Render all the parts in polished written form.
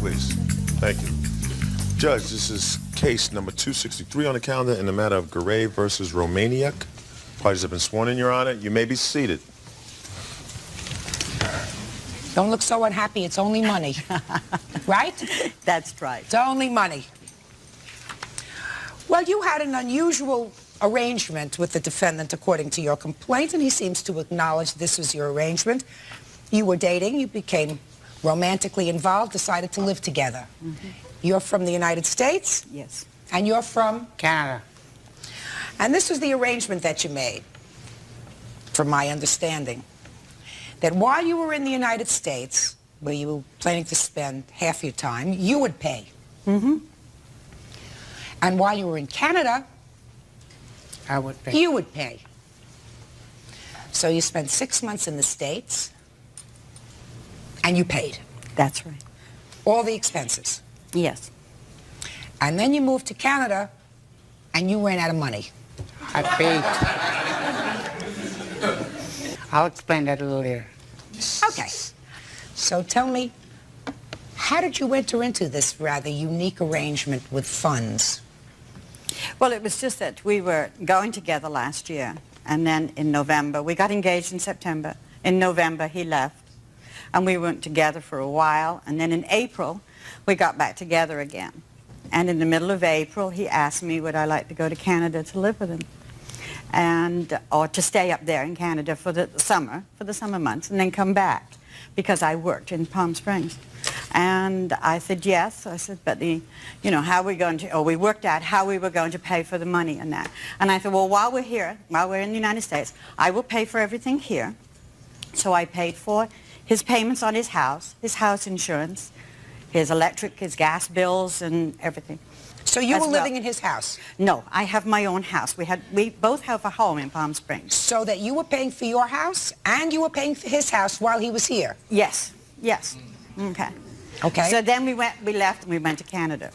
please. Thank you. Judge, this is case number 263 on the calendar in the matter of Garay versus Romaniak. Parties have been sworn in, Your Honor. You may be seated. Don't look so unhappy. It's only money. Right? That's right. It's only money. Well, you had an unusual arrangement with the defendant, according to your complaint, and he seems to acknowledge this was your arrangement. You were dating. You became romantically involved, decided to live together. Mm-hmm. You're from the United States? Yes. And you're from? Canada. And this was the arrangement that you made, from my understanding, that while you were in the United States, where you were planning to spend half your time, you would pay. Mm-hmm. And while you were in Canada, I would pay. you would pay. So you spent 6 months in the States, and you paid. That's right. All the expenses. Yes. And then you moved to Canada, and you ran out of money. I paid. I'll explain that a little later. Okay. So tell me, how did you enter into this rather unique arrangement with funds? Well, it was just that we were going together last year, and then in November, we got engaged in September. In November, he left, and we went together for a while, and then in April, we got back together again. And in the middle of April, he asked me, would I like to go to Canada to live with him? And, or to stay up there in Canada for the summer months, and then come back, because I worked in Palm Springs. And I said, yes. I said, but how are we going to, or we worked out how we were going to pay for the money and that. And I said, well, while we're here, while we're in the United States, I will pay for everything here. So I paid for his payments on his house insurance, his electric, his gas bills, and everything. So you were living in his house? No, I have my own house. We both have a home in Palm Springs. So that you were paying for your house and you were paying for his house while he was here? Yes, yes. Okay. Okay. So then we left and we went to Canada.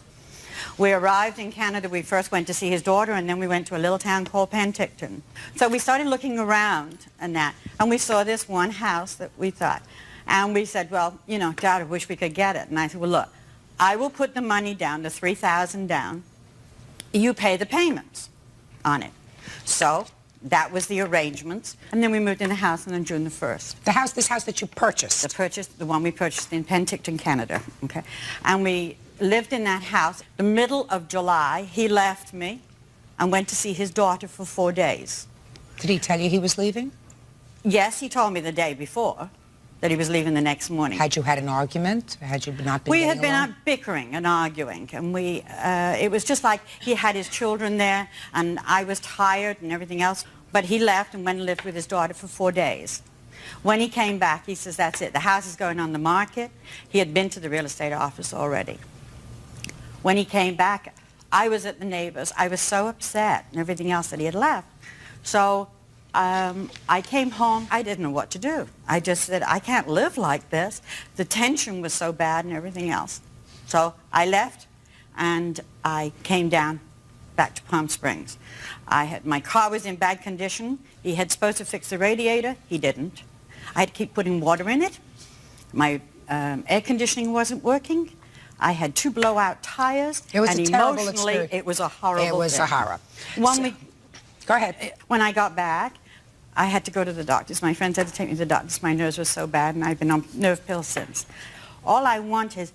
We arrived in Canada. We first went to see his daughter, and then we went to a little town called Penticton. So we started looking around and that, and we saw this one house that we thought. And we said, well, Dad, I wish we could get it. And I said, well, look, I will put the money down, the $3,000 down. You pay the payments on it. So that was the arrangements. And then we moved in the house on June the 1st. This house that you purchased? The one we purchased in Penticton, Canada. Okay. And we lived in that house. The middle of July, he left me and went to see his daughter for 4 days. Did he tell you he was leaving? Yes, he told me the day before that he was leaving the next morning. Had you had an argument? Had you not been We had been along? out bickering and arguing, and it was just like he had his children there, and I was tired and everything else. But he left and went and lived with his daughter for 4 days. When he came back, he says, that's it. The house is going on the market. He had been to the real estate office already. When he came back, I was at the neighbors. I was so upset and everything else that he had left. So I came home. I didn't know what to do. I just said, I can't live like this. The tension was so bad and everything else. So I left, and I came down back to Palm Springs. My car was in bad condition. He had supposed to fix the radiator. He didn't. I had to keep putting water in it. My air conditioning wasn't working. I had 2 blowout tires. It was and a terrible emotionally, experience. it was a horrible It was thing. a horror. Go ahead. When I got back, I had to go to the doctors. My friends had to take me to the doctors. My nerves were so bad, and I've been on nerve pills since. All I want is,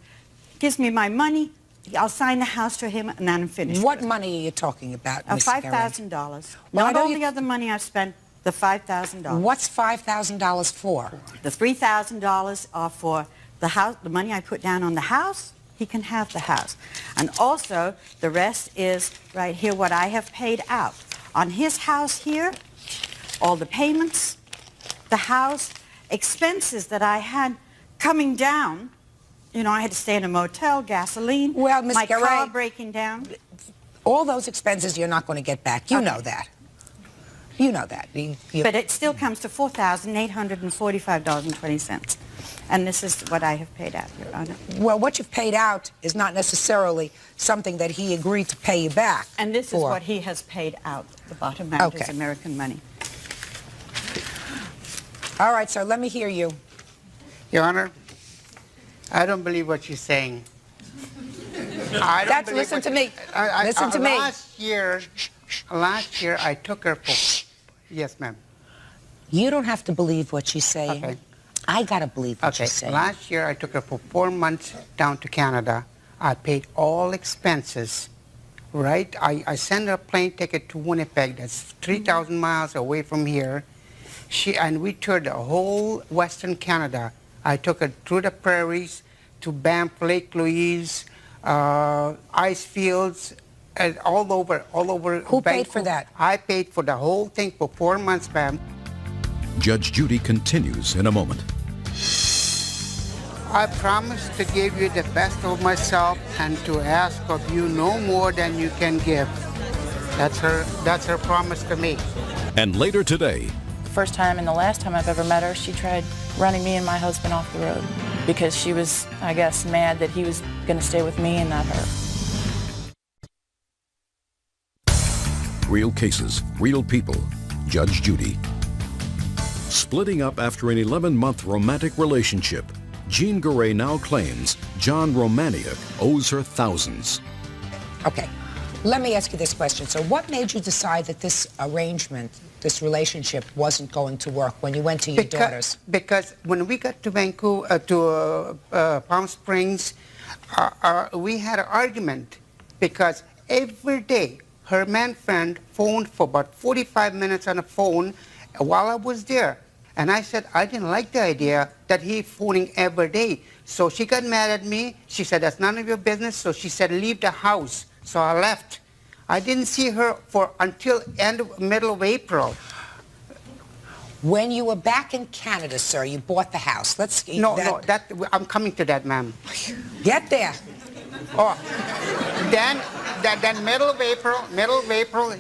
gives me my money, I'll sign the house to him, and then I'm finished. What money are you talking about, Ms. $5,000. Not all the other money I've spent, the $5,000. What's $5,000 for? The $3,000 are for the house, the money I put down on the house. He can have the house. And also, the rest is right here, what I have paid out. On his house here, all the payments, the house, expenses that I had coming down. I had to stay in a motel, gasoline, well, Ms. my Garay, car breaking down. All those expenses you're not going to get back. You know that. You know that. But it still comes to $4,845.20. And this is what I have paid out, Your Honor. Well, what you've paid out is not necessarily something that he agreed to pay you back. And this is what he has paid out. The bottom amount is American money. All right, sir, let me hear you. Your Honor, I don't believe what you're saying. I don't That's, believe listen it. to me. Listen to me. Last year I took her for, yes, ma'am. You don't have to believe what she's saying. Okay. I got to believe what Okay, she's saying. last year I took her for 4 months down to Canada. I paid all expenses, right? I sent her a plane ticket to Winnipeg. That's 3,000 miles away from here. And we toured the whole Western Canada. I took her through the prairies to Banff, Lake Louise, ice fields, and all over. Who paid for that? I paid for the whole thing for 4 months, ma'am. Judge Judy continues in a moment. I promise to give you the best of myself and to ask of you no more than you can give. That's her promise to me. And later today, First time and the last time I've ever met her, she tried running me and my husband off the road because she was, I guess, mad that he was going to stay with me and not her. real cases, real people. Judge Judy. Splitting up after an 11-month romantic relationship, Jean Garay now claims John Romaniuk owes her thousands. Okay, let me ask you this question. So what made you decide that this arrangement, this relationship, wasn't going to work when you went to your daughters? Because when we got to Vancouver, Palm Springs, we had an argument because every day her man friend phoned for about 45 minutes on the phone while I was there. And I said I didn't like the idea that he phoning every day. So she got mad at me. She said, that's none of your business. So she said, leave the house. So I left. I didn't see her until middle of April. When you were back in Canada, sir, you bought the house. I'm coming to that, ma'am. Get there. Oh, then middle of April,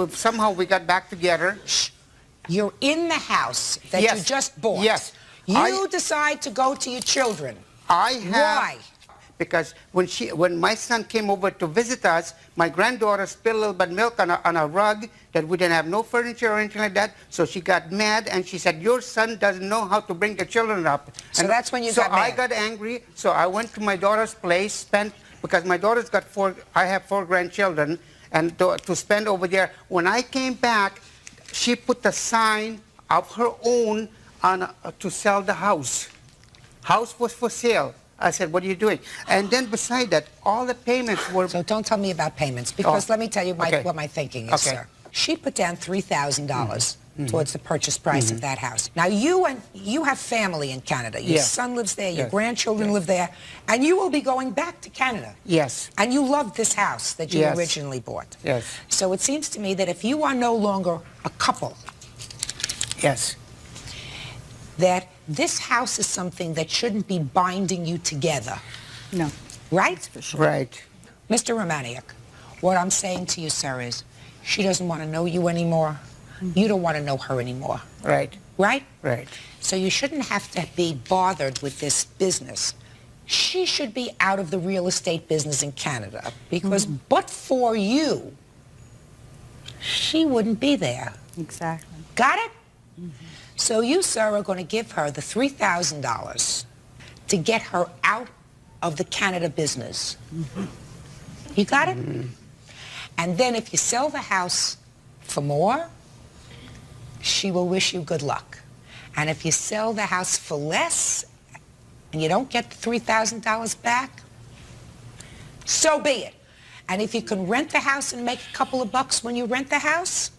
somehow we got back together. You're in the house that you just bought. Yes. You decide to go to your children. Why? Because when my son came over to visit us, my granddaughter spilled a little bit of milk on a rug that we didn't have no furniture or anything like that. So she got mad and she said, your son doesn't know how to bring the children up. So that's when you got mad. So I got angry. So I went to my daughter's place, because my daughter's got I have 4 grandchildren, and to spend over there. When I came back, she put the sign of her own on to sell the house. House was for sale. I said, what are you doing? And then beside that, all the payments were... So don't tell me about payments, because let me tell you what my thinking is, sir. She put down $3,000 towards the purchase price of that house. Now, you have family in Canada. Your son lives there, your grandchildren live there, and you will be going back to Canada. Yes. And you love this house that you originally bought. Yes. So it seems to me that if you are no longer a couple... Yes. ...that this house is something that shouldn't be binding you together. No. Right? For sure. Right. Mr. Romaniuk, what I'm saying to you, sir, is she doesn't want to know you anymore. You don't want to know her anymore. Right. Right? Right. So you shouldn't have to be bothered with this business. She should be out of the real estate business in Canada because but for you, she wouldn't be there. Exactly. Got it? So you, sir, are going to give her the $3,000 to get her out of the Canada business. You got it? And then if you sell the house for more, she will wish you good luck. And if you sell the house for less and you don't get the $3,000 back, so be it. And if you can rent the house and make a couple of bucks when you rent the house,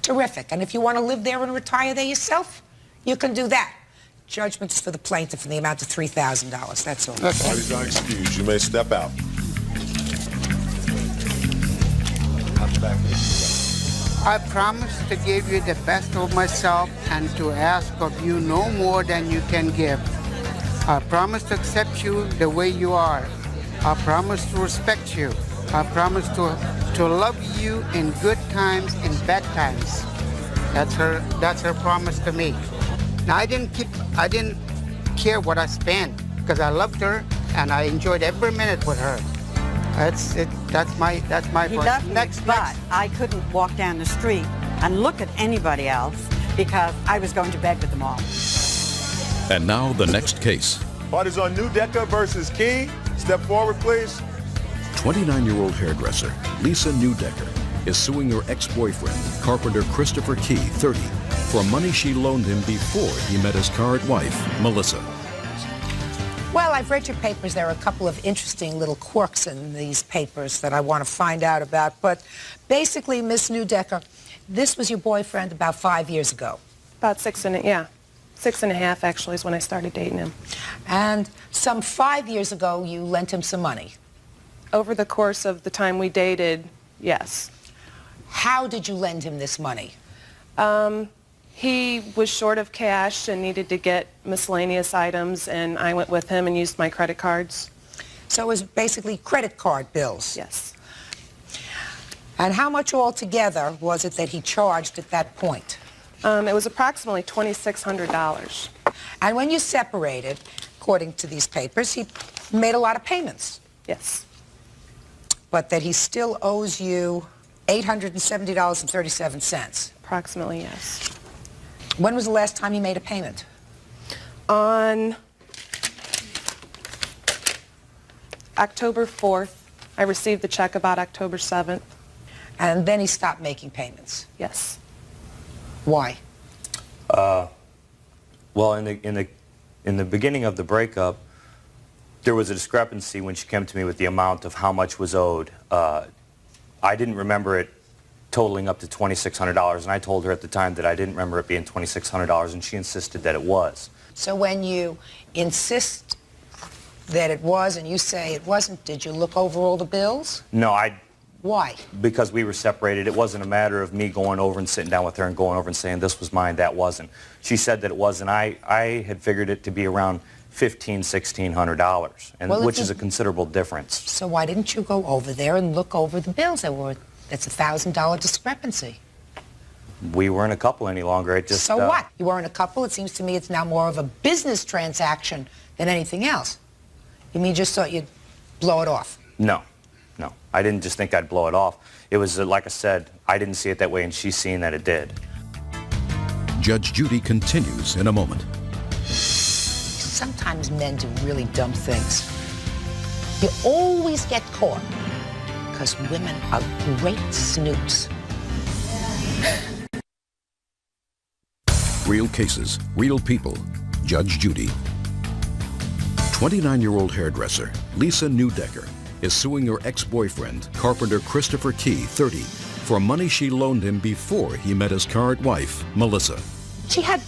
terrific. And if you want to live there and retire there yourself, you can do that. Judgment is for the plaintiff in the amount of $3,000. That's all. Parties are excused. You may step out. I promise to give you the best of myself and to ask of you no more than you can give. I promise to accept you the way you are. I promise to respect you. I promise to love you in good times and bad times. That's her promise to me. Now I didn't care what I spent because I loved her and I enjoyed every minute with her. That's my He loved me, but I couldn't walk down the street and look at anybody else because I was going to bed with them all. And now the next case. Parties on New Decker versus Key. Step forward, please. 29-year-old hairdresser Lisa Newdecker is suing her ex-boyfriend, carpenter Christopher Key, 30, for money she loaned him before he met his current wife, Melissa. Well, I've read your papers. There are a couple of interesting little quirks in these papers that I want to find out about. But basically, Miss Newdecker, this was your boyfriend about 5 years ago. About 6.5 actually is when I started dating him. And some 5 years ago, you lent him some money. Over the course of the time we dated, yes. How did you lend him this money? He was short of cash and needed to get miscellaneous items, and I went with him and used my credit cards. So it was basically credit card bills? Yes. And how much altogether was it that he charged at that point? It was approximately $2,600. And when you separated, according to these papers, he made a lot of payments. Yes. But that he still owes you $870.37. Approximately, yes. When was the last time he made a payment? On October 4th. I received the check about October 7th. And then he stopped making payments? Yes. Why? Well, in the beginning of the breakup, there was a discrepancy when she came to me with the amount of how much was owed. I didn't remember it totaling up to $2,600, and I told her at the time that I didn't remember it being $2,600, and she insisted that it was. So when you insist that it was and you say it wasn't, did you look over all the bills? No, Why? because we were separated, it wasn't a matter of me going over and sitting down with her and going over and saying this was mine, that wasn't. She said that it was, and I had figured it to be around $1,600, Well, which is a considerable difference. So why didn't you go over there and look over the bills? That's a $1,000 discrepancy. We weren't a couple any longer. It just, So what? You weren't a couple. It seems to me it's now more of a business transaction than anything else. You mean you just thought you'd blow it off? No. No. I didn't just think I'd blow it off. It was, like I said, I didn't see it that way, and she's seeing that it did. Judge Judy continues in a moment. Sometimes men do really dumb things. You always get caught because women are great snoops. Real cases, real people. Judge Judy. 29-year-old hairdresser Lisa Newdecker is suing her ex-boyfriend, carpenter Christopher Key, 30, for money she loaned him before he met his current wife, Melissa. She had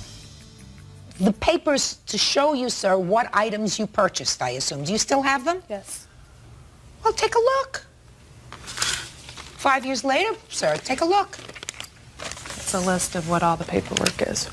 the papers to show you, sir, what items you purchased, I assume. Do you still have them? Yes. Well, take a look. 5 years later, sir, take a look. It's a list of what all the paperwork is.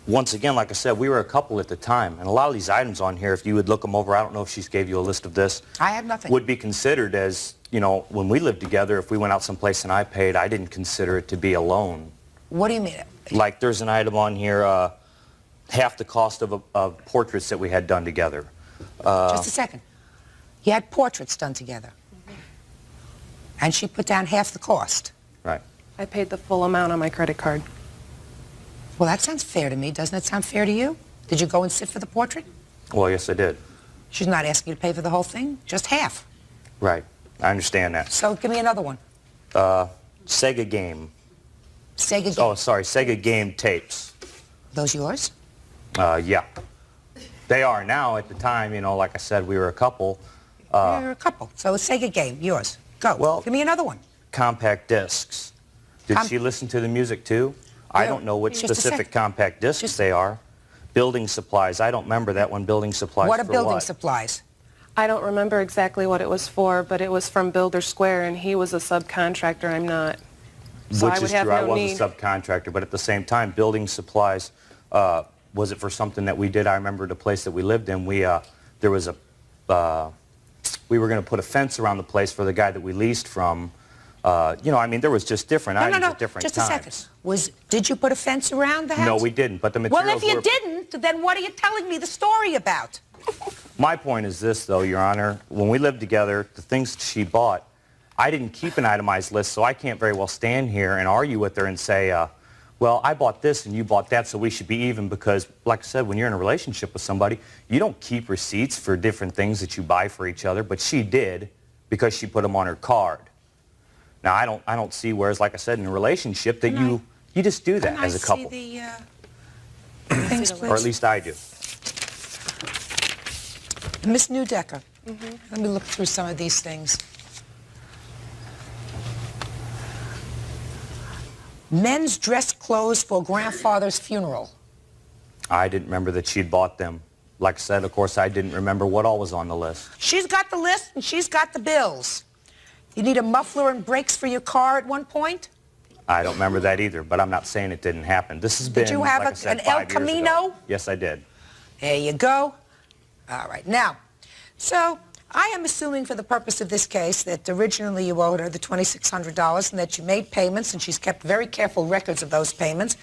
Once again, like I said, we were a couple at the time, and a lot of these items on here, if you would look them over, I don't know if she gave you a list of this. I have nothing. Would be considered as, you know, when we lived together, if we went out someplace and I paid, I didn't consider it to be a loan. What do you mean? Like there's an item on here, half the cost of portraits that we had done together. Just a second. You had portraits done together. And she put down half the cost. Right. I paid the full amount on my credit card. Well, that sounds fair to me. Doesn't it sound fair to you? Did you go and sit for the portrait? Well, yes, I did. She's not asking you to pay for the whole thing, just half. Right. I understand that. So give me another one. Sega game. Sega game. Oh, sorry, Sega game tapes. Those yours? Yeah. They are now. At the time, you know, like I said, we were a couple. You're a couple. So a Sega game, yours. Go. Well, give me another one. Compact discs. Did she listen to the music too? I don't know what Just a specific sec. compact discs they are. Building supplies. I don't remember that one. Building supplies. What are for building what? supplies? I don't remember exactly what it was for, but it was from Builder Square, and he was a subcontractor. I'm not. So Which I would is have true. I no was need. a subcontractor, but at the same time, building supplies. Was it for something that we did? I remember the place that we lived in. We there was a. We were going to put a fence around the place for the guy that we leased from. You know, I mean, there was just different items at different just times. a second. Did you put a fence around the house? No, we didn't, but the materials Well, if you were... didn't, then what are you telling me the story about? My point is this, though, Your Honor. When we lived together, the things she bought, I didn't keep an itemized list, so I can't very well stand here and argue with her and say, well, I bought this and you bought that, so we should be even because, like I said, when you're in a relationship with somebody, you don't keep receipts for different things that you buy for each other, but she did because she put them on her card. Now, I don't see, whereas, like I said, in a relationship, that you just do that as a couple. Can I see the things, please? Or at least I do. Miss Newdecker, let me look through some of these things. Men's dress clothes for grandfather's funeral. I didn't remember that she'd bought them. Like I said, of course, I didn't remember what all was on the list. She's got the list and she's got the bills. You need a muffler and brakes for your car at one point? I don't remember that either, but I'm not saying it didn't happen. This has been, Did you have like I said, an El 5 years ago. Camino? Yes, I did. There you go. All right. Now, so I am assuming for the purpose of this case that originally you owed her the $2,600 and that you made payments and she's kept very careful records of those payments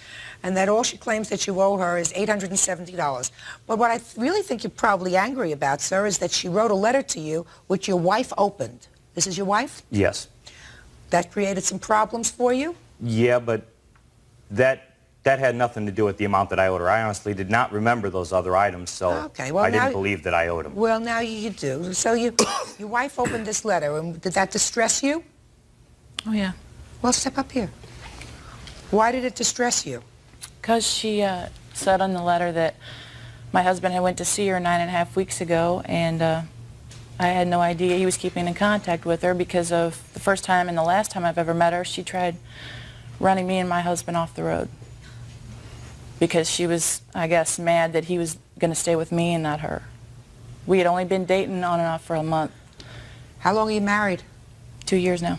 and that all she claims that you owe her is $870. But what I really think you're probably angry about, sir, is that she wrote a letter to you which your wife opened. This is your wife? Yes. That created some problems for you? Yeah, but that had nothing to do with the amount that I owed her. I honestly did not remember those other items, so okay, well, I didn't believe that I owed them. Well, now you do. So your wife opened this letter, and did that distress you? Oh, yeah. Well, step up here. Why did it distress you? Because she said on the letter that my husband had went to see her 9.5 weeks ago, and I had no idea he was keeping in contact with her because of the first time and the last time I've ever met her, she tried running me and my husband off the road because she was, I guess, mad that he was going to stay with me and not her. We had only been dating on and off for a month. How long are you married? 2 years now.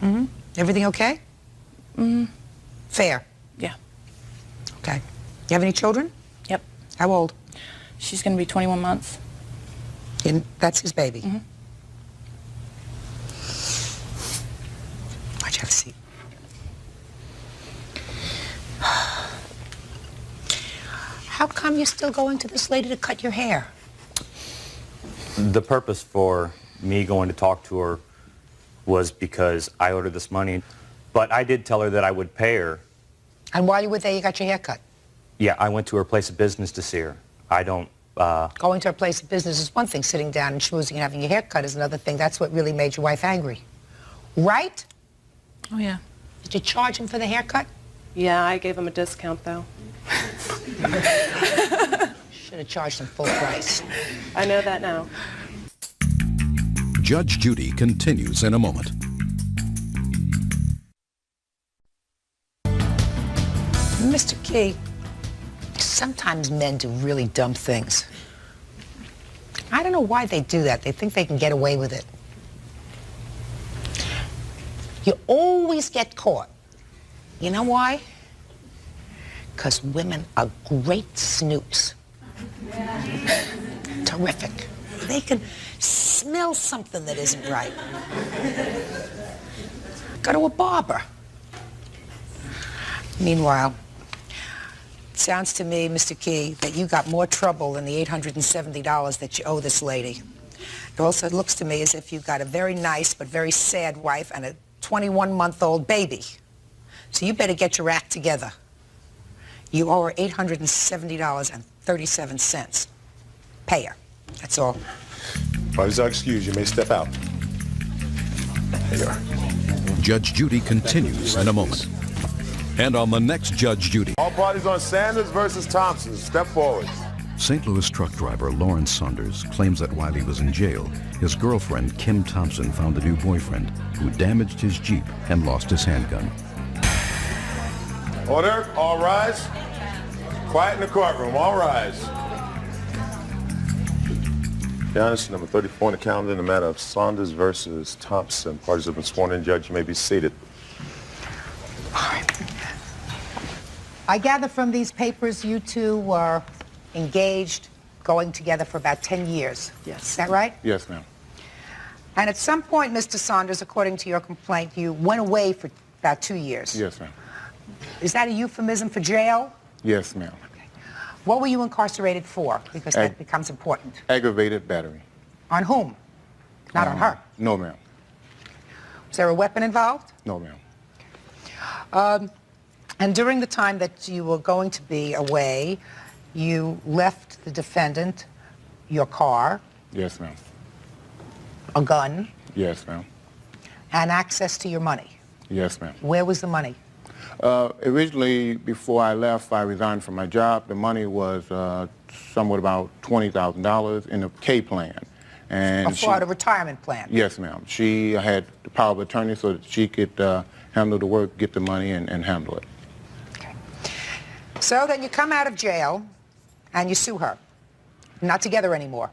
Mm-hmm. Everything okay? Mm-hmm. Fair? Yeah. Okay. You have any children? Yep. How old? She's going to be 21 months. And that's his baby? Mm-hmm. Why'd you have a seat? How come you're still going to this lady to cut your hair? The purpose for me going to talk to her was because I owed her this money, but I did tell her that I would pay her. And while you were there, you got your hair cut? Yeah, I went to her place of business to see her. I don't... Going to her place of business is one thing. Sitting down and schmoozing and having your hair cut is another thing. That's what really made your wife angry. Right? Oh, yeah. Did you charge him for the haircut? Yeah, I gave him a discount, though. Should have charged him full price. I know that now. Judge Judy continues in a moment. Mr. Key, sometimes men do really dumb things. I don't know why they do that. They think they can get away with it. You always get caught. You know why? Because women are great snoops. Terrific. They can smell something that isn't right. Go to a barber. Meanwhile, it sounds to me, Mr. Key, that you got more trouble than the $870 that you owe this lady. It also looks to me as if you've got a very nice but very sad wife and a 21-month-old baby. So you better get your act together. You owe her $870.37. Pay her. That's all. Parties are excused. You may step out. There you are. Judge Judy continues in a moment. And on the next Judge Judy. All parties on Sanders versus Thompson. Step forward. St. Louis truck driver Lawrence Saunders claims that while he was in jail, his girlfriend Kim Thompson found a new boyfriend who damaged his Jeep and lost his handgun. Order. All rise. Quiet in the courtroom. All rise. Your Honor, number 34 on the calendar in the matter of Saunders versus Thompson. Parties have been sworn in. Judge, you may be seated. I gather from these papers you two were engaged, going together for about 10 years. Yes. Is that right? Yes, ma'am. And at some point, Mr. Saunders, according to your complaint, you went away for about 2 years. Yes, ma'am. Is that a euphemism for jail? Yes, ma'am. Okay. What were you incarcerated for? Because that becomes important. Aggravated battery. On whom? Not on her. No, ma'am. Was there a weapon involved? No, ma'am. And during the time that you were going to be away, you left the defendant your car, Yes, ma'am. a gun, Yes, ma'am. and access to your money. Yes, ma'am. Where was the money? Originally, before I left, I resigned from my job. The money was somewhat about $20,000 in a K plan. And A Florida retirement plan. Yes, ma'am. She had the power of attorney so that she could handle the work, get the money, and handle it. Okay. So then you come out of jail and you sue her. Not together anymore.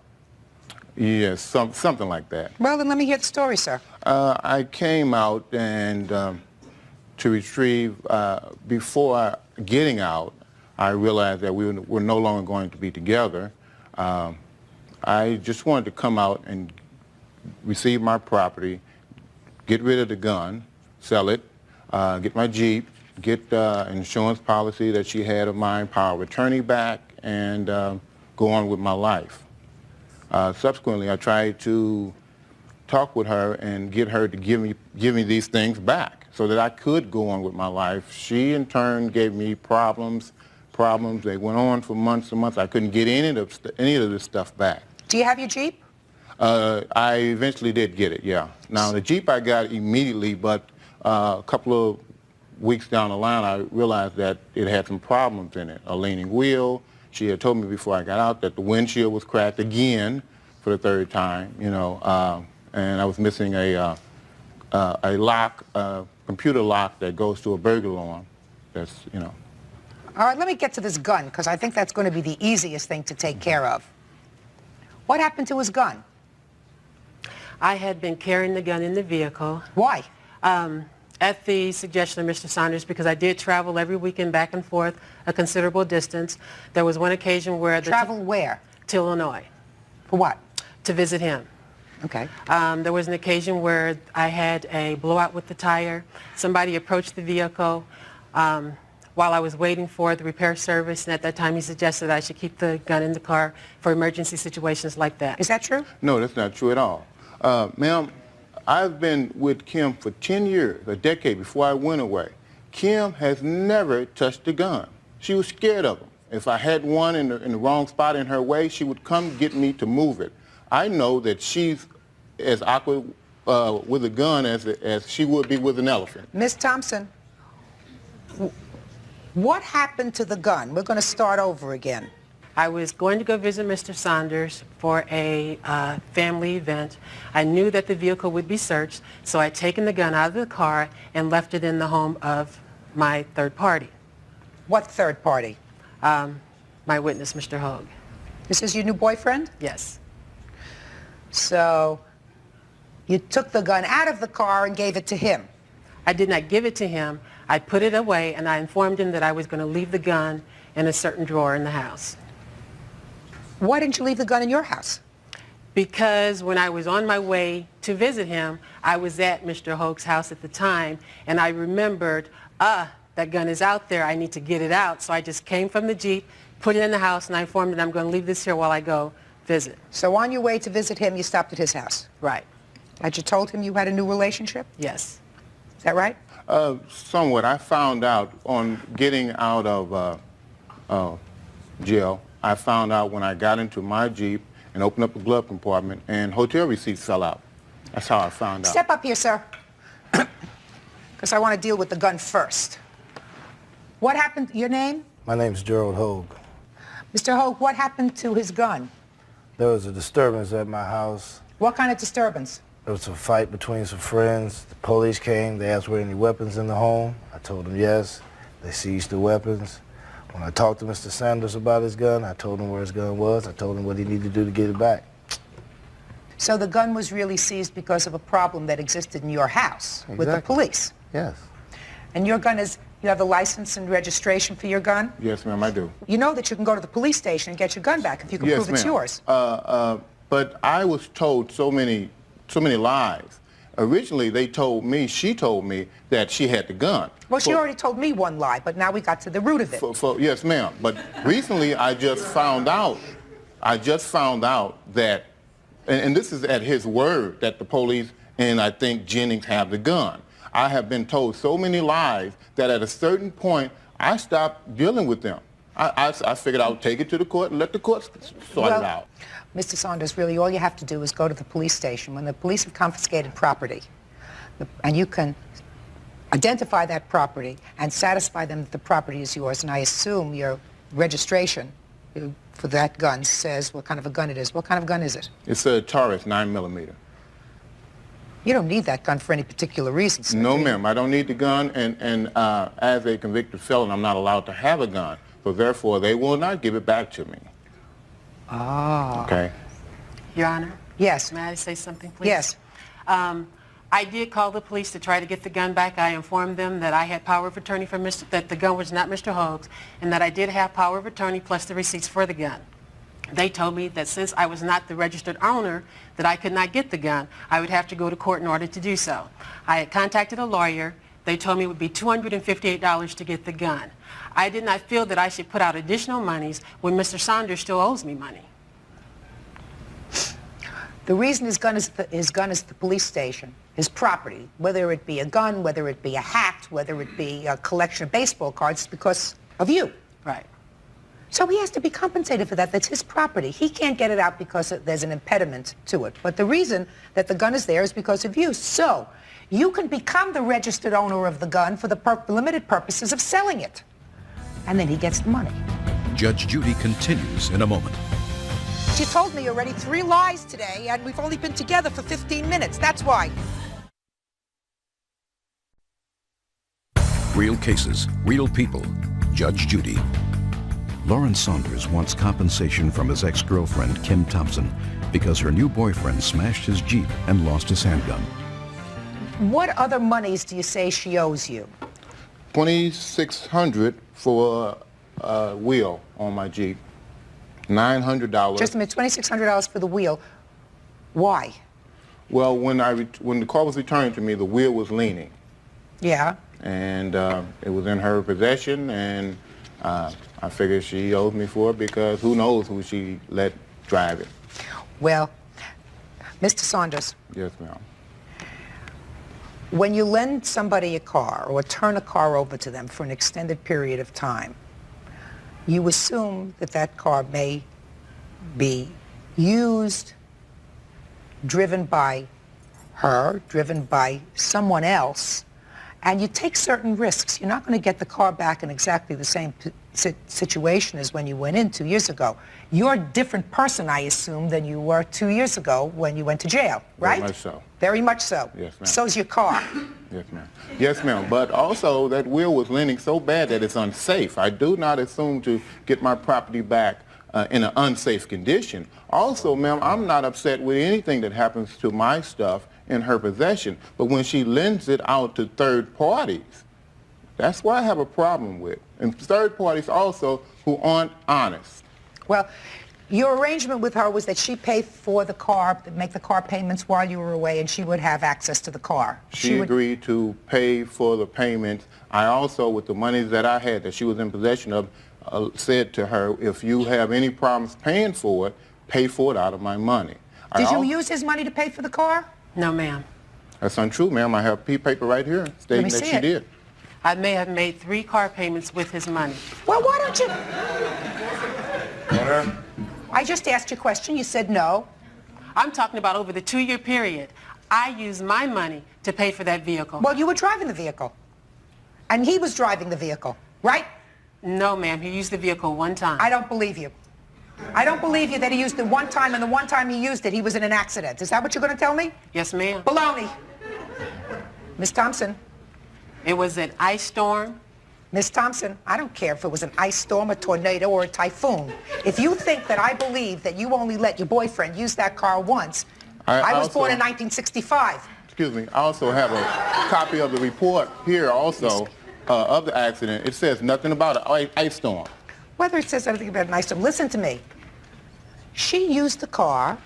Yes, something like that. Well, then let me hear the story, sir. I came out and to retrieve, before getting out, I realized that we were no longer going to be together. I just wanted to come out and receive my property, get rid of the gun, sell it, get my Jeep, get insurance policy that she had of mine, power of attorney back, and go on with my life. Subsequently, I tried to talk with her and get her to give me these things back so that I could go on with my life. She, in turn, gave me problems. They went on for months and months. I couldn't get any of this stuff back. Do you have your Jeep? I eventually did get it, yeah. Now, the Jeep I got immediately, but a couple of weeks down the line, I realized that it had some problems in it. A leaning wheel. She had told me before I got out that the windshield was cracked again for the third time, you know, and I was missing a lock, computer lock that goes to a burglar alarm. That's, you know. All right, let me get to this gun, because I think that's going to be the easiest thing to take care of. What happened to his gun? I had been carrying the gun in the vehicle. Why? At the suggestion of Mr. Saunders, because I did travel every weekend back and forth a considerable distance. There was one occasion where... Travel where? To Illinois. For what? To visit him. Okay. There was an occasion where I had a blowout with the tire. Somebody approached the vehicle while I was waiting for the repair service, and at that time he suggested I should keep the gun in the car for emergency situations like that. Is that true? No, that's not true at all. Ma'am, I've been with Kim for 10 years, a decade before I went away. Kim has never touched a gun. She was scared of them. If I had one in the wrong spot in her way, she would come get me to move it. I know that she's as awkward with a gun as she would be with an elephant. Miss Thompson, what happened to the gun? We're going to start over again. I was going to go visit Mr. Saunders for a family event. I knew that the vehicle would be searched, so I'd taken the gun out of the car and left it in the home of my third party. What third party? My witness, Mr. Hogue. This is your new boyfriend? Yes. So you took the gun out of the car and gave it to him? I did not give it to him. I put it away, and I informed him that I was going to leave the gun in a certain drawer in the house. Why didn't you leave the gun in your house? Because when I was on my way to visit him, I was at Mr. Hogue's house at the time, and I remembered, that gun is out there, I need to get it out. So I just came from the Jeep, put it in the house, and I informed him I'm going to leave this here while I go visit. So on your way to visit him, you stopped at his house? Right. Had you told him you had a new relationship? Yes. Is that right? Somewhat. I found out on getting out of jail, I found out when I got into my Jeep and opened up the glove compartment and hotel receipts fell out. That's how I found out. Step up here, sir, because I want to deal with the gun first. What happened? Your name? My name's Gerald Hogue. Mr. Hogue, what happened to his gun? There was a disturbance at my house. What kind of disturbance? There was a fight between some friends. The police came. They asked were any weapons in the home. I told them yes. They seized the weapons. When I talked to Mr. Sanders about his gun, I told him where his gun was. I told him what he needed to do to get it back. So the gun was really seized because of a problem that existed in your house with the police? Yes. And your gun is, you have the license and registration for your gun? Yes, ma'am, I do. You know that you can go to the police station and get your gun back if you can prove it's yours. But I was told so many lies. Originally, she told me that she had the gun. Well, she already told me one lie, but now we got to the root of it. Yes, ma'am. But recently, I just found out that, and this is at his word, that the police and I think Jennings have the gun. I have been told so many lies that at a certain point, I stopped dealing with them. I figured I would take it to the court and let the court sort it out. Mr. Saunders, really all you have to do is go to the police station. When the police have confiscated property, and you can identify that property and satisfy them that the property is yours, and I assume your registration for that gun says what kind of a gun it is. What kind of gun is it? It's a Taurus 9mm. You don't need that gun for any particular reason, sir. No, ma'am. I don't need the gun, and as a convicted felon, I'm not allowed to have a gun. So therefore, they will not give it back to me. Ah. Okay. Your Honor? Yes. May I say something, please? Yes. I did call the police to try to get the gun back. I informed them that I had power of attorney for that the gun was not Mr. Hogue's, and that I did have power of attorney plus the receipts for the gun. They told me that since I was not the registered owner, that I could not get the gun. I would have to go to court in order to do so. I had contacted a lawyer. They told me it would be $258 to get the gun. I did not feel that I should put out additional monies when Mr. Saunders still owes me money. The reason his gun is the police station, his property, whether it be a gun, whether it be a hat, whether it be a collection of baseball cards, is because of you. Right. So he has to be compensated for that. That's his property. He can't get it out because there's an impediment to it. But the reason that the gun is there is because of you. So you can become the registered owner of the gun for the limited purposes of selling it. And then he gets the money. Judge Judy continues in a moment. She told me already 3 lies today, and we've only been together for 15 minutes. That's why. Real cases, real people. Judge Judy. Lawrence Saunders wants compensation from his ex-girlfriend, Kim Thompson, because her new boyfriend smashed his Jeep and lost his handgun. What other monies do you say she owes you? $2,600 for a wheel on my Jeep. $900. Just a minute, $2,600 for the wheel. Why? Well, when the car was returned to me, the wheel was leaning. Yeah. And it was in her possession, and I figured she owed me for it because who knows who she let drive it. Well, Mr. Saunders. Yes, ma'am. When you lend somebody a car or turn a car over to them for an extended period of time, you assume that that car may be used, driven by her, driven by someone else, and you take certain risks. You're not going to get the car back in exactly the same situation as when you went in 2 years ago. You're a different person, I assume, than you were 2 years ago when you went to jail, right? Very much so. Very much so. Yes, ma'am. So's your car. Yes, ma'am. Yes, ma'am. But also, that wheel was leaning so bad that it's unsafe. I do not assume to get my property back in an unsafe condition. Also, ma'am, I'm not upset with anything that happens to my stuff in her possession. But when she lends it out to third parties, that's what I have a problem with. And third parties also who aren't honest. Well, your arrangement with her was that she paid for the car, make the car payments while you were away, and she would have access to the car. She agreed to pay for the payments. I also, with the money that I had that she was in possession of, said to her, if you have any problems paying for it, pay for it out of my money. Did you use his money to pay for the car? No, ma'am. That's untrue, ma'am. I have paper right here stating that she did. I may have made 3 car payments with his money. Well, why don't you... I just asked you a question. You said no. I'm talking about over the 2-year period. I used my money to pay for that vehicle. Well, you were driving the vehicle. And he was driving the vehicle, right? No, ma'am. He used the vehicle 1 time. I don't believe you. I don't believe you that he used it 1 time, and the 1 time he used it, he was in an accident. Is that what you're going to tell me? Yes, ma'am. Baloney. Miss Thompson. It was an ice storm. Miss Thompson, I don't care if it was an ice storm, a tornado, or a typhoon. If you think that I believe that you only let your boyfriend use that car once, I was born in 1965. Excuse me. I also have a copy of the report here also of the accident. It says nothing about an ice storm. Whether it says anything about an ice storm, listen to me. She used the car,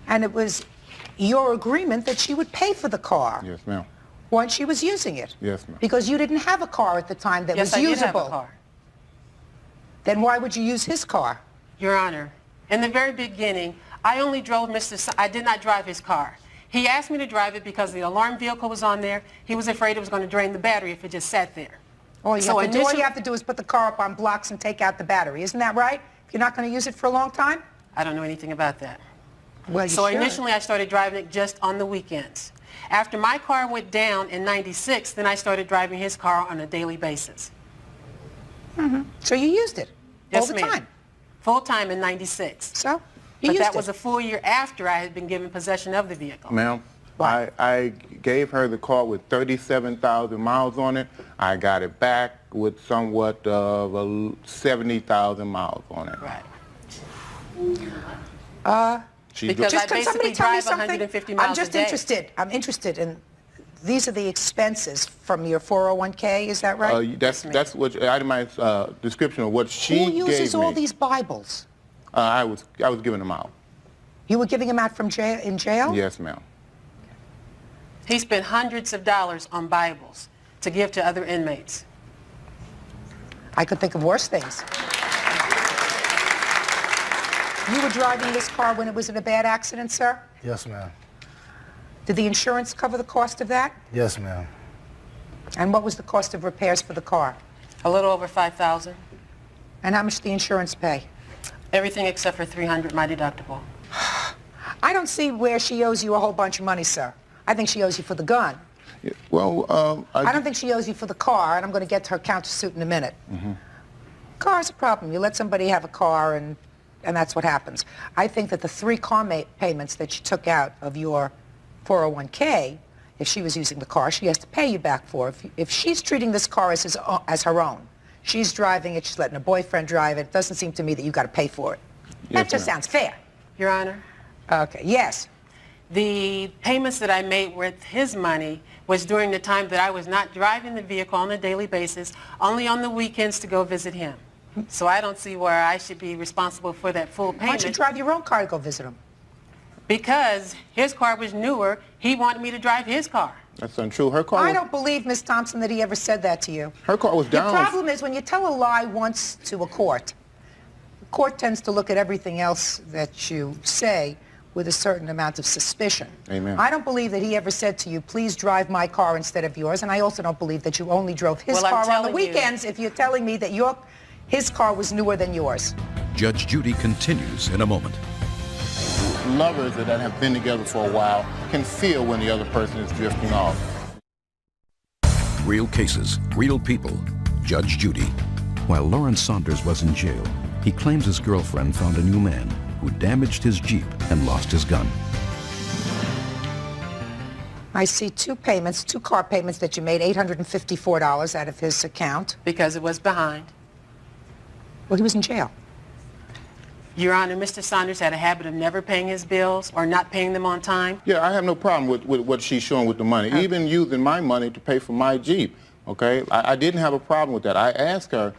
and it was your agreement that she would pay for the car. Yes, ma'am. Once she was using it. Yes, ma'am. Because you didn't have a car at the time that was usable. Yes, I did have a car. Then why would you use his car? Your Honor, in the very beginning, I only drove I did not drive his car. He asked me to drive it because the alarm vehicle was on there. He was afraid it was going to drain the battery if it just sat there. All you have to do is put the car up on blocks and take out the battery. Isn't that right? If you're not going to use it for a long time? I don't know anything about that. Well, So initially I started driving it just on the weekends. After my car went down in '96, then I started driving his car on a daily basis. So you used it all the time? Full time in '96. So But that was a full year after I had been given possession of the vehicle. Ma'am, I gave her the car with 37,000 miles on it. I got it back with somewhat of 70,000 miles on it. Right. Because I basically drive 150 miles a day. I'm interested in, these are the expenses from your 401k, is that right? That's what itemized description of what she gave me. Who uses all these Bibles? I was giving them out. You were giving them out from in jail? Yes, ma'am. He spent hundreds of dollars on Bibles to give to other inmates. I could think of worse things. You were driving this car when it was in a bad accident, sir? Yes, ma'am. Did the insurance cover the cost of that? Yes, ma'am. And what was the cost of repairs for the car? A little over $5,000. And how much did the insurance pay? Everything except for $300, my deductible. I don't see where she owes you a whole bunch of money, sir. I think she owes you for the gun. Yeah, well, I don't think she owes you for the car, and I'm going to get to her countersuit in a minute. Car's a problem. You let somebody have a car, and that's what happens. I think that the 3 car payments that you took out of your 401k, if she was using the car, she has to pay you back for. If she's treating this car as her own, she's driving it, she's letting her boyfriend drive it, it doesn't seem to me that you've got to pay for it. That just sounds fair. Your Honor? Okay, yes. The payments that I made with his money was during the time that I was not driving the vehicle on a daily basis, only on the weekends to go visit him. So I don't see where I should be responsible for that full payment. Why don't you drive your own car to go visit him? Because his car was newer, he wanted me to drive his car. That's untrue. Her car I don't believe, Miss Thompson, that he ever said that to you. Her car was down. The problem is when you tell a lie once to a court, the court tends to look at everything else that you say with a certain amount of suspicion. Amen. I don't believe that he ever said to you, please drive my car instead of yours, and I also don't believe that you only drove his car on the weekends if you're telling me that his car was newer than yours. Judge Judy continues in a moment. Lovers that have been together for a while can feel when the other person is drifting off. Real cases, real people. Judge Judy. While Lawrence Saunders was in jail, he claims his girlfriend found a new man who damaged his Jeep and lost his gun. I see 2 car payments that you made, $854 out of his account. Because it was behind. Well, he was in jail. Your Honor, Mr. Saunders had a habit of never paying his bills or not paying them on time. Yeah, I have no problem with what she's showing with the money, even using my money to pay for my Jeep, okay? I didn't have a problem with that. I asked her,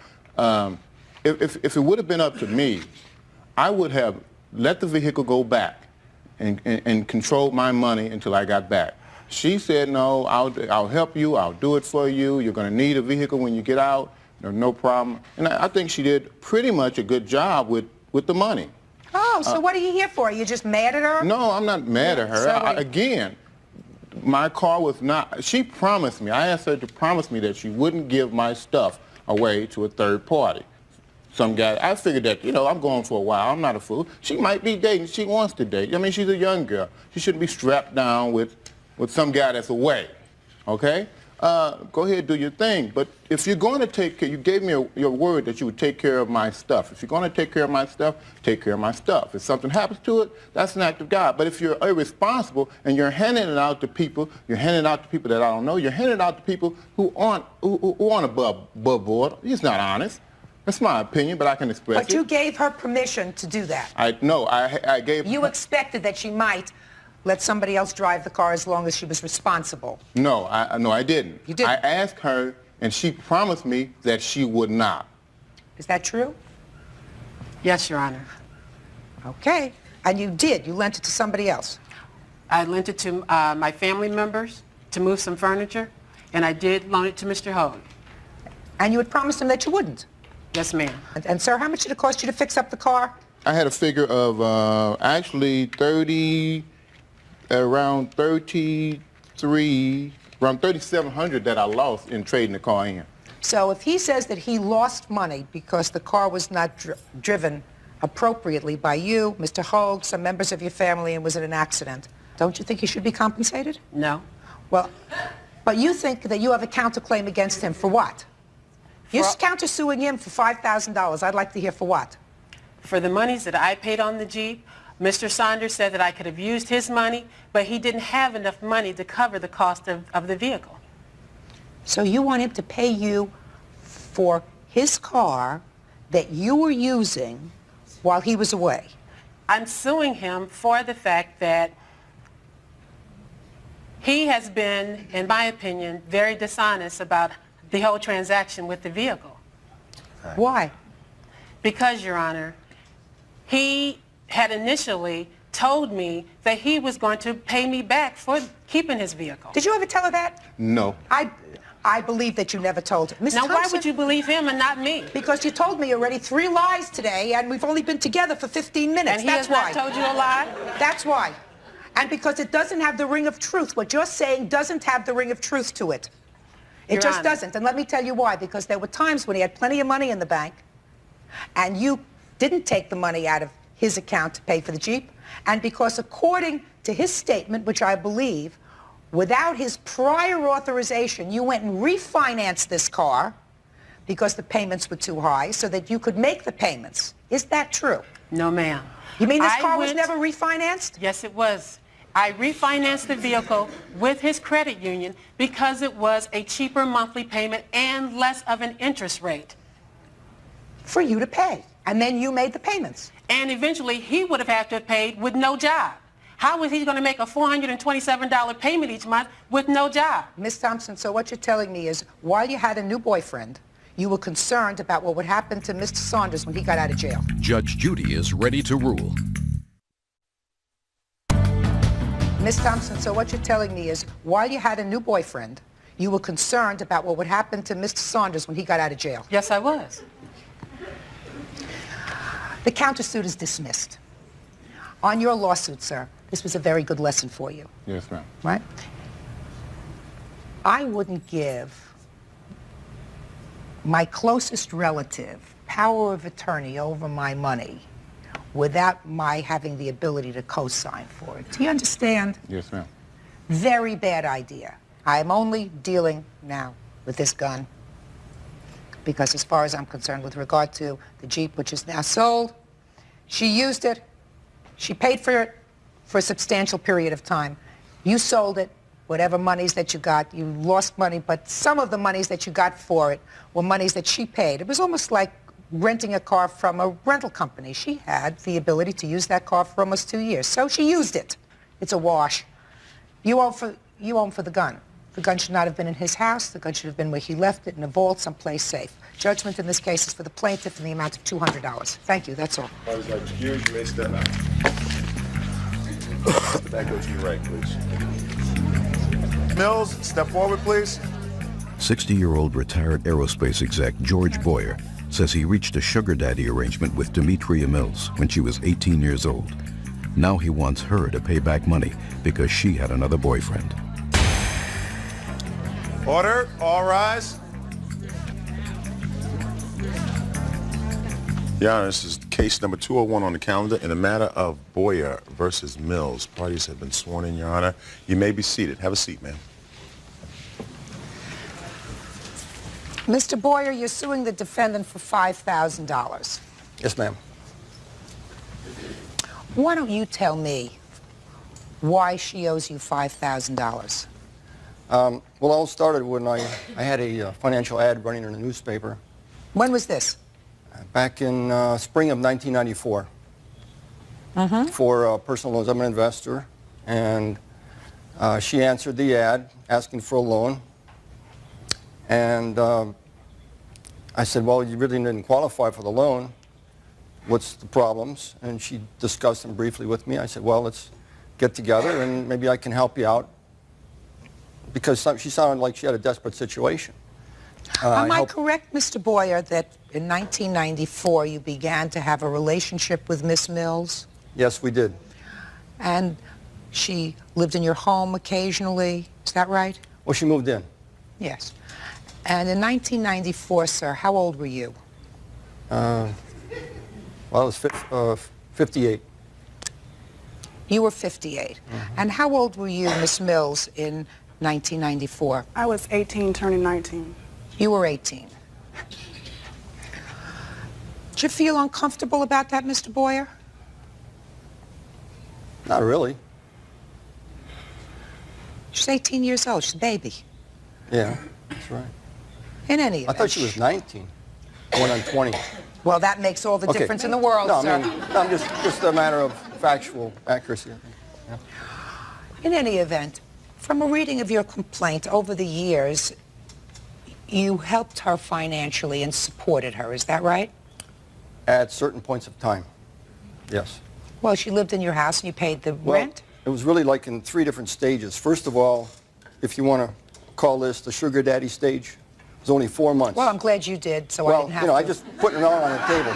if it would have been up to me, I would have let the vehicle go back and controlled my money until I got back. She said, no, I'll help you, I'll do it for you, you're going to need a vehicle when you get out, no problem. And I think she did pretty much a good job with the money. Oh, so what are you here for? Are you just mad at her? No, I'm not mad at her. Again, my car was not, she promised me, I asked her to promise me that she wouldn't give my stuff away to a third party. Some guy, I figured that, I'm going for a while, I'm not a fool. She might be dating, she wants to date. I mean, she's a young girl. She shouldn't be strapped down with some guy that's away, okay? Go ahead, do your thing. But if you're going to take care, you gave me your word that you would take care of my stuff. If you're going to take care of my stuff, take care of my stuff. If something happens to it, that's an act of God. But if you're irresponsible and you're handing it out to people, you're handing it out to people that I don't know, you're handing it out to people who aren't above board, he's not honest. That's my opinion, but I can express it. But you gave her permission to do that. I gave... You expected that she might let somebody else drive the car as long as she was responsible. No, I didn't. You didn't? I asked her, and she promised me that she would not. Is that true? Yes, Your Honor. Okay. And you did. You lent it to somebody else. I lent it to my family members to move some furniture, and I did loan it to Mr. Hogue. And you had promised him that you wouldn't? Yes, ma'am. And sir, how much did it cost you to fix up the car? I had a figure of actually around 33, around $3,700 that I lost in trading the car in. So if he says that he lost money because the car was not driven appropriately by you, Mr. Hogue, some members of your family, and was in an accident, don't you think he should be compensated? No. Well, but you think that you have a counterclaim against him for what? You're countersuing him for $5,000. I'd like to hear for what? For the monies that I paid on the Jeep, Mr. Saunders said that I could have used his money, but he didn't have enough money to cover the cost of the vehicle. So you want him to pay you for his car that you were using while he was away? I'm suing him for the fact that he has been, in my opinion, very dishonest about the whole transaction with the vehicle. Why? Because, Your Honor, he had initially told me that he was going to pay me back for keeping his vehicle. Did you ever tell her that? No. I believe that you never told her. Ms. Now, Thompson, why would you believe him and not me? Because you told me already 3 lies today, and we've only been together for 15 minutes. And he That's has why. not told you a lie? That's why. And because it doesn't have the ring of truth. What you're saying doesn't have the ring of truth to it. It Your just Honor. doesn't. And let me tell you why. Because there were times when he had plenty of money in the bank, and you didn't take the money out of his account to pay for the Jeep. And because according to his statement, which I believe, without his prior authorization, you went and refinanced this car because the payments were too high so that you could make the payments. Is that true? No, ma'am. You mean this car was never refinanced? Yes, it was. I refinanced the vehicle with his credit union because it was a cheaper monthly payment and less of an interest rate. For you to pay. And then you made the payments. And eventually he would have had to have paid with no job. How was he going to make a $427 payment each month with no job? Ms. Thompson, so what you're telling me is while you had a new boyfriend, you were concerned about what would happen to Mr. Saunders when he got out of jail. Judge Judy is ready to rule. Ms. Thompson, so what you're telling me is while you had a new boyfriend, you were concerned about what would happen to Mr. Saunders when he got out of jail. Yes, I was. The countersuit is dismissed. On your lawsuit, sir, this was a very good lesson for you. Yes, ma'am. Right? I wouldn't give my closest relative power of attorney over my money without my having the ability to co-sign for it. Do you understand? Yes, ma'am. Very bad idea. I'm only dealing now with this gun because as far as I'm concerned with regard to the Jeep, which is now sold, she used it, she paid for it for a substantial period of time. You sold it, whatever monies that you got, you lost money, but some of the monies that you got for it were monies that she paid. It was almost like renting a car from a rental company. She had the ability to use that car for almost 2 years, so she used it. It's a wash. You owe for the gun. The gun should not have been in his house. The gun should have been where he left it, in a vault, someplace safe. Judgment in this case is for the plaintiff in the amount of $200. Thank you. That's all. Parties are excused. You may step out. That goes to your right, please. Mills, step forward, please. 60-year-old retired aerospace exec George Boyer says he reached a sugar daddy arrangement with Demetria Mills when she was 18 years old. Now he wants her to pay back money because she had another boyfriend. Order. All rise. Your Honor, this is case number 201 on the calendar in the matter of Boyer versus Mills. Parties have been sworn in, Your Honor. You may be seated. Have a seat, ma'am. Mr. Boyer, you're suing the defendant for $5,000. Yes, ma'am. Why don't you tell me why she owes you $5,000? Well, it all started when I had a financial ad running in a newspaper. When was this? Back in spring of 1994 for personal loans. I'm an investor, and she answered the ad asking for a loan. And I said, well, you really didn't qualify for the loan. What's the problems? And she discussed them briefly with me. I said, well, let's get together and maybe I can help you out, because she sounded like she had a desperate situation. Am I correct, Mr. Boyer, that in 1994 you began to have a relationship with Miss Mills? Yes, we did. And she lived in your home occasionally, is that right? Well, she moved in. Yes. And in 1994, sir, how old were you? Well, I was 58. You were 58. And how old were you, Miss Mills, in 1994? I was 18, turning 19. You were 18. Did you feel uncomfortable about that, Mr. Boyer? Not really. She's 18 years old. She's a baby. Yeah, that's right. In any event. I thought she was 19, going on 20. Well, that makes all the difference in the world, no, sir. I mean, no, just a matter of factual accuracy, I think. Yeah. In any event, from a reading of your complaint over the years, you helped her financially and supported her. Is that right? At certain points of time, yes. Well, she lived in your house and you paid the rent? It was really like in 3 different stages. First of all, if you want to call this the sugar daddy stage, it was only 4 months. Well, I'm glad you did, so well, I didn't have you know, to. I just put it all on the table.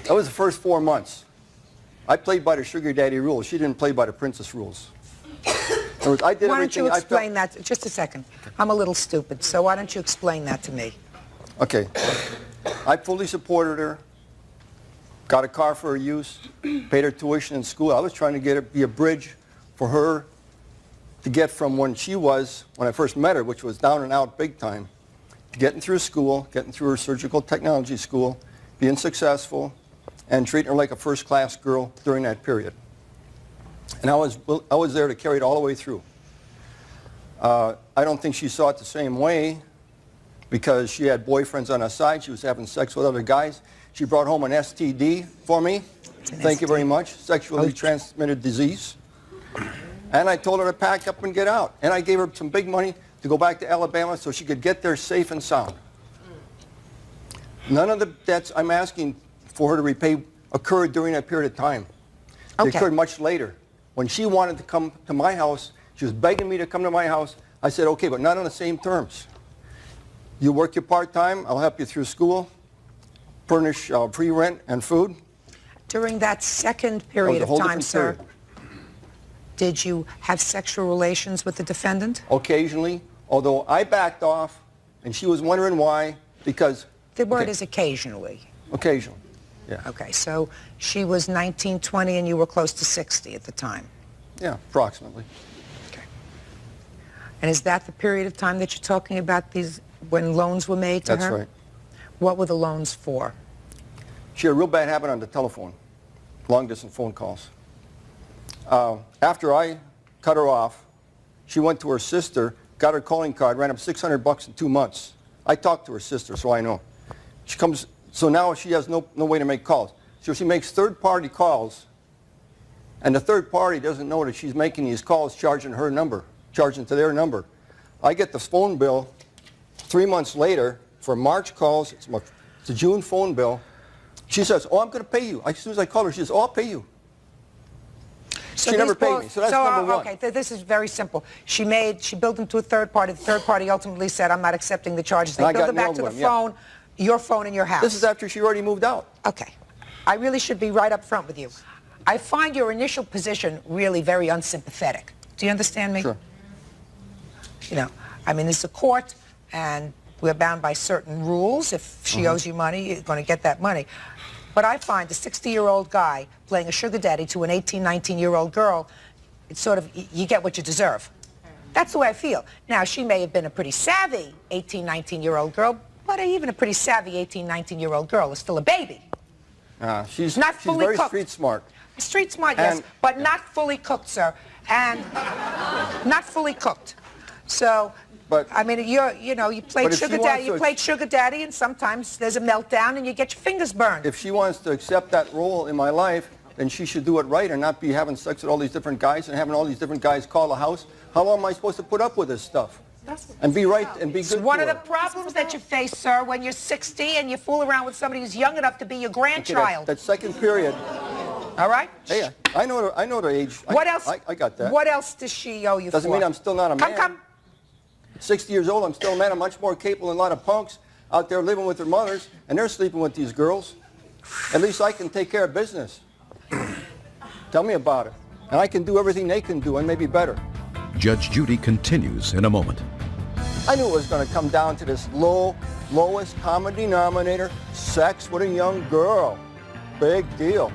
That was the first 4 months. I played by the sugar daddy rules. She didn't play by the princess rules. In other words, I did why don't you everything explain that? Just a second. I'm a little stupid, so why don't you explain that to me? Okay. I fully supported her, got a car for her use, paid her tuition in school. I was trying to get her, be a bridge for her to get from when she was, when I first met her, which was down and out big time, to getting through school, getting through her surgical technology school, being successful, and treating her like a first-class girl during that period. And I was there to carry it all the way through. I don't think she saw it the same way because she had boyfriends on her side. She was having sex with other guys. She brought home an STD for me. Thank you very much. Sexually transmitted disease. And I told her to pack up and get out. And I gave her some big money to go back to Alabama so she could get there safe and sound. None of the debts I'm asking for her to repay occurred during that period of time. They occurred much later. When she wanted to come to my house, she was begging me to come to my house. I said, okay, but not on the same terms. You work your part-time, I'll help you through school, furnish free rent and food. During that second period of time, sir, did you have sexual relations with the defendant? Occasionally, although I backed off, and she was wondering why, because... The word is occasionally. Occasionally, yeah. Okay, so she was 19, 20, and you were close to 60 at the time? Yeah, approximately. Okay. And is that the period of time that you're talking about, these when loans were made to her? That's right. What were the loans for? She had a real bad habit on the telephone, long-distance phone calls. After I cut her off, she went to her sister, got her calling card, ran up $600 in 2 months. I talked to her sister, so I know. She comes, so now she has no way to make calls. So she makes third-party calls, and the third party doesn't know that she's making these calls, charging her number, charging to their number. I get the phone bill 3 months later for March calls. It's a June phone bill. She says, oh, I'm going to pay you. As soon as I call her, she says, oh, I'll pay you. So she never paid me, so that's number one. Okay, this is very simple. She billed them to a third party. The third party ultimately said, I'm not accepting the charges. They billed them back to the phone, your phone in your house. This is after she already moved out. Okay. I really should be right up front with you. I find your initial position really very unsympathetic. Do you understand me? Sure. You know, I mean, it's a court, and we're bound by certain rules. If she owes you money, you're going to get that money. But I find a 60-year-old guy playing a sugar daddy to an 18, 19-year-old girl, it's sort of, you get what you deserve. That's the way I feel. Now, she may have been a pretty savvy 18, 19-year-old girl, but even a pretty savvy 18, 19-year-old girl is still a baby. She's not fully very cooked. street smart. Street smart, yes, but not fully cooked, sir. And not fully cooked. So, but, I mean, you played sugar daddy. You played sugar daddy, and sometimes there's a meltdown, and you get your fingers burned. If she wants to accept that role in my life, then she should do it right and not be having sex with all these different guys and having all these different guys call the house. How long am I supposed to put up with this stuff? And be right and be good to her. It's one of the problems that you face, sir, when you're 60 and you fool around with somebody who's young enough to be your grandchild. Okay, that second period. All right? Hey, I know their age. What else? I got that. What else does she owe you Doesn't mean I'm still not a man. Come. At 60 years old, I'm still a man. I'm much more capable than a lot of punks out there living with their mothers, and they're sleeping with these girls. At least I can take care of business. Tell me about it. And I can do everything they can do, and maybe better. Judge Judy continues in a moment. I knew it was going to come down to this lowest common denominator, sex with a young girl. Big deal.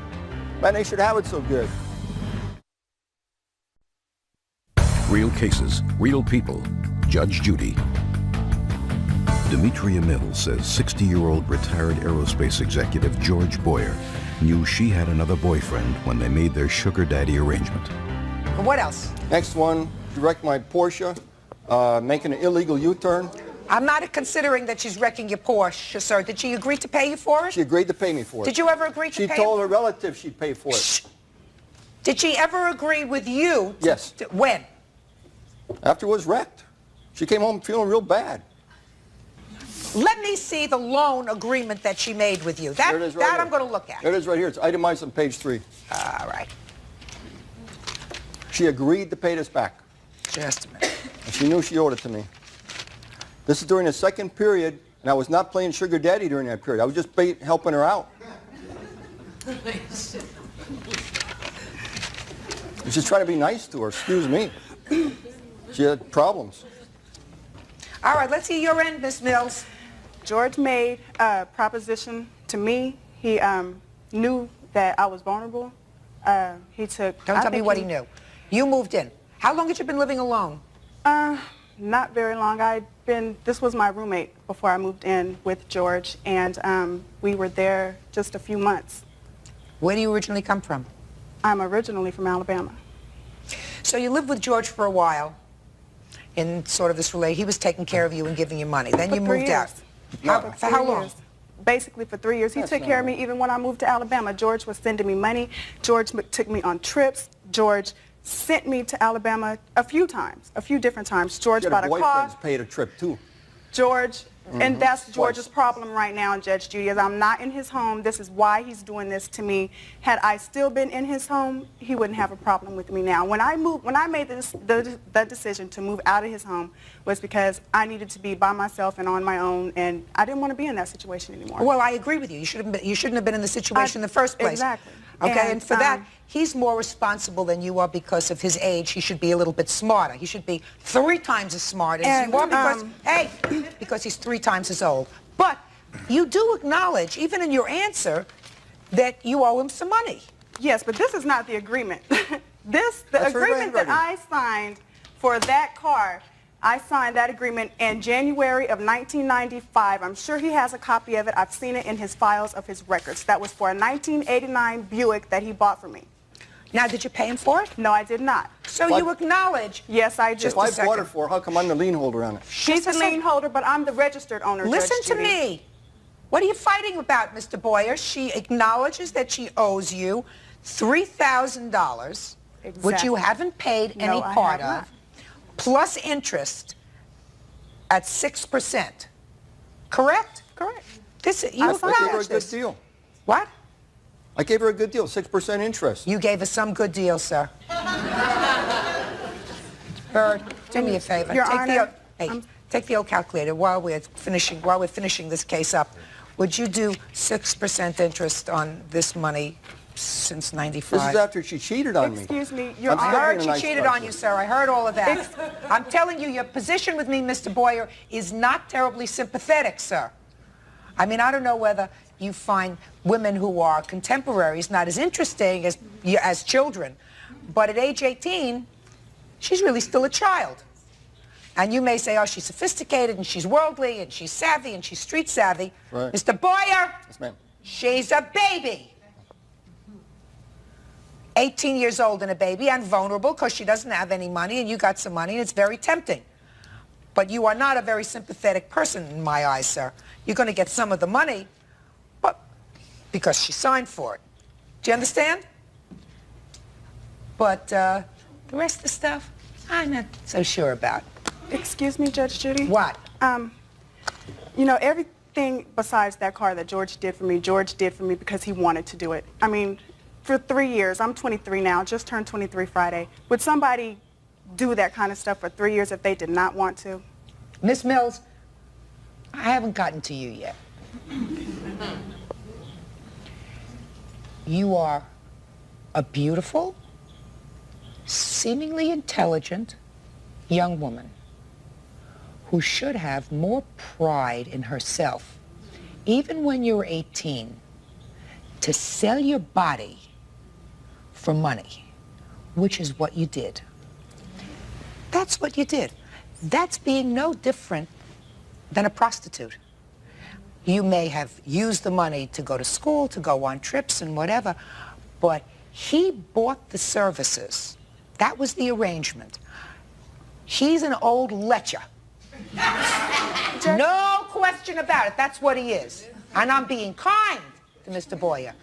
Man, they should have it so good. Real cases, real people. Judge Judy. Demetria Mills says 60-year-old retired aerospace executive George Boyer knew she had another boyfriend when they made their sugar daddy arrangement. What else? Next one, direct my Porsche, making an illegal U-turn. I'm not considering that she's wrecking your Porsche, sir. Did she agree to pay you for it? She agreed to pay me for it. Did you ever agree to pay? She told her relative she'd pay for it. Shh. Did she ever agree with you? Yes. When? After it was wrecked. She came home feeling real bad. Let me see the loan agreement that she made with you. That, There it is right that here. I'm going to look at. There it is right here. It's itemized on page 3. All right. She agreed to pay this back. Just a minute. And she knew she owed it to me. This is during the second period, and I was not playing sugar daddy during that period. I was just helping her out. I was just trying to be nice to her, excuse me. She had problems. All right, let's see your end, Miss Mills. George made a proposition to me. He knew that I was vulnerable. He took... Don't tell me what he knew. You moved in. How long had you been living alone? Not very long. This was my roommate before I moved in with George, and we were there just a few months. Where do you originally come from? I'm originally from Alabama. So you lived with George for a while in sort of this relay. He was taking care of you and giving you money. Then you moved out. For how long? Basically for 3 years. He took care of me even when I moved to Alabama. George was sending me money. George took me on trips. George sent me to Alabama a few different times. George bought a car. Boyfriend's paid a trip too. George, and that's George's problem right now, Judge Judy, is I'm not in his home. This is why he's doing this to me. Had I still been in his home, he wouldn't have a problem with me now. When I made the decision to move out of his home was because I needed to be by myself and on my own, and I didn't want to be in that situation anymore. Well, I agree with you. You shouldn't have been in the situation in the first place. Exactly. Okay, and for that, he's more responsible than you are because of his age. He should be a little bit smarter. He should be 3 times as smart as you are because, because he's 3 times as old. But you do acknowledge, even in your answer, that you owe him some money. Yes, but this is not the agreement. The agreement that I signed for that car, I signed that agreement in January of 1995. I'm sure he has a copy of it. I've seen it in his files of his records. That was for a 1989 Buick that he bought for me. Now, did you pay him for it? No, I did not. So you acknowledge... Yes, I did. If I bought it for her, how come I'm the lien holder on it? She's the lien holder, but I'm the registered owner, Listen Judge to Judy. me. What are you fighting about, Mr. Boyer? She acknowledges that she owes you $3,000, which you haven't paid any part of, plus interest at 6%. Correct? Correct. You I gave her a acknowledge good this. deal. What? I gave her a good deal, 6% interest. You gave us some good deal, sir. Bird, do me a favor. Your Honor, Take the old calculator while we're finishing this case up. Would you do 6% interest on this money since 95? This is after she cheated on me. Excuse me, Your I Honor. heard she cheated on you, sir. I heard all of that. I'm telling you, your position with me, Mr. Boyer, is not terribly sympathetic, sir. I mean, I don't know whether you find women who are contemporaries not as interesting as children, but at age 18, she's really still a child. And you may say, oh, she's sophisticated, and she's worldly, and she's savvy, and she's street savvy. Right. Mr. Boyer, Yes, ma'am. she's a baby. 18 years old and a baby, and vulnerable because she doesn't have any money, and you got some money, and it's very tempting. But you are not a very sympathetic person in my eyes, sir. You're going to get some of the money, but because she signed for it. Do you understand? But the rest of the stuff, I'm not so sure about. Excuse me, Judge Judy? What? You know, everything besides that car that George did for me because he wanted to do it. I mean, for 3 years, I'm 23 now, just turned 23 Friday. Would somebody do that kind of stuff for 3 years if they did not want to? Miss Mills, I haven't gotten to you yet. You are a beautiful, seemingly intelligent young woman who should have more pride in herself, even when you're 18, to sell your body for money, which is what you did. That's what you did. That's being no different than a prostitute. You may have used the money to go to school, to go on trips and whatever, but he bought the services. That was the arrangement. He's an old lecher. No question about it. That's what he is. And I'm being kind to Mr. Boyer.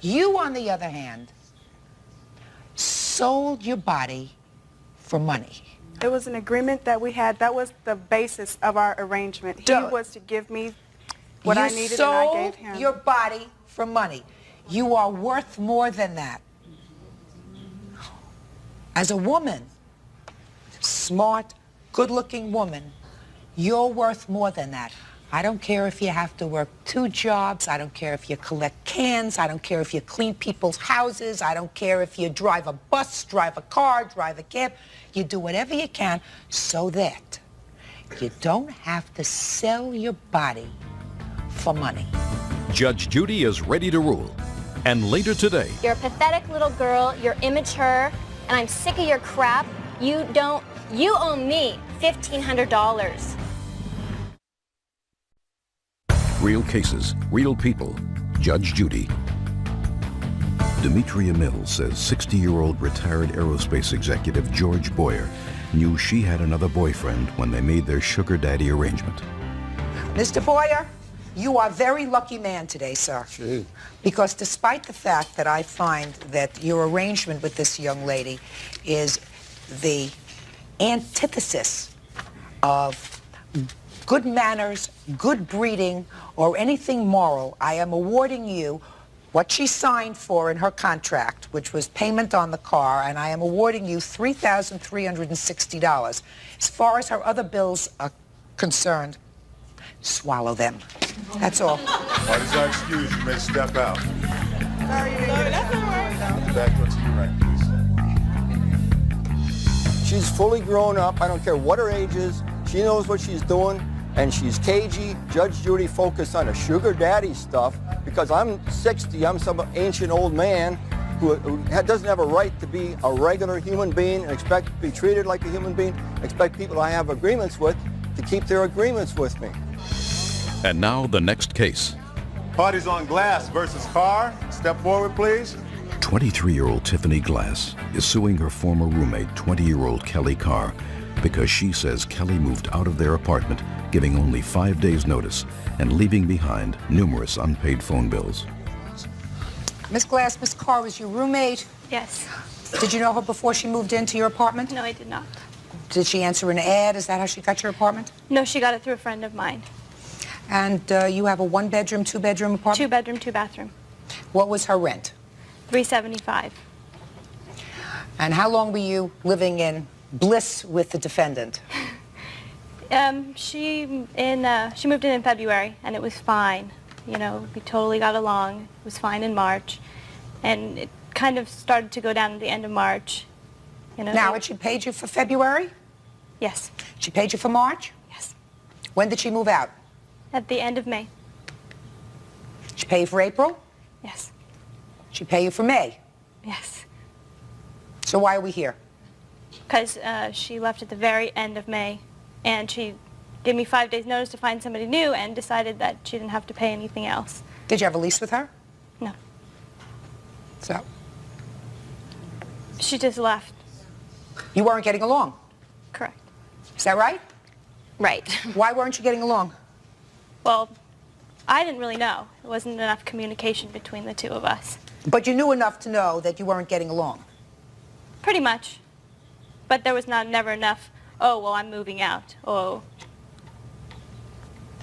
You, on the other hand, sold your body for money. It was an agreement that we had. That was the basis of our arrangement. He was to give me what I needed, and I gave him. You sold your body for money. You are worth more than that. As a woman, smart, good-looking woman, you're worth more than that. I don't care if you have to work 2 jobs. I don't care if you collect cans. I don't care if you clean people's houses. I don't care if you drive a bus, drive a car, drive a cab. You do whatever you can so that you don't have to sell your body for money. Judge Judy is ready to rule. And later today, you're a pathetic little girl, you're immature, and I'm sick of your crap. You owe me $1,500. Real cases, real people. Judge Judy. Demetria Mills says 60-year-old retired aerospace executive George Boyer knew she had another boyfriend when they made their sugar daddy arrangement. Mr. Boyer, you are a very lucky man today, sir. Gee. Because despite the fact that I find that your arrangement with this young lady is the antithesis of good manners, good breeding, or anything moral, I am awarding you what she signed for in her contract, which was payment on the car, and I am awarding you $3,360. As far as her other bills are concerned, swallow them. That's all. What is our excuse? You may step out. Sorry, that's all right. Back to your right, please. She's fully grown up. I don't care what her age is. She knows what she's doing, and she's cagey. Judge Judy focused on the sugar daddy stuff because I'm 60. I'm some ancient old man who doesn't have a right to be a regular human being and expect to be treated like a human being, expect people I have agreements with to keep their agreements with me. And now the next case. Parties on Glass versus Carr. Step forward, please. 23-year-old Tiffany Glass is suing her former roommate, 20-year-old Kelly Carr, because she says Kelly moved out of their apartment, giving only 5 days' notice and leaving behind numerous unpaid phone bills. Miss Glass, Miss Carr was your roommate. Yes. Did you know her before she moved into your apartment? No, I did not. Did she answer an ad? Is that how she got your apartment? No, she got it through a friend of mine. And you have a 1-bedroom, 2-bedroom apartment? 2-bedroom, 2-bathroom. What was her rent? $375. And how long were you living in bliss with the defendant? She moved in February, and it was fine. You know, we totally got along. It was fine in March, and it kind of started to go down at the end of March. You know. Now, had she paid you for February? Yes. She paid you for March? Yes. When did she move out? At the end of May. She pay you for April? Yes. She pay you for May? Yes. So why are we here? Because she left at the very end of May, and she gave me 5 days' notice to find somebody new and decided that she didn't have to pay anything else. Did you have a lease with her? No. So? She just left. You weren't getting along? Correct. Is that right? Right. Why weren't you getting along? Well, I didn't really know. There wasn't enough communication between the two of us. But you knew enough to know that you weren't getting along? Pretty much. But there was never enough, oh, well, I'm moving out. Oh.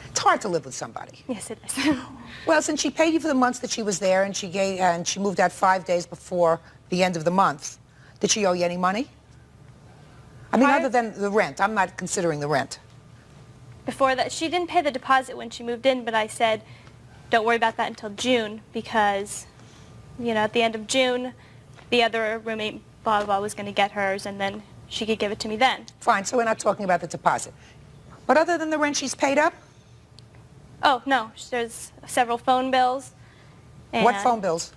It's hard to live with somebody. Yes, it is. Well, since she paid you for the months that she was there and she moved out 5 days before the end of the month, did she owe you any money? I mean, other than the rent. I'm not considering the rent. Before that, she didn't pay the deposit when she moved in, but I said, don't worry about that until June because, you know, at the end of June, the other roommate, blah, blah, blah, was going to get hers, and then she could give it to me then. Fine, so we're not talking about the deposit. But other than the rent, she's paid up? Oh, no, there's several phone bills. What phone bills?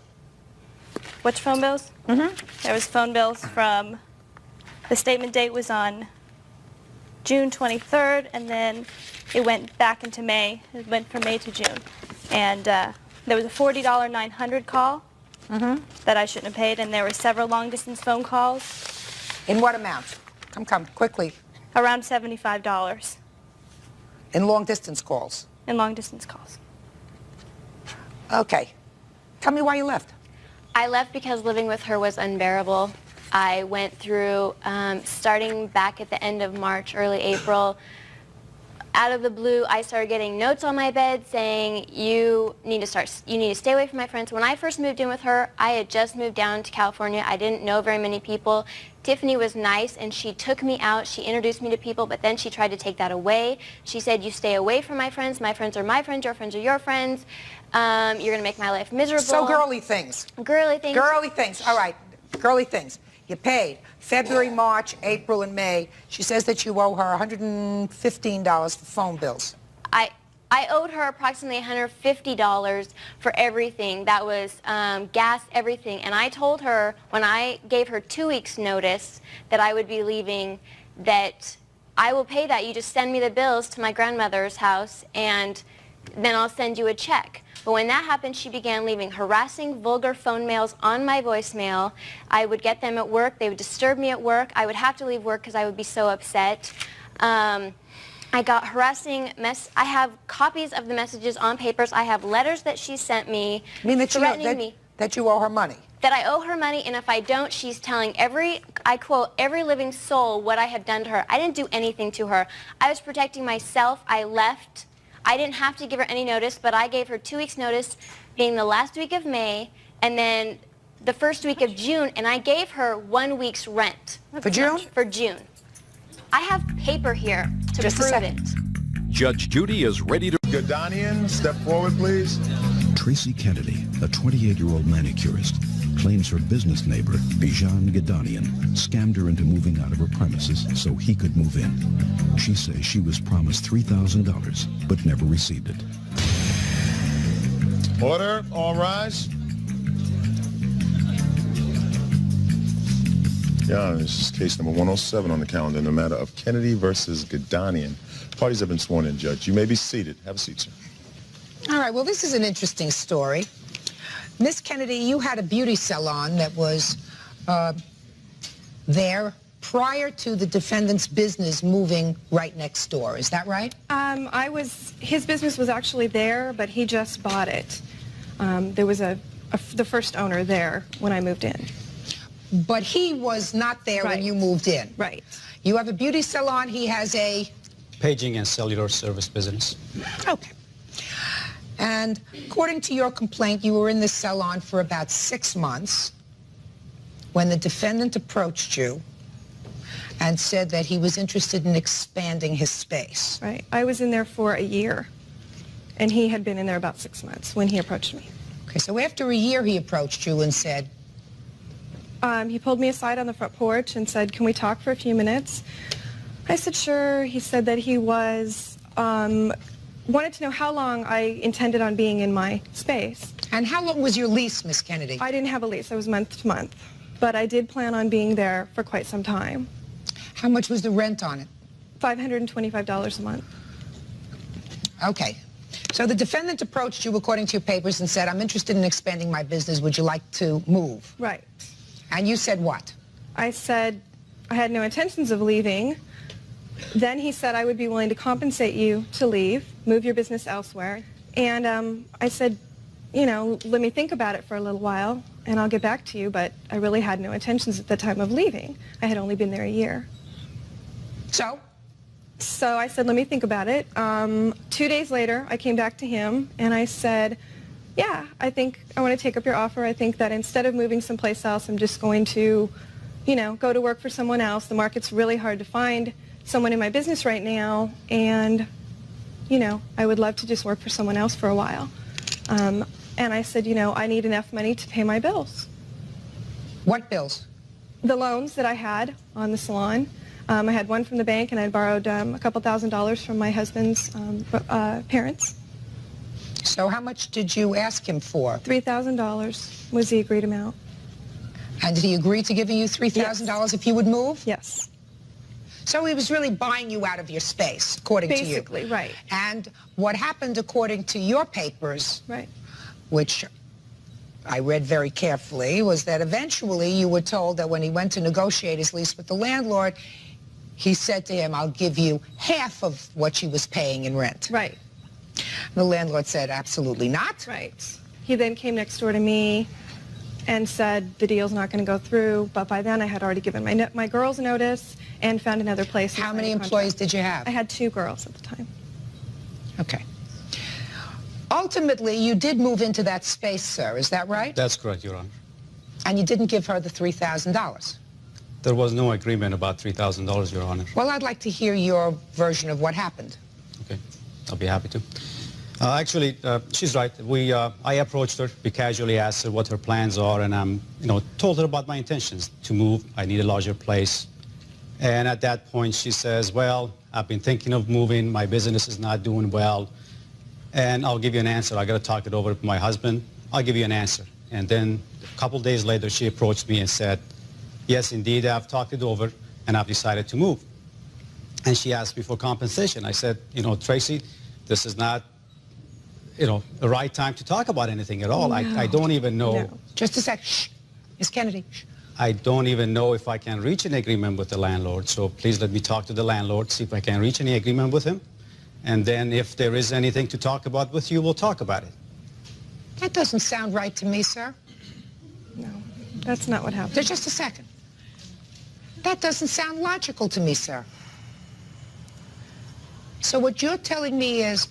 Which phone bills? Mm-hmm. There was phone bills from, the statement date was on June 23rd, and then it went back into May. It went from May to June. And there was a $40 900 call that I shouldn't have paid, and there were several long-distance phone calls. In what amount? Come, quickly. Around $75. In long-distance calls? In long-distance calls. Okay. Tell me why you left. I left because living with her was unbearable. I went through, starting back at the end of March, early April, out of the blue, I started getting notes on my bed saying, you need to stay away from my friends. When I first moved in with her, I had just moved down to California. I didn't know very many people. Tiffany was nice, and she took me out. She introduced me to people, but then she tried to take that away. She said, you stay away from my friends. My friends are my friends. Your friends are your friends. You're going to make my life miserable. So girly things. Girly things. Girly things. All right. Girly things. You paid February, March, April, and May. She says that you owe her $115 for phone bills. I owed her approximately $150 for everything. That was gas, everything. And I told her when I gave her 2 weeks' notice that I would be leaving, that I will pay that. You just send me the bills to my grandmother's house, and then I'll send you a check. But when that happened, she began leaving harassing, vulgar phone mails on my voicemail. I would get them at work. They would disturb me at work. I would have to leave work because I would be so upset. I got harassing I have copies of the messages on papers. I have letters that she sent me threatening me. That you owe her money? That I owe her money, and if I don't, she's telling I quote, every living soul what I have done to her. I didn't do anything to her. I was protecting myself. I left. I didn't have to give her any notice, but I gave her 2 weeks' notice, being the last week of May, and then the first week of June, and I gave her 1 week's rent. For June? For June. I have paper here to prove it. Judge Judy is ready to... Gadanian, step forward, please. Tracy Kennedy, a 28-year-old manicurist, claims her business neighbor, Bijan Gadanian, scammed her into moving out of her premises so he could move in. She says she was promised $3,000, but never received it. Order, all rise. Yeah, this is case number 107 on the calendar in the matter of Kennedy versus Gadanian. Parties have been sworn in, Judge. You may be seated. Have a seat, sir. All right, well, this is an interesting story. Miss Kennedy, you had a beauty salon that was there prior to the defendant's business moving right next door. Is that right? His business was actually there, but he just bought it. There was the first owner there when I moved in. But he was not there when you moved in. Right. You have a beauty salon. He has a... Paging and cellular service business. Okay. And according to your complaint, you were in the salon for about 6 months when the defendant approached you and said that he was interested in expanding his space. Right. I was in there for a year, and he had been in there about 6 months when he approached me. Okay, so after a year he approached you and said... He pulled me aside on the front porch and said, can we talk for a few minutes? I said, sure. He said that he was... wanted to know how long I intended on being in my space. And how long was your lease, Miss Kennedy? I didn't have a lease. I was month to month. But I did plan on being there for quite some time. How much was the rent on it? $525 a month. Okay. So the defendant approached you, according to your papers, and said, I'm interested in expanding my business. Would you like to move? Right. And you said what? I said I had no intentions of leaving. Then he said I would be willing to compensate you to leave, move your business elsewhere. And I said, you know, let me think about it for a little while, and I'll get back to you. But I really had no intentions at the time of leaving. I had only been there a year. So? So I said, let me think about it. 2 days later, I came back to him, and I said, yeah, I think I want to take up your offer. I think that instead of moving someplace else, I'm just going to, you know, go to work for someone else. The market's really hard to find someone in my business right now, and, you know, I would love to just work for someone else for a while. And I said, you know, I need enough money to pay my bills. What bills? The loans that I had on the salon. I had one from the bank, and I borrowed a couple $1,000s from my husband's parents. So how much did you ask him for? $3,000 was the agreed amount. And did he agree to giving you $3,000 if you would move? Yes. So he was really buying you out of your space, according to you. Basically, right. And what happened, according to your papers, right, which I read very carefully, was that eventually you were told that when he went to negotiate his lease with the landlord, he said to him, I'll give you half of what she was paying in rent. Right. The landlord said, absolutely not. Right. He then came next door to me and said the deal's not going to go through, but by then I had already given my girls notice and found another place. How many employees did you have? I had 2 girls at the time. Okay. Ultimately, you did move into that space, sir, is that right? That's correct, Your Honor. And you didn't give her the $3,000? There was no agreement about $3,000, Your Honor. Well, I'd like to hear your version of what happened. Okay, I'll be happy to. Actually, she's right. I approached her, we casually asked her what her plans are, and told her about my intentions to move. I need a larger place. And at that point, she says, well, I've been thinking of moving. My business is not doing well. And I'll give you an answer. I got to talk it over with my husband. I'll give you an answer. And then a couple days later, she approached me and said, yes, indeed, I've talked it over, and I've decided to move. And she asked me for compensation. I said, Tracy, this is not, the right time to talk about anything at all. No. I don't even know. No. Just a sec. Shh. Ms. Kennedy. Shh. I don't even know if I can reach an agreement with the landlord. So please let me talk to the landlord, see if I can reach any agreement with him. And then if there is anything to talk about with you, we'll talk about it. That doesn't sound right to me, sir. No, that's not what happened. Just a second. That doesn't sound logical to me, sir. So what you're telling me is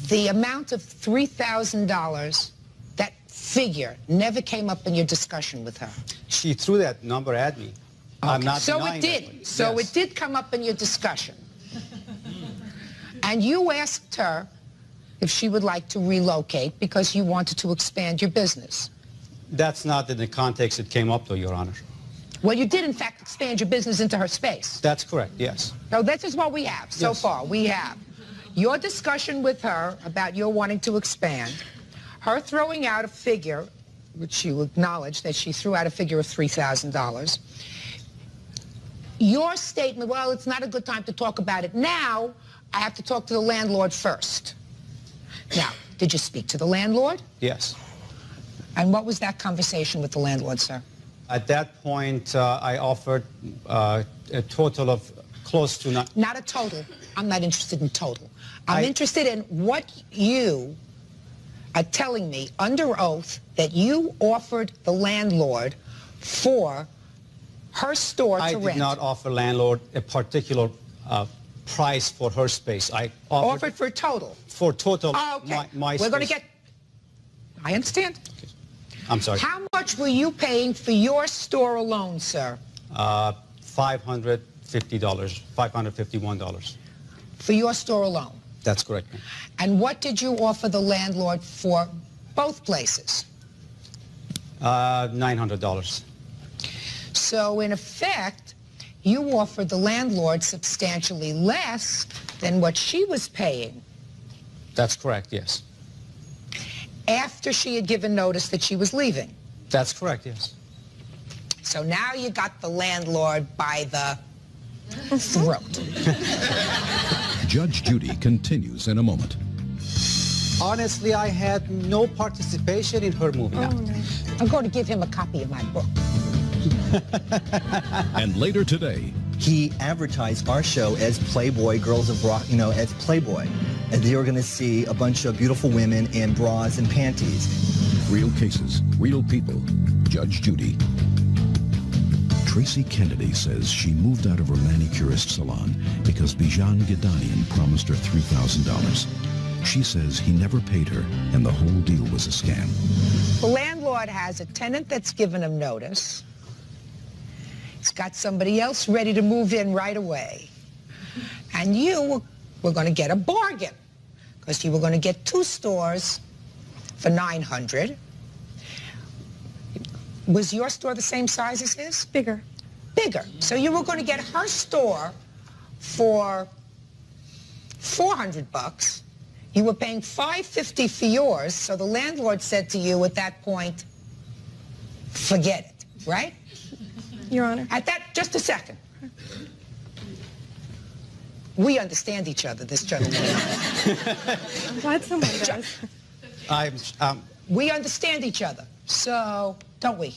the amount of $3,000, that figure, never came up in your discussion with her? She threw that number at me. Okay. I'm not denying it did. That, so yes. It did come up in your discussion. And you asked her if she would like to relocate because you wanted to expand your business. That's not in the context it came up, though, Your Honor. Well, you did, in fact, expand your business into her space. That's correct, yes. So this is what we have so far. We have your discussion with her about your wanting to expand, her throwing out a figure, which you acknowledge that she threw out a figure of $3,000. Your statement, well, it's not a good time to talk about it now. I have to talk to the landlord first. Now, did you speak to the landlord? Yes. And what was that conversation with the landlord, sir? At that point, I offered a total of close to... Not a total. I'm not interested in total. I'm interested in what you are telling me under oath that you offered the landlord for her store to rent. I did not offer landlord a particular price for her space. I offered for total. For total. Oh, okay. My We're going to space. get. I understand. Okay. I'm sorry. How much were you paying for your store alone, sir? $550, $551. For your store alone? That's correct. And what did you offer the landlord for both places? $900. So in effect, you offered the landlord substantially less than what she was paying. That's correct, yes. After she had given notice that she was leaving. That's correct, yes. So now you got the landlord by the throat. Judge Judy continues in a moment. Honestly, I had no participation in her moving out. No. I'm going to give him a copy of my book. And later today, he advertised our show as Playboy Girls of Rock, as Playboy. And they were going to see a bunch of beautiful women in bras and panties. Real cases, real people. Judge Judy. Tracy Kennedy says she moved out of her manicurist salon because Bijan Gedanian promised her $3,000. She says he never paid her, and the whole deal was a scam. The landlord has a tenant that's given him notice. He's got somebody else ready to move in right away. And you were going to get a bargain because you were going to get 2 stores for $900. Was your store the same size as his? Bigger. bigger. So you were going to get her store for $400. You were paying $550 for yours, so the landlord said to you at that point, forget it, right? Your Honor. At that, just a second. We understand each other, this gentleman. Glad someone does. We understand each other, so don't we?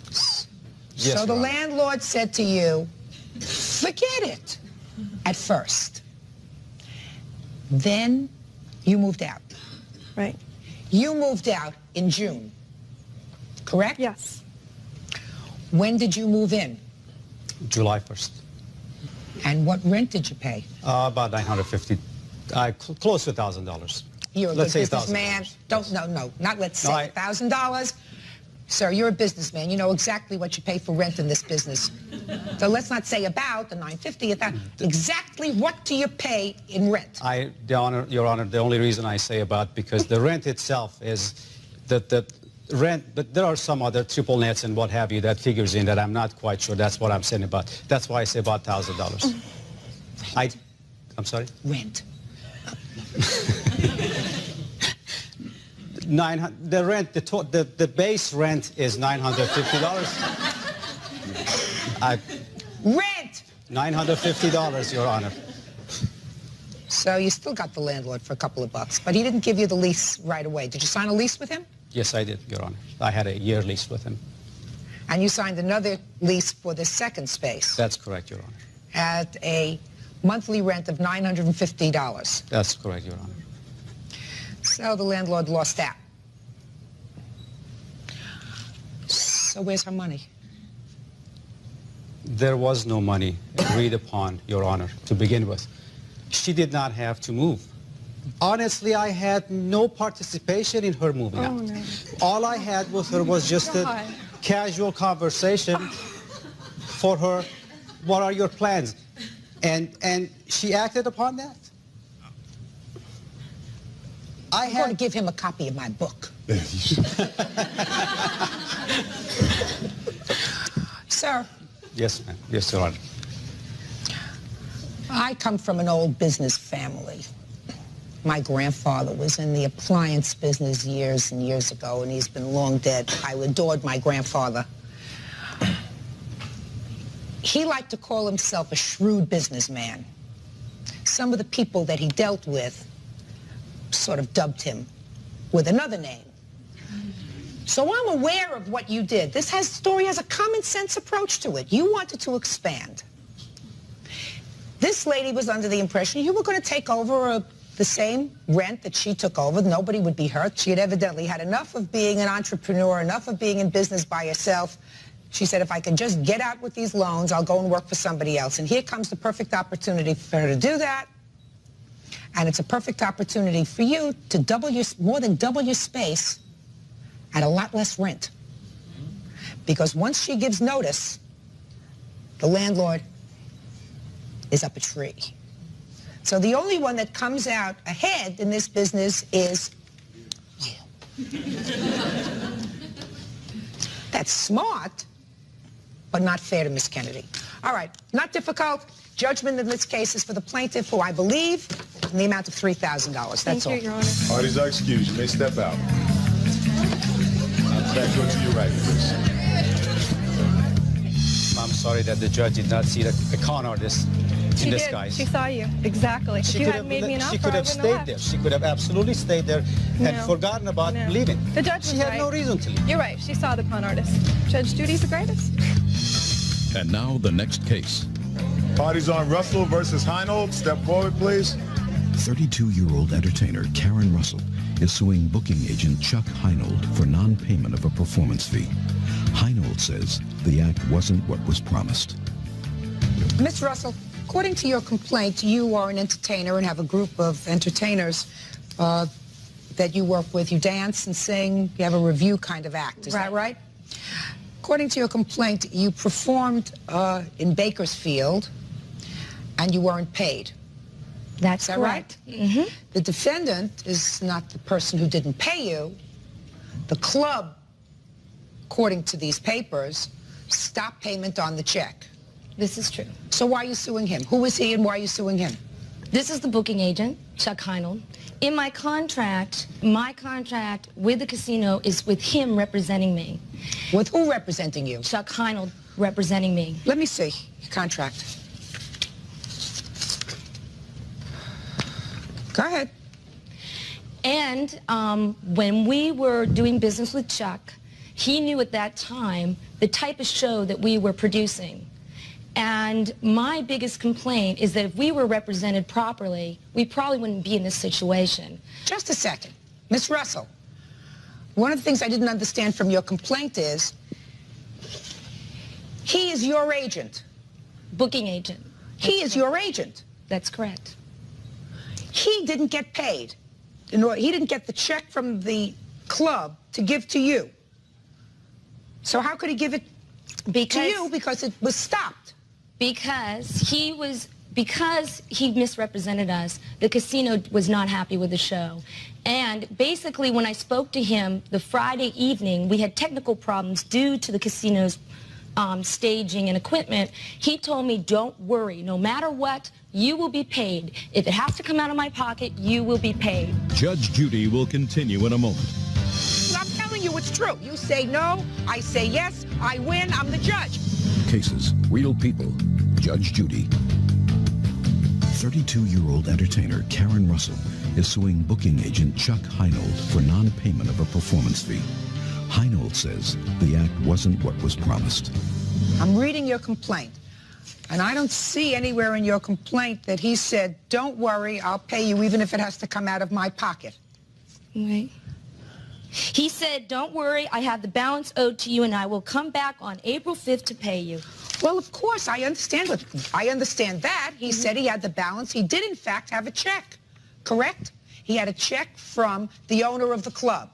Yes, So the Your Honor. landlord said to you, forget it, at first. Then you moved out. Right. You moved out in June, correct? Yes. When did you move in? July 1st. And what rent did you pay? About $950, close to $1,000. You're a Let's good say businessman. $1,000. No, not let's No, say $1,000. Sir, you're a businessman. You know exactly what you pay for rent in this business. So let's not say about the $950. Exactly what do you pay in rent? Your Honor, the only reason I say about, because the rent itself is the rent, but there are some other triple nets and what have you that figures in that I'm not quite sure. That's what I'm saying about. That's why I say about $1,000. I'm sorry? Rent. The rent, the base rent is $950. Rent! $950, Your Honor. So you still got the landlord for a couple of bucks, but he didn't give you the lease right away. Did you sign a lease with him? Yes, I did, Your Honor. I had a year lease with him. And you signed another lease for the second space That's correct, Your Honor. at a monthly rent of $950. That's correct, Your Honor. So the landlord lost out. So where's her money? There was no money agreed upon, Your Honor, to begin with. She did not have to move. Honestly, I had no participation in her moving out. No. All I had with her was just a casual conversation for her, what are your plans? And she acted upon that. I'm going to give him a copy of my book. Sir. Yes, ma'am. Yes, Your Honor. I come from an old business family. My grandfather was in the appliance business years and years ago, and he's been long dead. I adored my grandfather. He liked to call himself a shrewd businessman. Some of the people that he dealt with sort of dubbed him with another name. So I'm aware of what you did. This story has a common sense approach to it. You wanted to expand. This lady was under the impression you were going to take over the same rent that she took over. Nobody would be hurt. She had evidently had enough of being an entrepreneur, enough of being in business by herself. She said, if I can just get out with these loans, I'll go and work for somebody else. And here comes the perfect opportunity for her to do that. And it's a perfect opportunity for you to more than double your space at a lot less rent. Because once she gives notice, the landlord is up a tree. So the only one that comes out ahead in this business is you. That's smart, but not fair to Miss Kennedy. All right, not difficult. Judgment in this case is for the plaintiff, who I believe in the amount of $3,000. That's all. Thank you, Your Honor. Parties are excused. You may step out. I'll back to your right, please. I'm sorry that the judge did not see the con artist in disguise. She saw you. Exactly. If you hadn't made me an offer, She could have stayed there. She could have absolutely stayed there and forgotten about leaving. The judge was She had no reason to leave. You're right. She saw the con artist. Judge Judy's the greatest. And now the next case. Parties on Russell versus Heinold. Step forward, please. 32-year-old entertainer Karen Russell is suing booking agent Chuck Heinold for non-payment of a performance fee. Heinold says the act wasn't what was promised. Miss Russell, according to your complaint, you are an entertainer and have a group of entertainers that you work with. You dance and sing. You have a review kind of act. Is that right? According to your complaint, you performed in Bakersfield and you weren't paid. That's Is that correct. right? Mm-hmm. The defendant is not the person who didn't pay you. The club, according to these papers, stop payment on the check. This is true. So why are you suing him? Who is he and why are you suing him? This is the booking agent, Chuck Heinold. In my contract with the casino is with him representing me. With who representing you? Chuck Heinold representing me. Let me see your contract. Go ahead. And when we were doing business with Chuck, he knew at that time the type of show that we were producing. And my biggest complaint is that if we were represented properly, we probably wouldn't be in this situation. Just a second. Miss Russell, one of the things I didn't understand from your complaint is he is your agent. Booking agent. He is your agent. That's correct. He didn't get paid. He didn't get the check from the club to give to you. So how could he give it to you? Because it was stopped. Because he misrepresented us, the casino was not happy with the show. And basically when I spoke to him the Friday evening, we had technical problems due to the casino's staging and equipment. He told me, don't worry, no matter what, you will be paid. If it has to come out of my pocket, you will be paid. Judge Judy will continue in a moment. I'm telling you it's true. You say no, I say yes, I win, I'm the judge. Cases, real people. Judge Judy. 32-year-old entertainer Karen Russell is suing booking agent Chuck Heinold for non-payment of a performance fee. Heinold says the act wasn't what was promised. I'm reading your complaint, and I don't see anywhere in your complaint that he said, don't worry, I'll pay you even if it has to come out of my pocket. Right. He said, don't worry, I have the balance owed to you, and I will come back on April 5th to pay you. Well, of course, I understand that. He said he had the balance. He did, in fact, have a check, correct? He had a check from the owner of the club.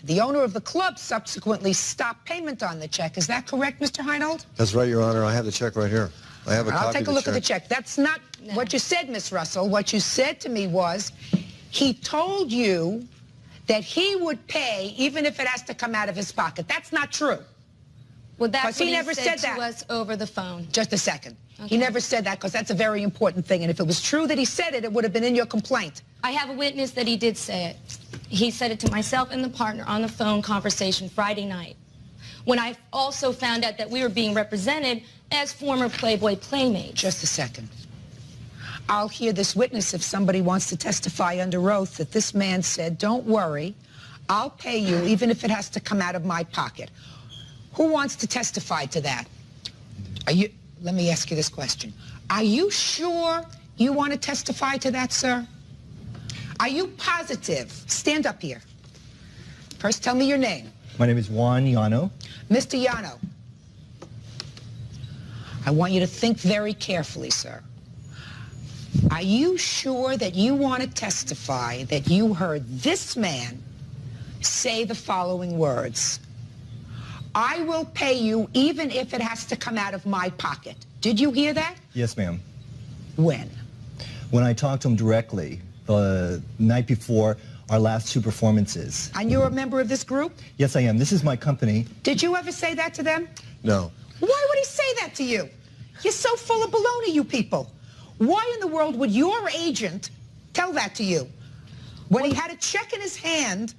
The owner of the club subsequently stopped payment on the check. Is that correct, Mr. Heinold? That's right, Your Honor. I have the check right here. I have a copy of the check. I'll take a look at the check. That's not what you said, Miss Russell. What you said to me was he told you that he would pay even if it has to come out of his pocket. That's not true. Well, that's what he never said to us over the phone. Just a second. Okay. He never said that because that's a very important thing. And if it was true that he said it, it would have been in your complaint. I have a witness that he did say it. He said it to myself and the partner on the phone conversation Friday night, when I also found out that we were being represented as former Playboy playmates. Just a second. I'll hear this witness if somebody wants to testify under oath that this man said, don't worry, I'll pay you even if it has to come out of my pocket. Who wants to testify to that? Let me ask you this question. Are you sure you want to testify to that, sir? Are you positive? Stand up here. First, tell me your name. My name is Juan Llano. Mr. Llano, I want you to think very carefully, sir. Are you sure that you want to testify that you heard this man say the following words? I will pay you even if it has to come out of my pocket. Did you hear that? Yes, ma'am. When? When I talked to him directly the night before our last two performances. And you're a member of this group? Yes, I am. This is my company. Did you ever say that to them? No. Why would he say that to you? You're so full of baloney, you people. Why in the world would your agent tell that to you? When he had a check in his hand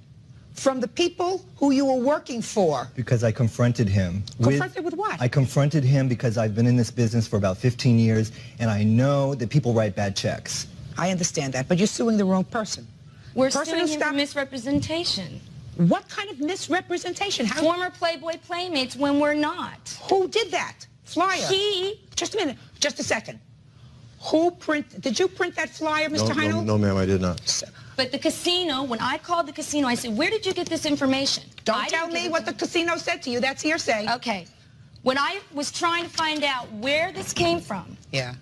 from the people who you were working for. Because I confronted him. Confronted with what? I confronted him because I've been in this business for about 15 years, and I know that people write bad checks. I understand that, but you're suing the wrong person. We're suing him for misrepresentation. What kind of misrepresentation? Former Playboy playmates when we're not. Who did that? Flyer. He. Just a minute. Just a second. Did you print that flyer, Mr. Heinold? No, ma'am, I did not. But the casino, when I called the casino, I said, where did you get this information? Don't tell me what the casino said to you. That's hearsay. Okay. When I was trying to find out where this came from, yeah,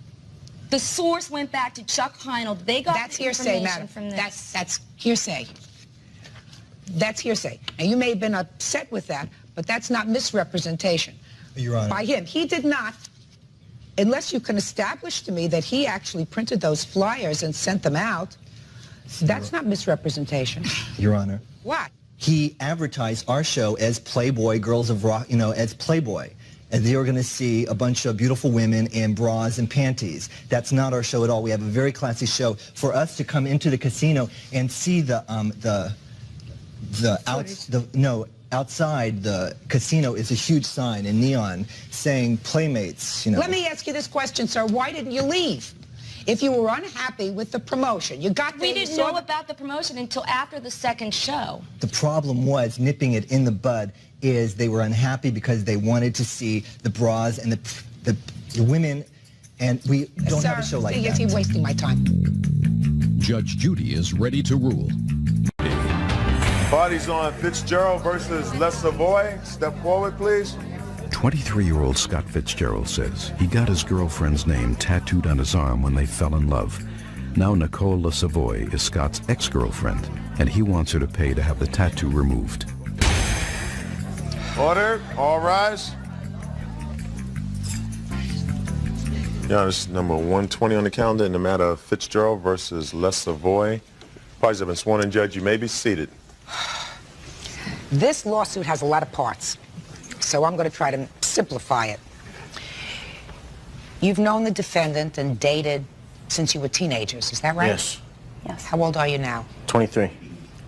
the source went back to Chuck Heinold. They got that's hearsay, madam. From this. That's hearsay. That's hearsay. Now, you may have been upset with that, but that's not misrepresentation. Your Honor. By him. He did not, unless you can establish to me that he actually printed those flyers and sent them out, that's not misrepresentation. Your Honor. What? He advertised our show as Playboy Girls of Rock, as Playboy. and they are going to see a bunch of beautiful women in bras and panties. That's not our show at all. We have a very classy show. For us to come into the casino and see outside the casino is a huge sign in neon saying Playmates, you know. Let me ask you this question, sir. Why didn't you leave? If you were unhappy with the promotion, you got there, We didn't know about the promotion until after the second show. The problem was, nipping it in the bud, is they were unhappy because they wanted to see the bras and the women, and we don't have a show like that. You're wasting my time. Judge Judy is ready to rule. Bodies on Fitzgerald versus Les Savoy. Step forward, please. 23-year-old Scott Fitzgerald says he got his girlfriend's name tattooed on his arm when they fell in love. Now Nicole Le Savoy is Scott's ex-girlfriend, and he wants her to pay to have the tattoo removed. Order. All rise. Yeah, this is number 120 on the calendar in the matter of Fitzgerald versus Les Savoy. Parties have been sworn in, Judge. You may be seated. This lawsuit has a lot of parts, so I'm going to try to simplify it. You've known the defendant and dated since you were teenagers, is that right? Yes. Yes. How old are you now? 23.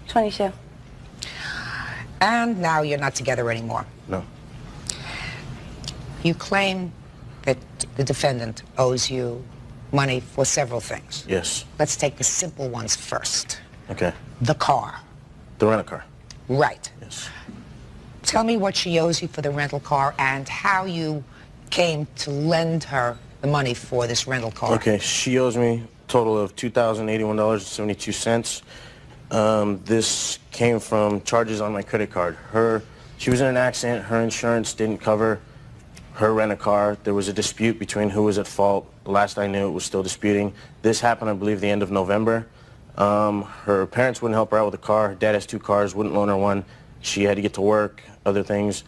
22. And now you're not together anymore. No. You claim that the defendant owes you money for several things. Yes. Let's take the simple ones first. Okay. The car. The rent-a-car. Right. Yes. Tell me what she owes you for the rental car and how you came to lend her the money for this rental car. Okay, she owes me a total of $2,081.72. This came from charges on my credit card. She was in an accident. Her insurance didn't cover her rent-a-car. There was a dispute between who was at fault. The last I knew, it was still disputing. This happened, I believe, the end of November. Her parents wouldn't help her out with the car. Her dad has 2 cars, wouldn't loan her one. She had to get to work, other things.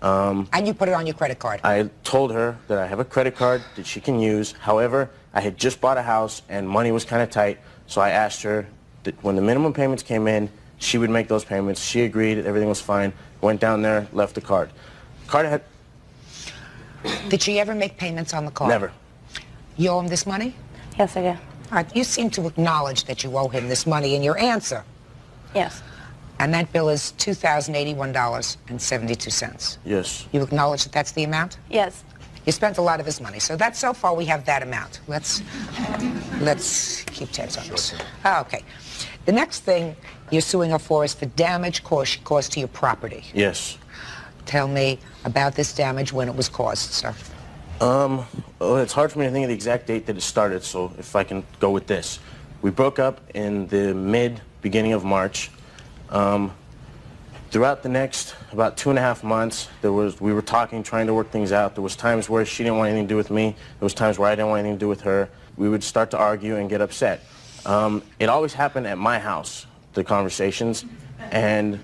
And you put it on your credit card? I told her that I have a credit card that she can use. However, I had just bought a house and money was kind of tight, so I asked her that when the minimum payments came in, she would make those payments. She agreed, everything was fine. Went down there, left the card. Card had... Did she ever make payments on the car? Never. You owe him this money? Yes, I do. All right, you seem to acknowledge that you owe him this money in your answer. Yes. And that bill is $2,081.72. Yes. You acknowledge that that's the amount? Yes. You spent a lot of his money, so that's so far we have that amount. Let's keep tabs on this. Okay. The next thing you're suing her for is the damage caused to your property. Yes. Tell me about this damage, when it was caused, sir. Well, it's hard for me to think of the exact date that it started, so if I can go with this. We broke up in the beginning of March. Throughout the next about 2.5 months, we were talking, trying to work things out. There was times where she didn't want anything to do with me. There was times where I didn't want anything to do with her. We would start to argue and get upset. It always happened at my house, the conversations, and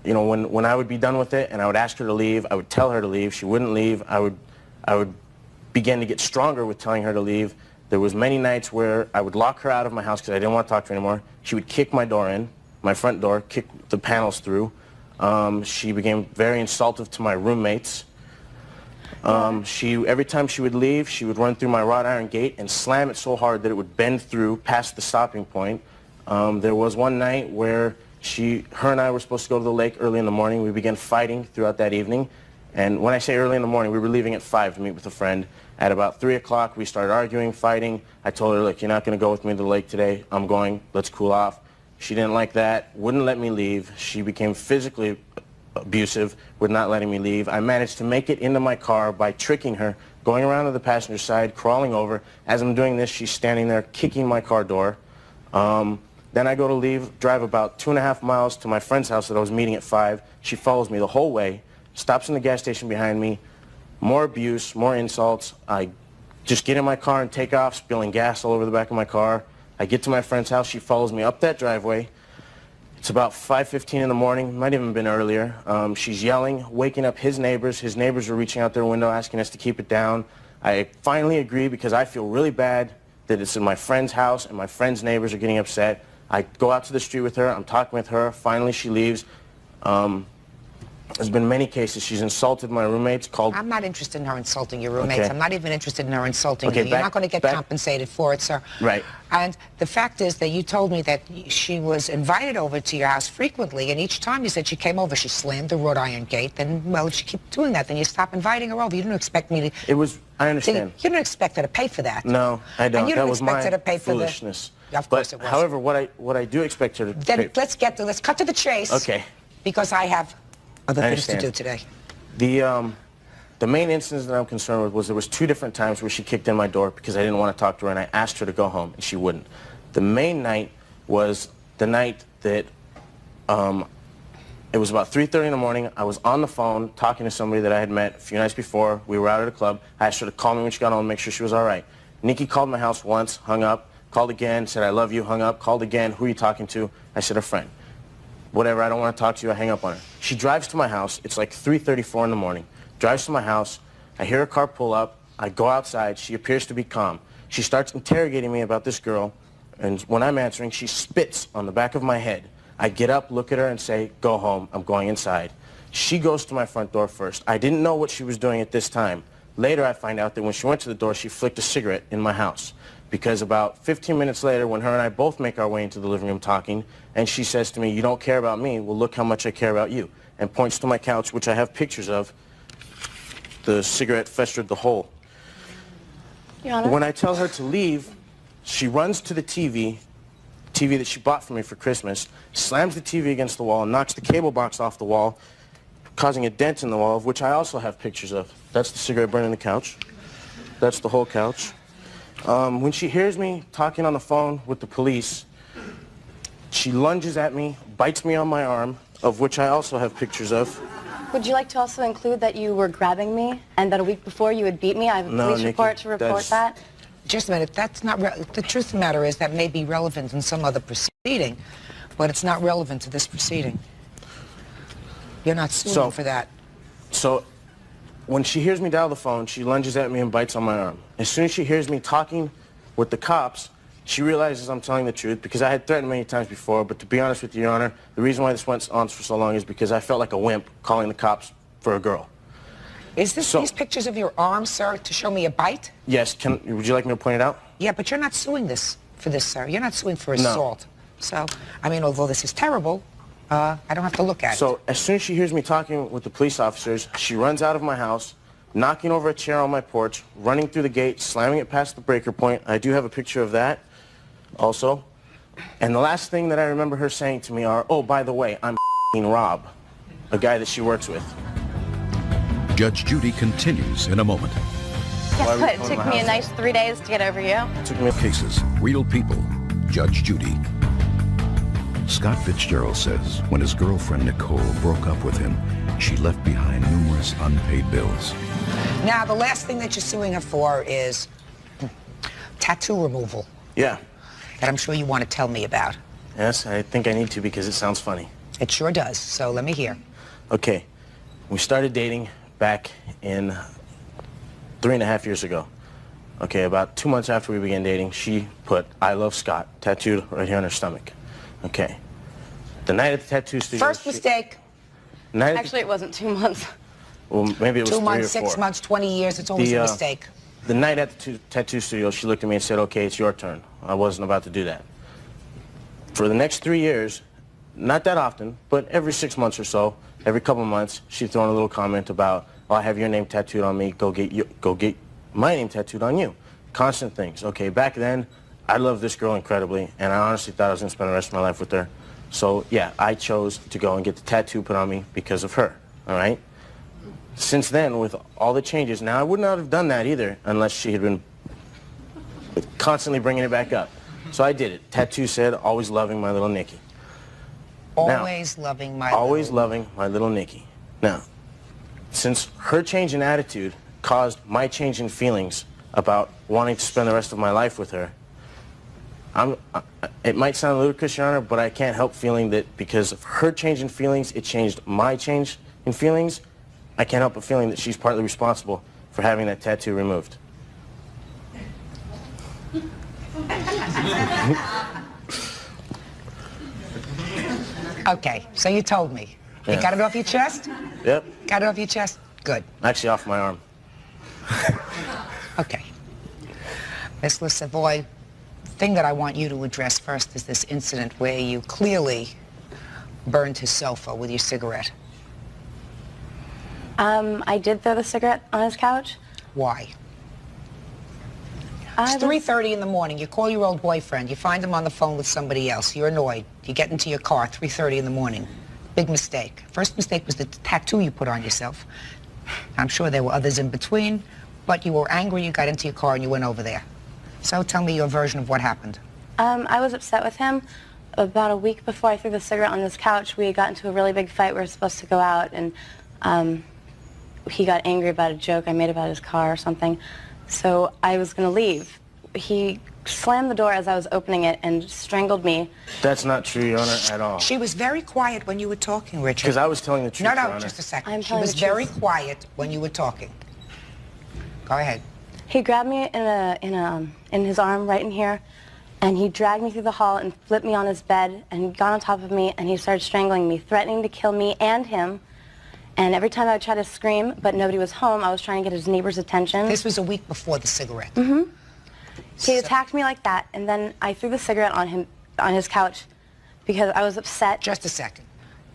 you know, when I would be done with it and I would ask her to leave, I would tell her to leave. She wouldn't leave. I would begin to get stronger with telling her to leave. There was many nights where I would lock her out of my house because I didn't want to talk to her anymore. She would kick my door in, my front door, kick the panels through. She became very insultive to my roommates. Every time she would leave, she would run through my wrought iron gate and slam it so hard that it would bend through past the stopping point. There was one night where her and I were supposed to go to the lake early in the morning. We began fighting throughout that evening. And when I say early in the morning, we were leaving at 5 to meet with a friend. At about 3 o'clock, we started arguing, fighting. I told her, look, you're not going to go with me to the lake today. I'm going. Let's cool off. She didn't like that, wouldn't let me leave. She became physically abusive, would not letting me leave. I managed to make it into my car by tricking her, going around to the passenger side, crawling over. As I'm doing this, she's standing there kicking my car door. Then I go to leave, drive about 2.5 miles to my friend's house that I was meeting at 5. She follows me the whole way, stops in the gas station behind me. More abuse, more insults. I just get in my car and take off, spilling gas all over the back of my car. I get to my friend's house. She follows me up that driveway. It's about 5:15 in the morning, might even have been earlier. She's yelling, waking up his neighbors. His neighbors are reaching out their window, asking us to keep it down. I finally agree because I feel really bad that it's in my friend's house and my friend's neighbors are getting upset. I go out to the street with her. I'm talking with her. Finally, she leaves. There's been many cases. She's insulted my roommates, called... I'm not interested in her insulting your roommates. Okay. I'm not even interested in her insulting Okay, you. You're not going to get compensated for it, sir. Right. And the fact is that you told me that she was invited over to your house frequently, and each time you said she came over, she slammed the wrought iron gate. Then, well, if she kept doing that, then you stop inviting her over. You didn't expect me to... It was... I understand. You didn't expect her to pay for that. No, I don't. And you That didn't was expect my her to pay for foolishness. Of course it was. However, what I do expect her to Then let's cut to the chase. Okay. Because I have other things to do today. The main instance that I'm concerned with was there was 2 different times where she kicked in my door because I didn't want to talk to her, and I asked her to go home, and she wouldn't. The main night was the night that it was about 3:30 in the morning. I was on the phone talking to somebody that I had met a few nights before. We were out at a club. I asked her to call me when she got home, make sure she was all right. Nikki called my house once, hung up, called again, said, I love you, hung up, called again, who are you talking to? I said, a friend. Whatever, I don't want to talk to you, I hang up on her. She drives to my house, it's like 3:34 in the morning, drives to my house, I hear her car pull up, I go outside, she appears to be calm. She starts interrogating me about this girl, and when I'm answering, she spits on the back of my head. I get up, look at her, and say, go home, I'm going inside. She goes to my front door first. I didn't know what she was doing at this time. Later, I find out that when she went to the door, she flicked a cigarette in my house. Because about 15 minutes later, when her and I both make our way into the living room talking, and she says to me, you don't care about me, well, look how much I care about you, and points to my couch, which I have pictures of. The cigarette festered the hole. Your Honor? When I tell her to leave, she runs to the TV that she bought for me for Christmas, slams the TV against the wall, knocks the cable box off the wall, causing a dent in the wall, of which I also have pictures of. That's the cigarette burning the couch. That's the whole couch. When she hears me talking on the phone with the police, she lunges at me, bites me on my arm, of which I also have pictures of. Would you like to also include that you were grabbing me and that a week before you had beat me? I have a police report to report that. Just a minute, that's not the truth of the matter is that may be relevant in some other proceeding, but it's not relevant to this proceeding. You're not suing for that. So when she hears me dial the phone, she lunges at me and bites on my arm. As soon as she hears me talking with the cops, she realizes I'm telling the truth because I had threatened many times before, but to be honest with you, Your Honor, the reason why this went on for so long is because I felt like a wimp calling the cops for a girl. Is this these pictures of your arm, sir, to show me a bite? Yes. Would you like me to point it out? Yeah, but you're not suing for this, sir. You're not suing for assault. So, I mean, although this is terrible, I don't have to look at it. So as soon as she hears me talking with the police officers, she runs out of my house, knocking over a chair on my porch, running through the gate, slamming it past the breaker point. I do have a picture of that also. And the last thing that I remember her saying to me are, oh, by the way, I'm Rob, a guy that she works with. Judge Judy continues in a moment. Guess what? It took me a nice 3 days to get over you. Cases, real people. Judge Judy. Scott Fitzgerald says when his girlfriend Nicole broke up with him, she left behind numerous unpaid bills. Now, the last thing that you're suing her for is tattoo removal. Yeah. That I'm sure you want to tell me about. Yes, I think I need to because it sounds funny. It sure does, so let me hear. Okay, we started dating back in 3.5 years ago. Okay, about 2 months after we began dating, she put I love Scott tattooed right here on her stomach. Okay. The night at the tattoo studio... First mistake. Actually, it wasn't 2 months. Well, maybe it was 2 3 months, or 4. 6 months, 20 years, it's always a mistake. The night at the tattoo studio, she looked at me and said, okay, it's your turn. I wasn't about to do that. For the next 3 years, not that often, but every 6 months or so, every couple of months, she'd throw in a little comment about, oh, I have your name tattooed on me, go get my name tattooed on you. Constant things. Okay, back then, I loved this girl incredibly, and I honestly thought I was going to spend the rest of my life with her. So, yeah, I chose to go and get the tattoo put on me because of her, all right? Since then, with all the changes, now I would not have done that either unless she had been constantly bringing it back up. So I did it. Tattoo said, always loving my little Nikki. Always loving my little Nikki. Now, since her change in attitude caused my change in feelings about wanting to spend the rest of my life with her, it might sound ludicrous, Your Honor, but I can't help feeling that because of her change in feelings, it changed my change in feelings. I can't help but feeling that she's partly responsible for having that tattoo removed. Okay, so you told me. You got it off your chest? Yep. Got it off your chest? Good. Actually, off my arm. Okay. Miss Savoy, the thing that I want you to address first is this incident where you clearly burned his sofa with your cigarette. I did throw the cigarette on his couch. Why? It's 3:30 in the morning. You call your old boyfriend. You find him on the phone with somebody else. You're annoyed. You get into your car, 3:30 in the morning. Big mistake. First mistake was the tattoo you put on yourself. I'm sure there were others in between, but you were angry, you got into your car, and you went over there. So tell me your version of what happened. I was upset with him. About a week before I threw the cigarette on this couch, we got into a really big fight. We were supposed to go out, and he got angry about a joke I made about his car or something. So I was going to leave. He slammed the door as I was opening it and strangled me. That's not true, Your Honor, at all. She was very quiet when you were talking, Richard. Because I was telling the truth, No, Your no, Honor. just a second. I'm She telling was the truth. very quiet when you were talking. Go ahead. He grabbed me in his arm right in here, and he dragged me through the hall and flipped me on his bed and got on top of me, and he started strangling me, threatening to kill me and him. And every time I would try to scream, but nobody was home, I was trying to get his neighbor's attention. This was a week before the cigarette. Mm-hmm. He attacked me like that, and then I threw the cigarette on him, on his couch, because I was upset. Just a second.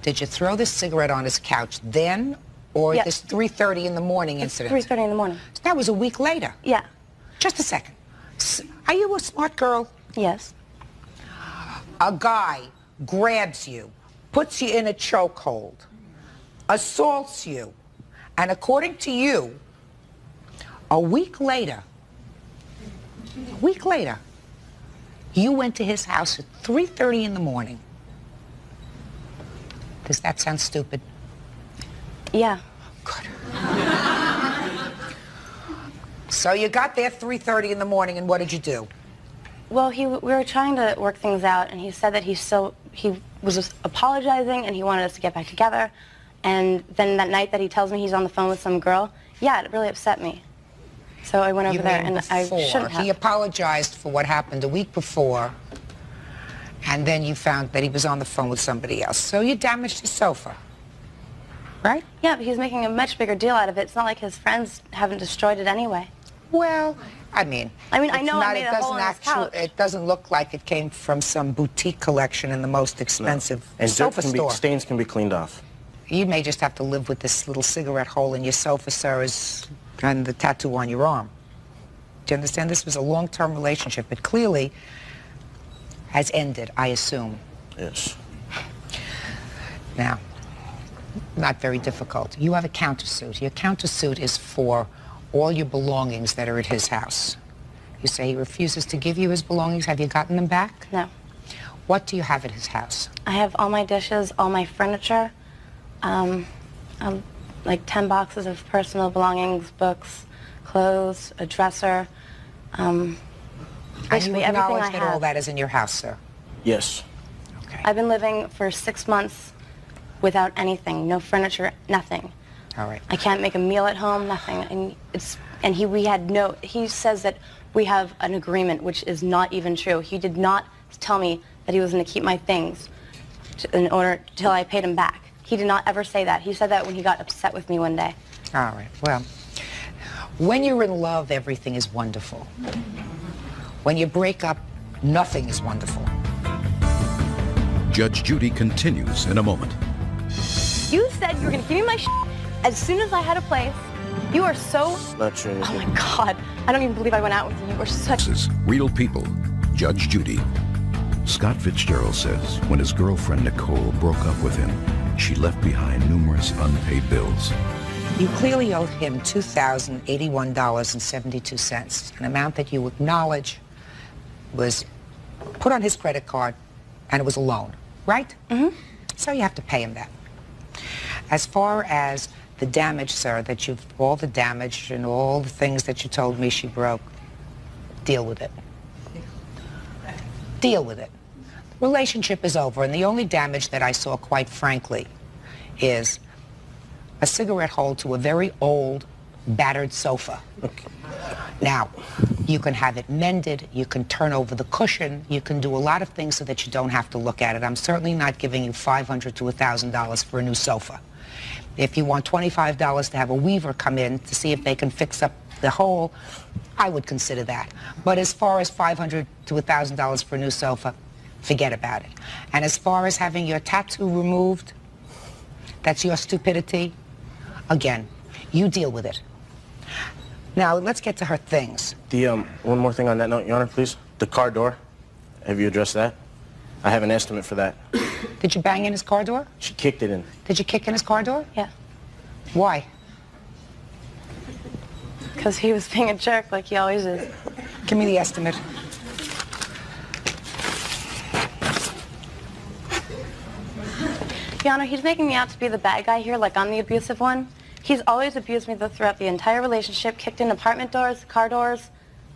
Did you throw the cigarette on his couch then, or Yes. this 3:30 in the morning incident? 3:30 in the morning. That was a week later. Yeah. Just a second. Are you a smart girl? Yes. A guy grabs you, puts you in a chokehold, assaults you, and according to you, a week later, you went to his house at 3:30 in the morning. Does that sound stupid? Yeah. So you got there 3:30 in the morning, and what did you do? Well, we were trying to work things out, and he said that he was just apologizing, and he wanted us to get back together. And then that night that he tells me he's on the phone with some girl, yeah, it really upset me. So I went over there, and I shouldn't have. He apologized for what happened a week before, and then you found that he was on the phone with somebody else. So you damaged his sofa, right? Yeah, but he's making a much bigger deal out of it. It's not like his friends haven't destroyed it anyway. Well, I mean, I it's know not, I made a hole in his couch. it doesn't look like it came from some boutique collection in the most expensive And sofa store. stains can be cleaned off. You may just have to live with this little cigarette hole in your sofa, sir, and the tattoo on your arm. Do you understand? This was a long-term relationship. It clearly has ended, I assume. Yes. Now, not very difficult. You have a countersuit. Your countersuit is for all your belongings that are at his house. You say he refuses to give you his belongings. Have you gotten them back? No. What do you have at his house? I have all my dishes, all my furniture, like 10 boxes of personal belongings, books, clothes, a dresser, And you basically everything acknowledge I that have. all that is in your house, sir? Yes. I've been living for 6 months without anything, no furniture, nothing. All right. I can't make a meal at home, nothing. And he says that we have an agreement, which is not even true. He did not tell me that he was going to keep my things in order till I paid him back. He did not ever say that. He said that when he got upset with me one day. All right. Well, when you're in love, everything is wonderful. When you break up, nothing is wonderful. Judge Judy continues in a moment. You said you were going to give me my as soon as I had a place. You are so... Not true. Oh, my God. I don't even believe I went out with you. You are such... This is Real People, Judge Judy. Scott Fitzgerald says when his girlfriend Nicole broke up with him, she left behind numerous unpaid bills. You clearly owed him $2,081.72, an amount that you acknowledge was put on his credit card, and it was a loan, right? Mm-hmm. So you have to pay him that. As far as the damage, sir, all the damage and all the things that you told me she broke, deal with it. Deal with it. The relationship is over, and the only damage that I saw, quite frankly, is a cigarette hole to a very old, battered sofa. Now, You can have it mended. You can turn over the cushion. You can do a lot of things so that you don't have to look at it. I'm certainly not giving you $500 to $1,000 for a new sofa. If you want $25 to have a weaver come in to see if they can fix up the hole, I would consider that. But as far as $500 to $1,000 for a new sofa, forget about it. And as far as having your tattoo removed, that's your stupidity. Again, you deal with it. Now, let's get to her things. One more thing on that note, Your Honor, please. The car door, have you addressed that? I have an estimate for that. Did you bang in his car door? She kicked it in. Did you kick in his car door? Yeah. Why? Because he was being a jerk like he always is. Give me the estimate. Your Honor, he's making me out to be the bad guy here, like I'm the abusive one. He's always abused me throughout the entire relationship, kicked in apartment doors, car doors,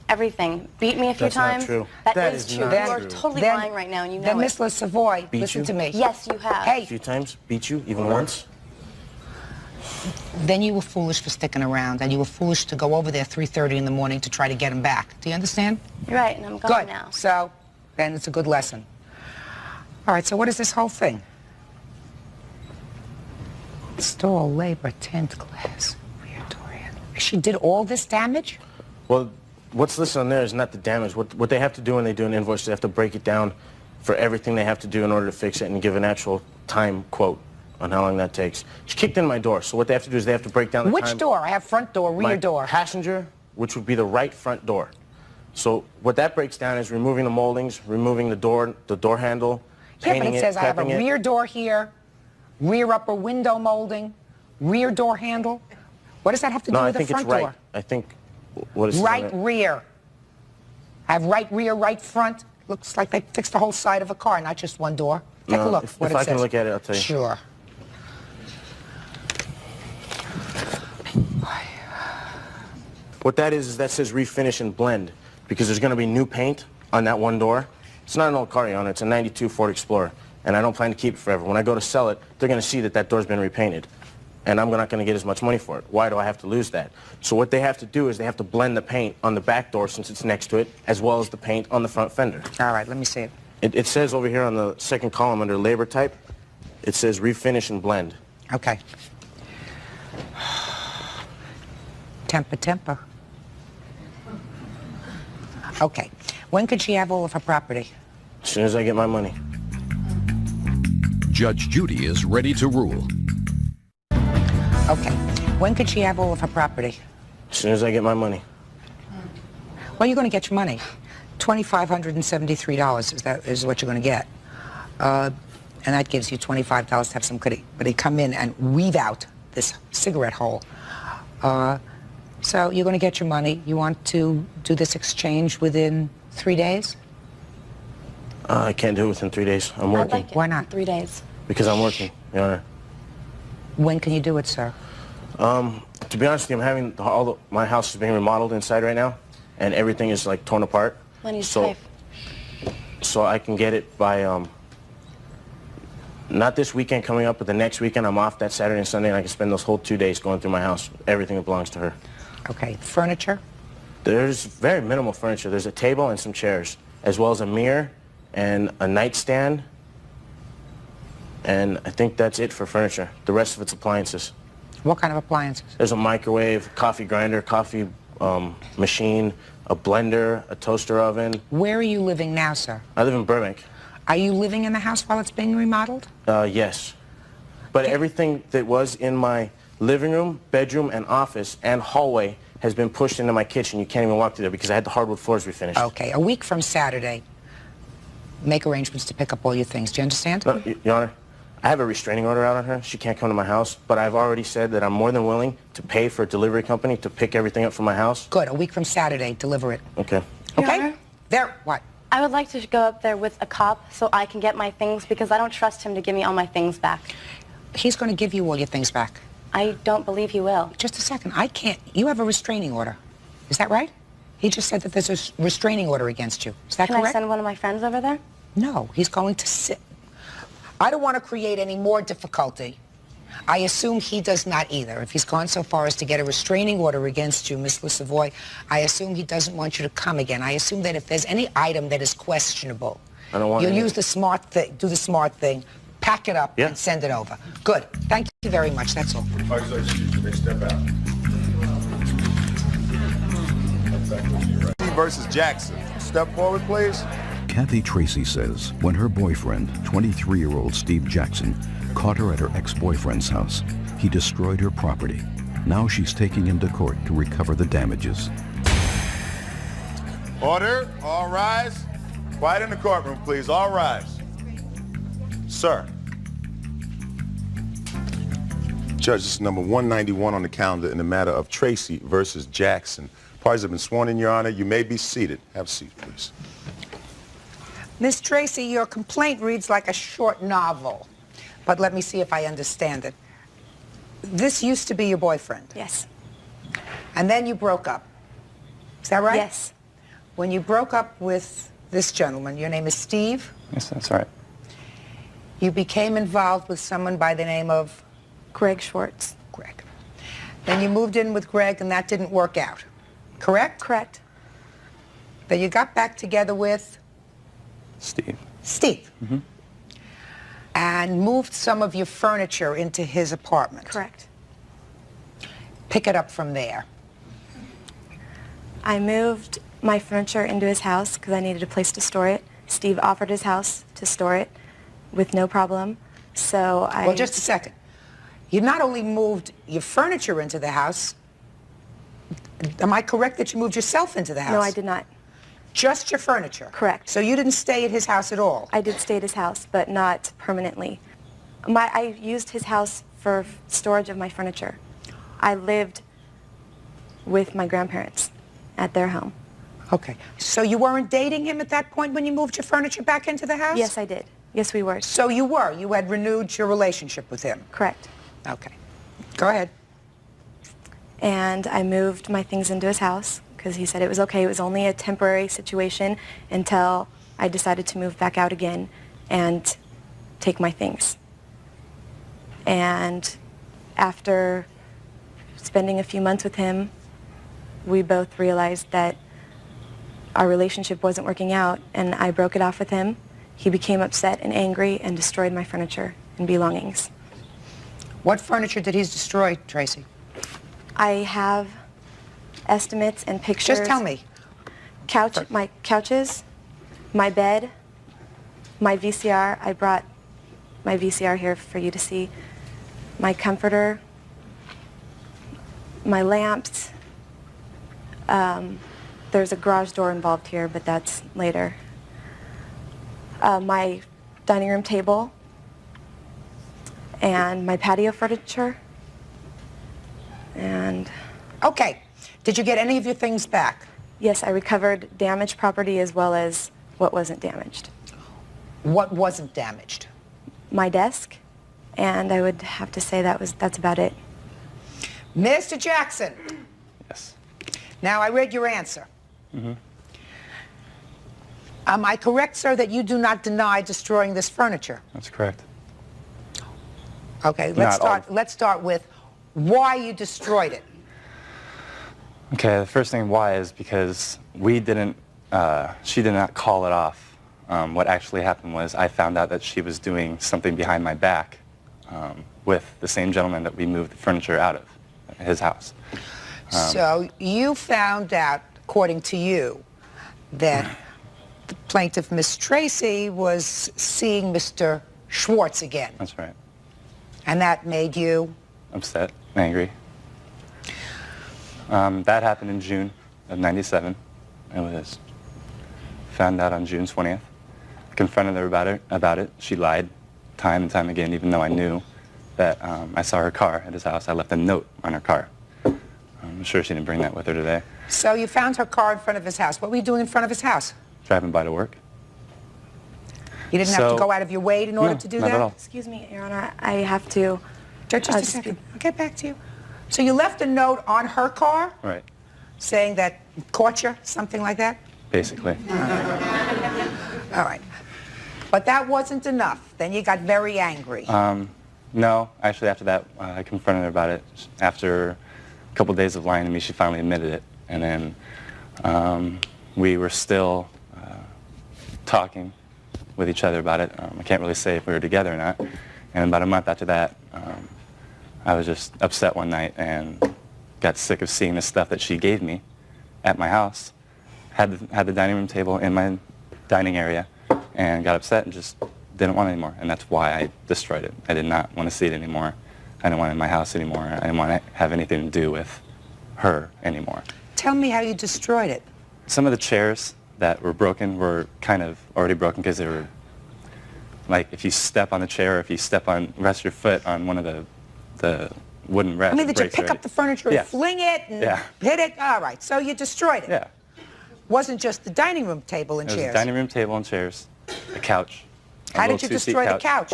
everything. Beat me a few times. That's not true. That is true. You are totally lying right now, and you know then, it. Miss La Savoy, listen to me. Yes, you have. Hey. A few times? Beat you? Even once? Then you were foolish for sticking around, and you were foolish to go over there 3:30 in the morning to try to get him back. Do you understand? You're right, and I'm gone now. So, then it's a good lesson. All right, so what is this whole thing? Install labor, tent glass, rear door handle. She did all this damage? Well, what's listed on there is not the damage. What they have to do when they do an invoice, they have to break it down for everything they have to do in order to fix it and give an actual time quote on how long that takes. She kicked in my door, so what they have to do is they have to break down the time. Which door? I have front door, rear door. Passenger, which would be the right front door. So what that breaks down is removing the moldings, removing the door handle, painting Yeah, but it says I have a prepping it. rear door here, rear upper window molding, rear door handle. What does that have to do No, I with the think it's front right. door? I think what is Right rear. I have right rear, right front. Looks like they fixed the whole side of a car, not just one door. Take a look. If what it I can says. look at it, I'll tell you. Sure. What that is that says refinish and blend, because there's going to be new paint on that one door. It's not an old car, Your Honor. It's a 92 Ford Explorer, and I don't plan to keep it forever. When I go to sell it, they're going to see that that door's been repainted, and I'm not going to get as much money for it. Why do I have to lose that? So what they have to do is they have to blend the paint on the back door, since it's next to it, as well as the paint on the front fender. All right, let me see it. It says over here on the second column under labor type, it says refinish and blend. Okay. Temper. Okay. When could she have all of her property? As soon as I get my money. Judge Judy is ready to rule. Okay. When could she have all of her property? As soon as I get my money. Well, you're going to get your money. $2,573 is what you're going to get. And that gives you $25 to have somebody come in and weave out this cigarette hole. So you're going to get your money. You want to do this exchange within 3 days? I can't do it within 3 days. I'm working. I'd like it. Why not? 3 days. Because I'm working, Your Honor. When can you do it, sir? To be honest with you, I'm having my house is being remodeled inside right now, and everything is like torn apart. Money's so, tight. So I can get it by not this weekend coming up, but the next weekend. I'm off that Saturday and Sunday, and I can spend those whole 2 days going through my house, everything that belongs to her. Okay. Furniture? There's very minimal furniture. There's a table and some chairs, as well as a mirror and a nightstand. And I think that's it for furniture. The rest of it's appliances. What kind of appliances? There's a microwave, coffee grinder, coffee machine, a blender, a toaster oven. Where are you living now, sir? I live in Burbank. Are you living in the house while it's being remodeled? Yes. But everything that was in my living room, bedroom, and office and hallway has been pushed into my kitchen. You can't even walk through there because I had the hardwood floors refinished. Okay. A week from Saturday, make arrangements to pick up all your things. Do you understand? No, Your Honor, I have a restraining order out on her. She can't come to my house, but I've already said that I'm more than willing to pay for a delivery company to pick everything up from my house. Good. A week from Saturday, deliver it. Okay. Your Okay? Honor? There. What? I would like to go up there with a cop so I can get my things because I don't trust him to give me all my things back. He's going to give you all your things back. I don't believe he will. Just a second. I can't. You have a restraining order. Is that right? He just said that there's a restraining order against you. Is that Can correct? I send one of my friends over there? No. He's going to sit. I don't want to create any more difficulty. I assume he does not either. If he's gone so far as to get a restraining order against you, Miss Savoy, I assume he doesn't want you to come again. I assume that if there's any item that is questionable, you'll use the smart thing, do the smart thing, pack it up and send it over. Good. Thank you very much. That's all. All right, so excuse me, step out. Versus Jackson. Step forward, please. Kathy Tracy says when her boyfriend, 23-year-old Steve Jackson, caught her at her ex-boyfriend's house, he destroyed her property. Now she's taking him to court to recover the damages. Order. All rise. Quiet in the courtroom, please. All rise. Sir. Judge, this is number 191 on the calendar in the matter of Tracy versus Jackson. Parties have been sworn in, Your Honor. You may be seated. Have a seat, please. Miss Tracy, your complaint reads like a short novel, but let me see if I understand it. This used to be your boyfriend? Yes. And then you broke up. Is that right? Yes. When you broke up with this gentleman, your name is Steve? Yes, that's right. You became involved with someone by the name of? Greg Schwartz. Greg. Then you moved in with Greg and that didn't work out, correct? Correct. Then you got back together with? Steve. Steve. Mm-hmm. And moved some of your furniture into his apartment. Correct. Pick it up from there. I moved my furniture into his house because I needed a place to store it. Steve offered his house to store it with no problem. So I... Well, just a second. You not only moved your furniture into the house, am I correct that you moved yourself into the house? No, I did not. Just your furniture? Correct. So you didn't stay at his house at all? I did stay at his house, but not permanently. I used his house for storage of my furniture. I lived with my grandparents at their home. Okay. So you weren't dating him at that point when you moved your furniture back into the house? Yes, I did. Yes, we were. So you were? You had renewed your relationship with him? Correct. Okay. Go ahead. And I moved my things into his house because he said it was okay. It was only a temporary situation until I decided to move back out again and take my things. And after spending a few months with him, we both realized that our relationship wasn't working out, and I broke it off with him. He became upset and angry and destroyed my furniture and belongings. What furniture did he destroy, Tracy? I have estimates and pictures. Just tell me. My couches, my bed, my VCR. I brought my VCR here for you to see. My comforter, my lamps. There's a garage door involved here, but that's later. My dining room table and my patio furniture. And... Okay. Did you get any of your things back? Yes, I recovered damaged property as well as what wasn't damaged. What wasn't damaged? My desk, and I would have to say that's about it. Mr. Jackson. Yes. Now, I read your answer. Mm-hmm. Am I correct, sir, that you do not deny destroying this furniture? That's correct. Okay, let's start with why you destroyed it. Okay, the first thing why is because she did not call it off. What actually happened was I found out that she was doing something behind my back with the same gentleman that we moved the furniture out of, his house. So you found out, according to you, that the plaintiff, Miss Tracy, was seeing Mr. Schwartz again. That's right. And that made you? Upset, angry. That happened in June of '97. It was found out on June 20th. I confronted her about it. She lied time and time again, even though I knew that I saw her car at his house. I left a note on her car. I'm sure she didn't bring that with her today. So you found her car in front of his house. What were you doing in front of his house? Driving by to work. You didn't have to go out of your way in order to do not that? At all. Excuse me, Your Honor, I have to... Just a second. I'll get back to you. So you left a note on her car? Right. Saying that caught you, something like that? Basically. All right. But that wasn't enough. Then you got very angry. No, actually after that, I confronted her about it. After a couple days of lying to me, she finally admitted it. And then we were still talking with each other about it. I can't really say if we were together or not. And about a month after that, I was just upset one night and got sick of seeing the stuff that she gave me at my house. Had the dining room table in my dining area and got upset and just didn't want it anymore. And that's why I destroyed it. I did not want to see it anymore. I didn't want it in my house anymore. I didn't want to have anything to do with her anymore. Tell me how you destroyed it. Some of the chairs that were broken were kind of already broken because they were, like, if you step on the chair or if you rest your foot on one of the wooden rests. I mean, did you pick up the furniture and fling it and hit it? All right, so you destroyed it. Yeah. Wasn't just the dining room table and It was chairs. a dining room table and chairs, a couch. How did you destroy the couch?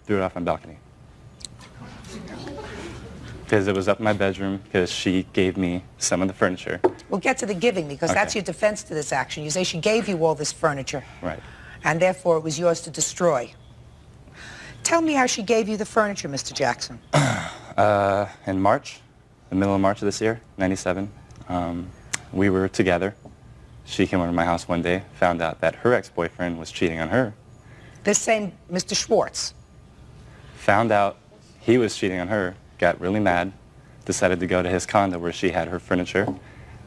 Threw it off my balcony. Because it was up in my bedroom, because she gave me some of the furniture. We'll get to the giving, because that's your defense to this action. You say she gave you all this furniture. Right. And therefore it was yours to destroy. Tell me how she gave you the furniture, Mr. Jackson. In March, the middle of March of this year, 97, we were together. She came over to my house one day, found out that her ex-boyfriend was cheating on her. This same Mr. Schwartz. Found out he was cheating on her, got really mad, decided to go to his condo where she had her furniture,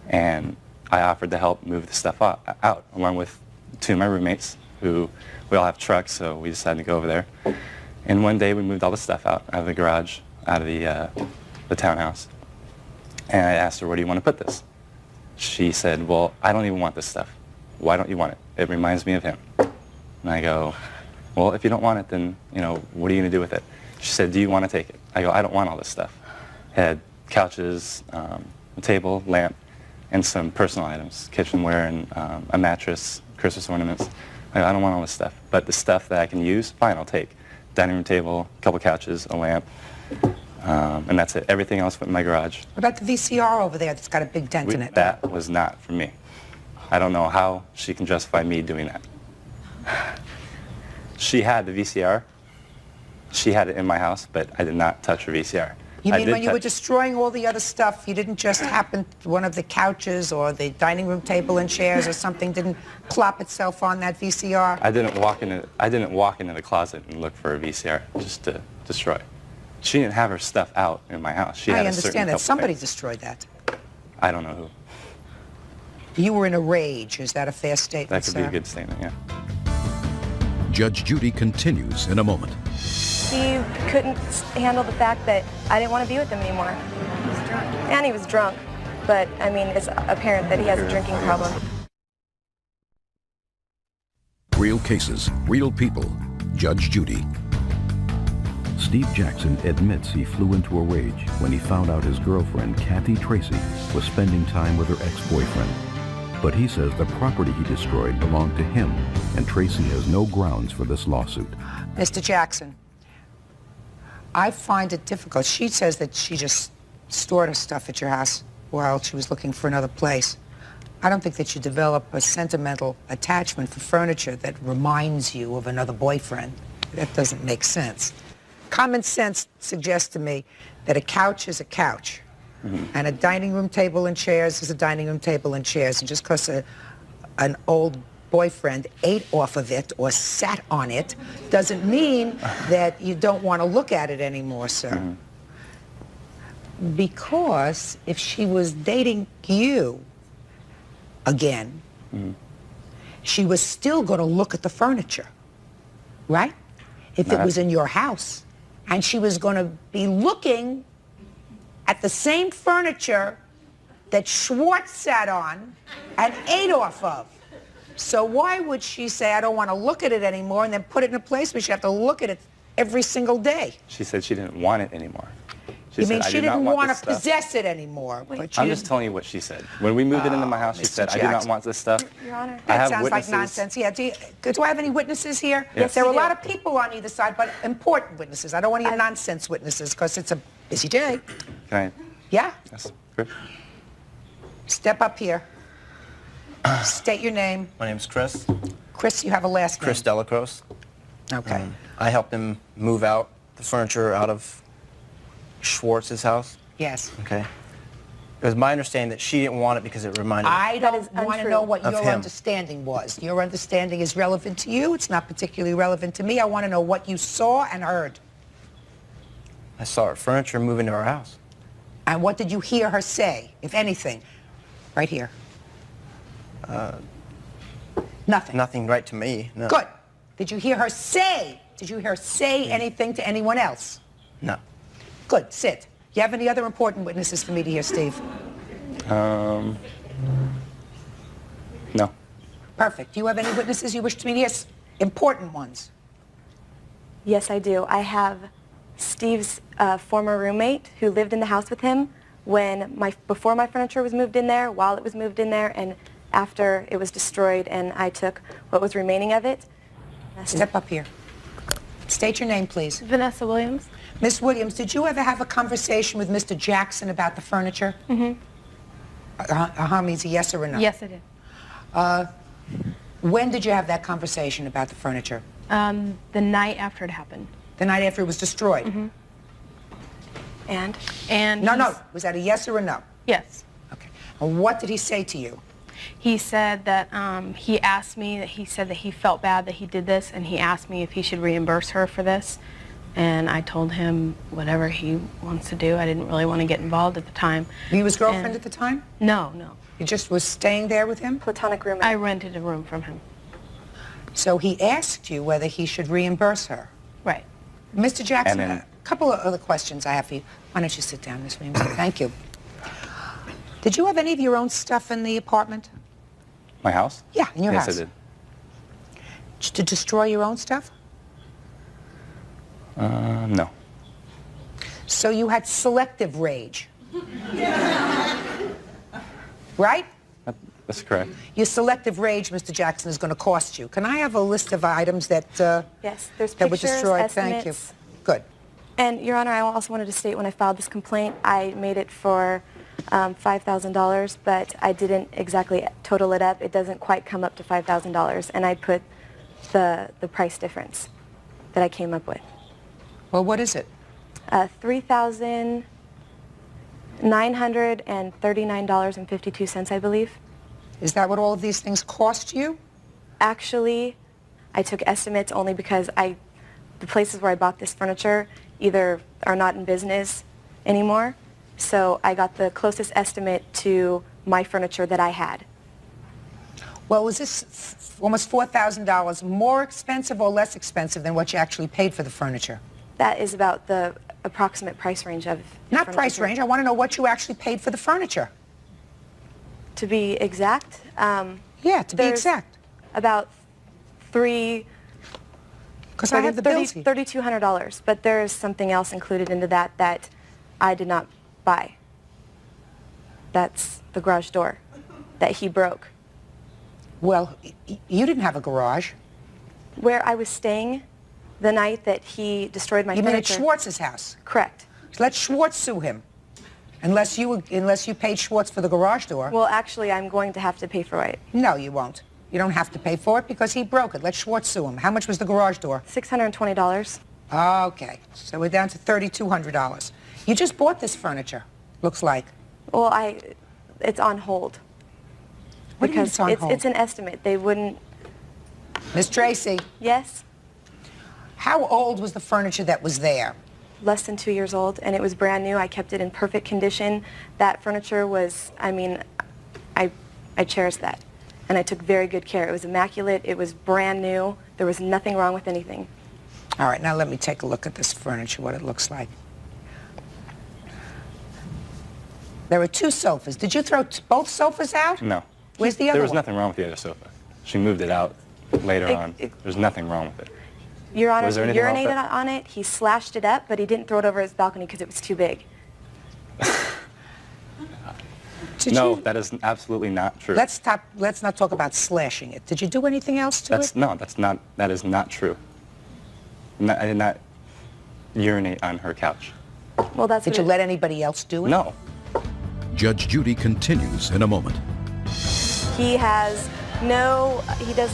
and I offered to help move the stuff out along with two of my roommates, who we all have trucks, so we decided to go over there. And one day we moved all the stuff out of the garage, out of the townhouse. And I asked her, where do you want to put this? She said, well, I don't even want this stuff. Why don't you want it? It reminds me of him. And I go, well, if you don't want it, then, you know, what are you going to do with it? She said, do you want to take it? I go, I don't want all this stuff. Had couches, a table, lamp, and some personal items, kitchenware and a mattress, Christmas ornaments. I go, I don't want all this stuff. But the stuff that I can use, fine, I'll take. Dining room table, a couple couches, a lamp, and that's it. Everything else went in my garage. What about the VCR over there that's got a big dent in it? That was not for me. I don't know how she can justify me doing that. She had the VCR. She had it in my house, but I did not touch her VCR. You mean when you were destroying all the other stuff, you didn't just happen, one of the couches or the dining room table and chairs or something didn't plop itself on that VCR? I didn't walk into the closet and look for a VCR just to destroy. She didn't have her stuff out in my house. She had I understand that. Somebody destroyed that. I don't know who. You were in a rage. Is that a fair statement, That could be a good statement, yeah. Judge Judy continues in a moment. Steve couldn't handle the fact that I didn't want to be with him anymore. He was drunk. And he was drunk. But, I mean, it's apparent that he has a drinking problem. Real cases, real people. Judge Judy. Steve Jackson admits he flew into a rage when he found out his girlfriend, Kathy Tracy, was spending time with her ex-boyfriend. But he says the property he destroyed belonged to him, and Tracy has no grounds for this lawsuit. Mr. Jackson, I find it difficult. She says that she just stored her stuff at your house while she was looking for another place. I don't think that you develop a sentimental attachment for furniture that reminds you of another boyfriend. That doesn't make sense. Common sense suggests to me that a couch is a couch, and a dining room table and chairs is a dining room table and chairs. And just because an old boyfriend ate off of it or sat on it doesn't mean that you don't want to look at it anymore, sir. Because if she was dating you again, she was still going to look at the furniture, right? If it was in your house. And she was going to be looking at the same furniture that Schwartz sat on and ate off of. So why would she say, I don't want to look at it anymore, and then put it in a place where she have to look at it every single day? She said she didn't want it anymore. You mean she didn't want to possess it anymore? I'm just telling you what she said. When we moved it into my house, she said, I do not want this stuff. Your Honor. That sounds like nonsense. Yeah. Do I have any witnesses here? Yes. There are a lot of people on either side, but important witnesses. I don't want any nonsense witnesses because it's a busy day. Can I? Yeah? Yes. Chris? Step up here. State your name. My name's Chris. Chris, you have a last name. Chris Delacroce. Okay. I helped him move out the furniture out of Schwartz's house? Yes. Okay. It was my understanding that she didn't want it because it reminded her I don't want to know what of your him. understanding was. Your understanding is relevant to you. It's not particularly relevant to me. I want to know what you saw and heard. I saw her furniture move into our house. And what did you hear her say, if anything? Right here. Nothing. Nothing right to me, no. Good. Did you hear her say? Did you hear her say anything to anyone else? No. Good. Sit. You have any other important witnesses for me to hear, Steve? No. Perfect. Do you have any witnesses you wish to me to hear? Important ones. Yes, I do. I have Steve's former roommate who lived in the house with him before my furniture was moved in there, while it was moved in there, and after it was destroyed, and I took what was remaining of it. Step up here. State your name, please. Vanessa Williams. Miss Williams, did you ever have a conversation with Mr. Jackson about the furniture? Mm-hmm. Means a yes or a no? Yes, I did. When did you have that conversation about the furniture? The night after it happened. The night after it was destroyed? Mm-hmm. And No. Was that a yes or a no? Yes. Okay. And what did he say to you? He said that he asked me that he said that he felt bad that he did this, and he asked me if he should reimburse her for this, and I told him whatever he wants to do. I didn't really want to get involved at the time. Were you his girlfriend at the time? No. You just was staying there with him? Platonic roommate. I rented a room from him. So he asked you whether he should reimburse her? Right. Mr. Jackson, a couple of other questions I have for you. Why don't you sit down, Miss Williams? Thank you. Did you have any of your own stuff in the apartment? My house? Yeah, in your house. Yes, I did. To destroy your own stuff? No. So you had selective rage? Right? That's correct. Your selective rage, Mr. Jackson, is going to cost you. Can I have a list of items that yes, there's that were pictures, destroyed? estimates. Thank you. Good. And, Your Honor, I also wanted to state when I filed this complaint, I made it for $5,000, but I didn't exactly total it up. It doesn't quite come up to $5,000, and I put the price difference that I came up with. Well, what is it? $3,939.52, I believe. Is that what all of these things cost you? Actually, I took estimates only because the places where I bought this furniture either are not in business anymore, so I got the closest estimate to my furniture that I had. Well, was this almost $4,000 more expensive or less expensive than what you actually paid for the furniture? That is about the approximate price range of the Not price range. I want to know what you actually paid for the furniture. To be exact? Yeah, to be exact. About Because I have the bills here. $3,200, but there is something else included into that that I did not buy. That's the garage door that he broke. Well, you didn't have a garage. Where I was staying the night that he destroyed my furniture. You mean at Schwartz's house? Correct. Let Schwartz sue him, unless you paid Schwartz for the garage door. Well, actually, I'm going to have to pay for it. No, you won't. You don't have to pay for it because he broke it. Let Schwartz sue him. How much was the garage door? $620. Okay, so we're down to $3,200. You just bought this furniture, looks like. Well, it's on hold. What do you mean it's on hold? It's an estimate. They wouldn't... Miss Tracy. Yes? How old was the furniture that was there? Less than 2 years old, and it was brand new. I kept it in perfect condition. That furniture was, I mean, I cherished that. And I took very good care. It was immaculate. It was brand new. There was nothing wrong with anything. All right, now let me take a look at this furniture, what it looks like. There were 2 sofas. Did you throw both sofas out? No. Where's the other There was one? nothing wrong with the other sofa. She moved it out later on. There's nothing wrong with it. Your Honor, Was there he anything wrong with urinated on it. He slashed it up, but he didn't throw it over his balcony because it was too big. No, that is absolutely not true. Let's not talk about slashing it. Did you do anything else to it? No, that is not true. I did not urinate on her couch. Well, that's Did you let anybody else do it? No. Judge Judy continues in a moment. He does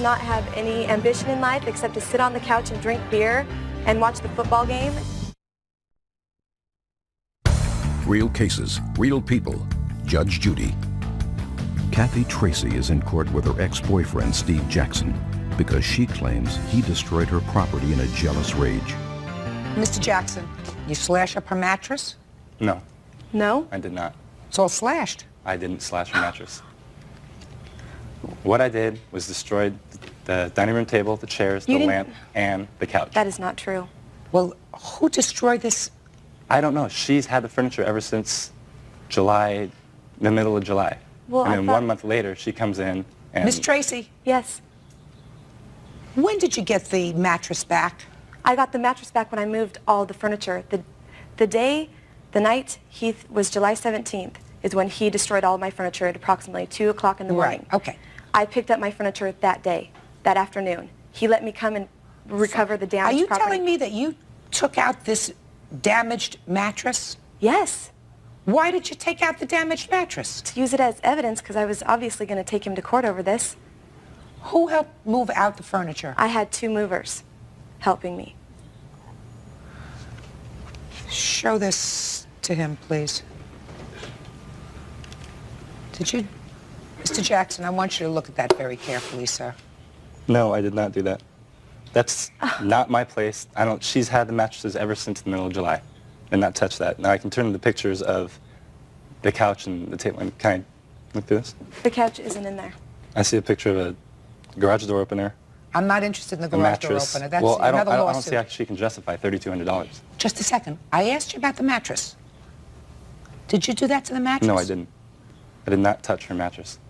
not have any ambition in life except to sit on the couch and drink beer and watch the football game. Real cases, real people. Judge Judy. Kathy Tracy is in court with her ex-boyfriend, Steve Jackson, because she claims he destroyed her property in a jealous rage. Mr. Jackson, you slash up her mattress? No, No? I did not. It's all slashed. I didn't slash her mattress. What I did was destroy the dining room table, the chairs, You the didn't- lamp, and the couch. That is not true. Well, who destroyed this? I don't know. She's had the furniture ever since July, the middle of July. Well, and I then thought- 1 month later, she comes in and... Miss Tracy? Yes. When did you get the mattress back? I got the mattress back when I moved all the furniture. The night was July 17th, is when he destroyed all of my furniture at approximately 2 o'clock in the morning. Right, okay. I picked up my furniture that day, that afternoon. He let me come and recover the damaged Are you property. telling me that you took out this damaged mattress? Yes. Why did you take out the damaged mattress? To use it as evidence, because I was obviously going to take him to court over this. Who helped move out the furniture? I had 2 movers helping me. Show this to him, please. Did you... Mr. Jackson, I want you to look at that very carefully, sir. No, I did not do that. That's not my place. She's had the mattresses ever since the middle of July and not touched that. Now I can turn to the pictures of the couch and the table. Can I look through this? The couch isn't in there. I see a picture of a garage door opener, I'm not interested in the a garage door mattress. opener. That's well, I another don't lawsuit. see how she can justify $3,200. Just a second. I asked you about the mattress. Did you do that to the mattress? No, I didn't. I did not touch her mattress.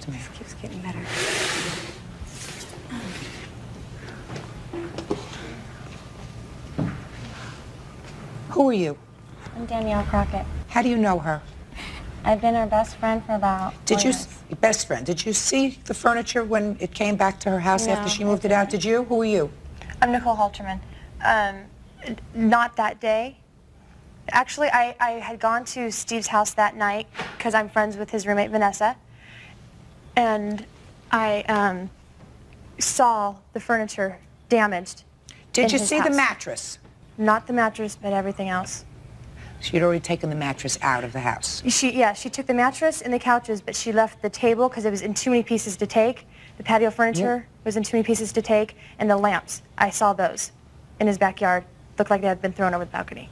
This keeps getting better. Who are you? I'm Danielle Crockett. How do you know her? I've been her best friend for about 4 years. Best friend, did you see the furniture when it came back to her house No, after she moved it out? Did you? Who are you? I'm Nicole Halterman. Not that day. Actually, I had gone to Steve's house that night because I'm friends with his roommate, Vanessa. And I saw the furniture damaged. Did you see the mattress? Not the mattress, but everything else. She'd already taken the mattress out of the house. She took the mattress and the couches, but she left the table because it was in too many pieces to take. The patio furniture was in too many pieces to take, and the lamps. I saw those in his backyard. Looked like they had been thrown over the balcony.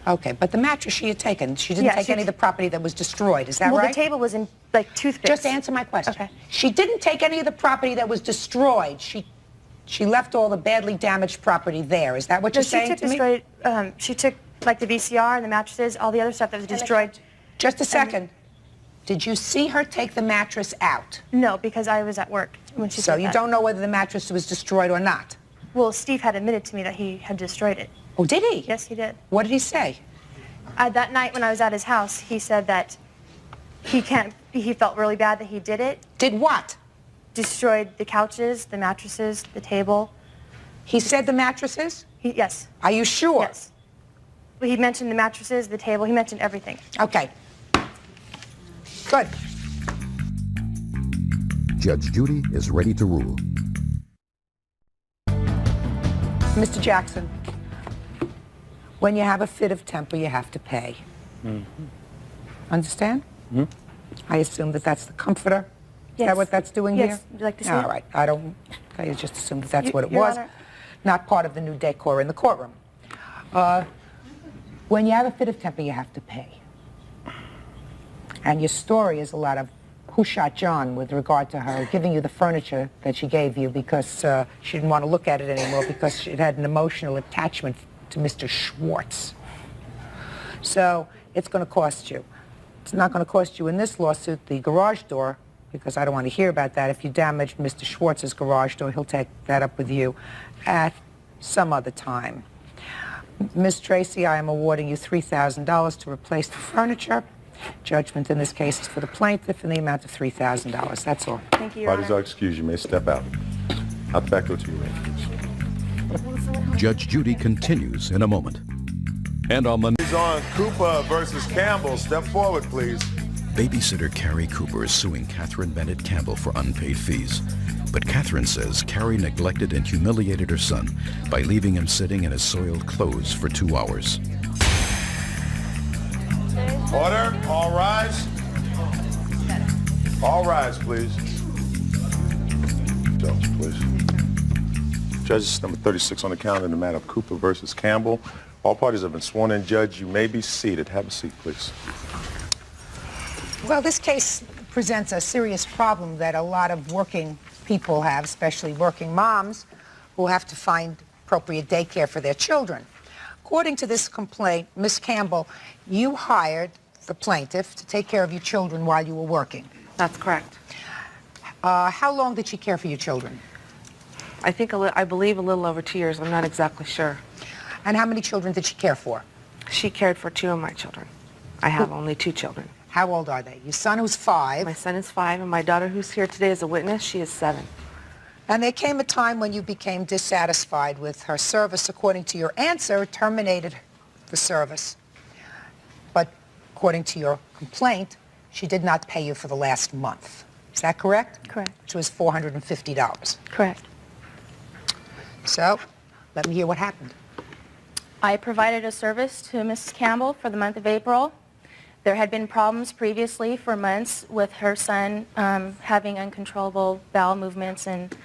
Okay, but the mattress she had taken, she didn't take any of the property that was destroyed, is that well, right? the table was in, like, toothpicks. Just answer my question. Okay. She didn't take any of the property that was destroyed. She left all the badly damaged property there. Is that what you're saying to me? She took, like, the VCR and the mattresses, all the other stuff that was destroyed. Just a second. Did you see her take the mattress out? No, because I was at work when she So did you that. don't know whether the mattress was destroyed or not? Well, Steve had admitted to me that he had destroyed it. Oh, did he? Yes, he did. What did he say? That night when I was at his house, he said that he felt really bad that he did it. Did what? Destroyed the couches, the mattresses, the table. He said the mattresses? Yes. Are you sure? Yes. He mentioned the mattresses, the table, he mentioned everything. Okay. Good. Judge Judy is ready to rule. Mr. Jackson, when you have a fit of temper, you have to pay. Understand? I assume that that's the comforter. Is that what that's doing here? Yes. Would you like to see All it? right. I just assumed that that's what it Your was. Honor. Not part of the new decor in the courtroom. When you have a fit of temper, you have to pay. And your story is a lot of who shot John with regard to her giving you the furniture that she gave you because she didn't want to look at it anymore because it had an emotional attachment to Mr. Schwartz. So it's going to cost you. It's not going to cost you in this lawsuit the garage door, because I don't want to hear about that. If you damaged Mr. Schwartz's garage door, he'll take that up with you at some other time. Ms. Tracy, I am awarding you $3,000 to replace the furniture. Judgment in this case is for the plaintiff in the amount of $3,000. That's all. Thank you, Your Parties are excused. You may step out. I'll back to you, Judge Judy continues in a moment. And on the... He's on Cooper versus Campbell. Step forward, please. Babysitter Carrie Cooper is suing Catherine Bennett Campbell for unpaid fees. But Catherine says Carrie neglected and humiliated her son by leaving him sitting in his soiled clothes for 2 hours. sides, please. Judge, please. Judge number 36 on the calendar in the matter of Cooper versus Campbell. All parties have been sworn in. Judge, you may be seated. Have a seat, please. Well, this case presents a serious problem that a lot of working people have, especially working moms, who have to find appropriate daycare for their children. According to this complaint, Ms. Campbell, you hired the plaintiff to take care of your children while you were working. That's correct. How long did she care for your children? I believe a little over 2 years. I'm not exactly sure. And how many children did she care for? She cared for 2 of my children. I have only 2 children. How old are they? Your son who's 5. My son is 5, and my daughter who's here today as a witness, she is 7. And there came a time when you became dissatisfied with her service. According to your answer, terminated the service. But according to your complaint, she did not pay you for the last month. Is that correct? Correct. Which was $450. Correct. So, let me hear what happened. I provided a service to Mrs. Campbell for the month of April. There had been problems previously for months with her son having uncontrollable bowel movements, and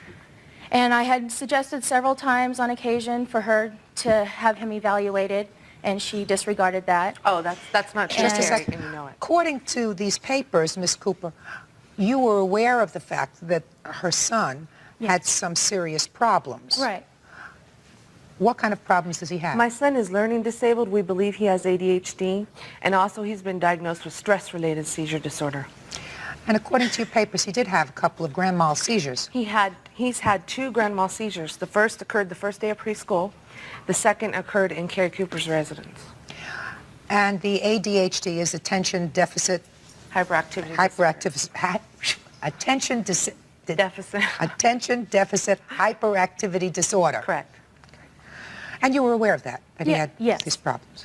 I had suggested several times on occasion for her to have him evaluated, and she disregarded that. Oh, that's not true. Just a second. And you know it. According to these papers, Ms. Cooper, you were aware of the fact that her son had some serious problems. Right. What kind of problems does he have? My son is learning disabled. We believe he has ADHD, and also he's been diagnosed with stress-related seizure disorder. And according to your papers, he did have a couple of grand mal seizures. He's had 2 grand mal seizures. The first occurred the first day of preschool. The second occurred in Carrie Cooper's residence. And the ADHD is attention deficit hyperactivity attention deficit hyperactivity disorder. Correct. And you were aware of that he had yes. these problems.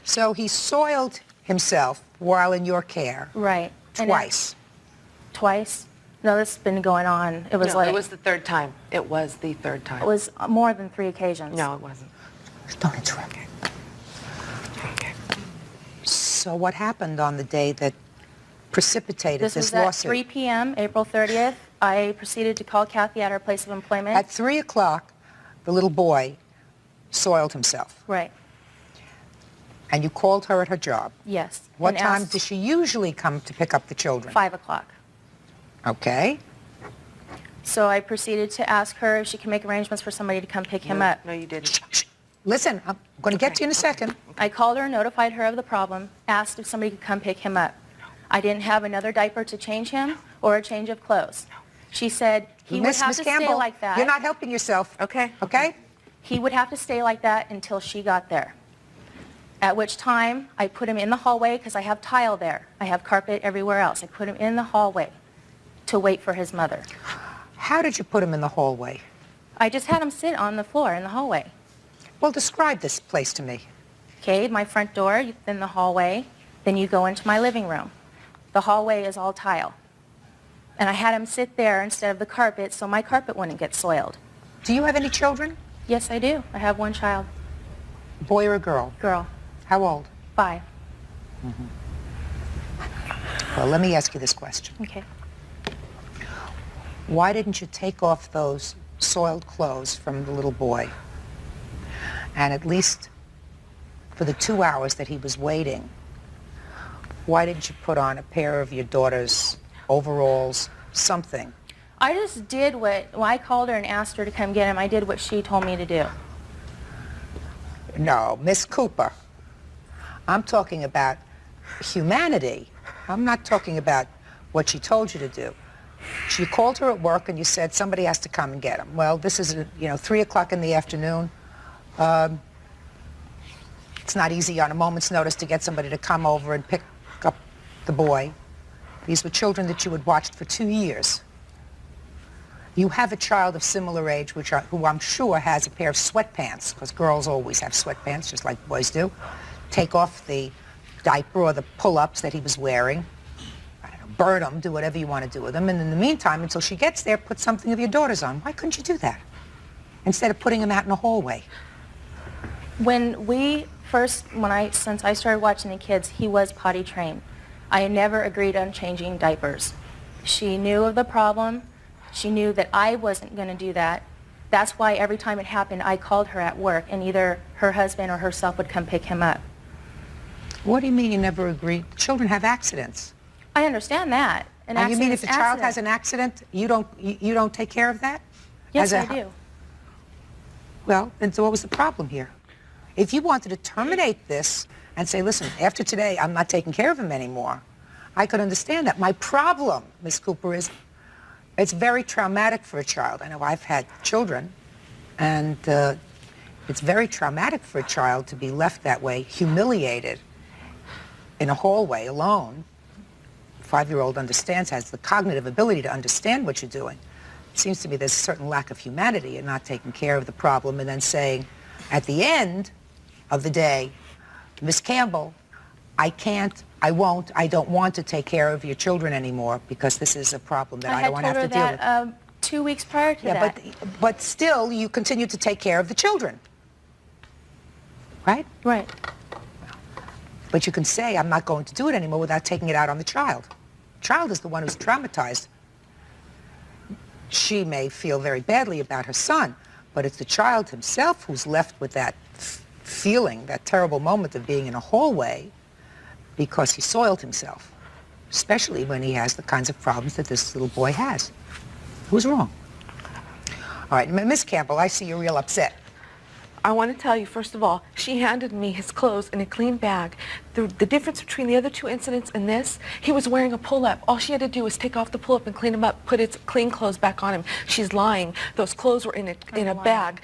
So he soiled himself while in your care. Right. Twice. Twice? No, this has been going on. It was it was the 3rd time. It was the 3rd time. It was more than 3 occasions. No, it wasn't. Don't interrupt. Okay. So what happened on the day that precipitated this lawsuit? This was at 3 p.m., April 30th. I proceeded to call Kathy at her place of employment. At 3 o'clock, the little boy soiled himself. Right. And you called her at her job. Yes. What time does she usually come to pick up the children? 5 o'clock. Okay. So I proceeded to ask her if she can make arrangements for somebody to come pick him up. No, you didn't. Listen, I'm going to get to you in a second. I called her, notified her of the problem, asked if somebody could come pick him up. I didn't have another diaper to change him or a change of clothes. She said he would have to stay like that. You're not helping yourself. Okay. Okay? He would have to stay like that until she got there. At which time, I put him in the hallway because I have tile there. I have carpet everywhere else. I put him in the hallway to wait for his mother. How did you put him in the hallway? I just had him sit on the floor in the hallway. Well, describe this place to me. Okay, my front door, then the hallway, then you go into my living room. The hallway is all tile. And I had him sit there instead of the carpet so my carpet wouldn't get soiled. Do you have any children? Yes, I do. I have 1 child. Boy or a girl? Girl. How old? 5. Well, let me ask you this question. Okay. Why didn't you take off those soiled clothes from the little boy? And at least for the 2 hours that he was waiting, why didn't you put on a pair of your daughter's overalls, something? I just did I called her and asked her to come get him. I did what she told me to do. No, Miss Cooper, I'm talking about humanity. I'm not talking about what she told you to do. She called her at work and you said somebody has to come and get him. Well, this is 3 o'clock in the afternoon. It's not easy on a moment's notice to get somebody to come over and pick up the boy. These were children that you had watched for 2 years. You have a child of similar age, who I'm sure has a pair of sweatpants, because girls always have sweatpants, just like boys do. Take off the diaper or the pull-ups that he was wearing. I don't know, burn them, do whatever you want to do with them. And in the meantime, until she gets there, put something of your daughter's on. Why couldn't you do that? Instead of putting him out in the hallway. Since I started watching the kids, he was potty trained. I never agreed on changing diapers. She knew of the problem. She knew that I wasn't going to do that. That's why every time it happened, I called her at work, and either her husband or herself would come pick him up. What do you mean you never agreed? Children have accidents. I understand that. And you mean if a child has an accident, you don't take care of that? Yes, I do. Well, and so what was the problem here? If you wanted to terminate this and say, listen, after today, I'm not taking care of him anymore, I could understand that. My problem, Ms. Cooper, is it's very traumatic for a child. I know I've had children, and it's very traumatic for a child to be left that way, humiliated in a hallway alone. A 5-year-old understands, has the cognitive ability to understand what you're doing. It seems to me there's a certain lack of humanity in not taking care of the problem and then saying, at the end of the day, Miss Campbell, I can't, I won't, I don't want to take care of your children anymore because this is a problem that I don't want to have to deal with. I had told her that 2 weeks prior to that. But still, you continue to take care of the children, right? Right. But you can say, I'm not going to do it anymore without taking it out on the child. The child is the one who's traumatized. She may feel very badly about her son, but it's the child himself who's left with that feeling, that terrible moment of being in a hallway because he soiled himself, especially when he has the kinds of problems that this little boy has. Who's wrong? All right, Miss Campbell, I see you're real upset. I want to tell you, first of all, she handed me his clothes in a clean bag. The difference between the other two incidents and this, he was wearing a pull-up. All she had to do was take off the pull-up and clean him up, put his clean clothes back on him. She's lying. Those clothes were in a bag.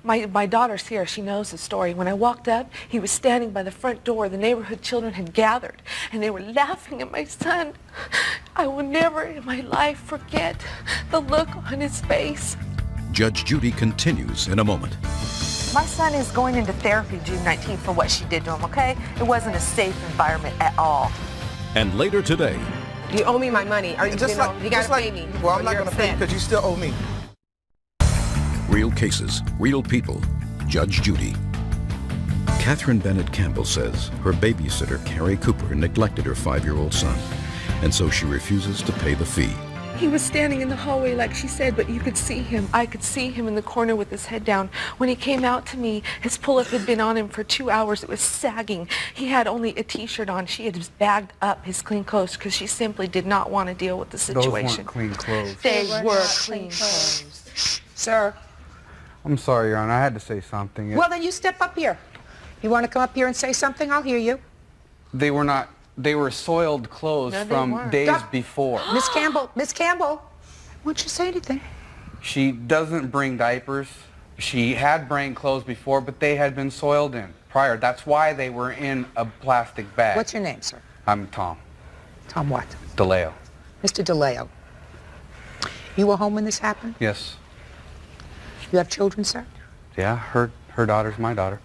My daughter's here. She knows the story. When I walked up, he was standing by the front door. The neighborhood children had gathered, and they were laughing at my son. I will never in my life forget the look on his face. Judge Judy continues in a moment. My son is going into therapy June 19th for what she did to him, okay? It wasn't a safe environment at all. And later today... You owe me my money. You gotta pay me. Well, I'm not gonna pay you because you still owe me. Real cases, real people. Judge Judy. Catherine Bennett Campbell says her babysitter, Carrie Cooper, neglected her 5-year-old son, and so she refuses to pay the fee. He was standing in the hallway like she said, but you could see him. I could see him in the corner with his head down. When he came out to me, his pull-up had been on him for 2 hours. It was sagging. He had only a t-shirt on. She had just bagged up his clean clothes because she simply did not want to deal with the situation. Those weren't clean clothes. They were clean clothes. Sir. I'm sorry, Your Honor. I had to say something. Well, then you step up here. You want to come up here and say something? I'll hear you. They were not... They were soiled clothes from days before. Miss Campbell, why don't you say anything? She doesn't bring diapers. She had bring clothes before, but they had been soiled in prior. That's why they were in a plastic bag. What's your name, sir? I'm Tom. Tom what? DeLeo. Mr. DeLeo. You were home when this happened? Yes. You have children, sir? Yeah, her daughter's my daughter.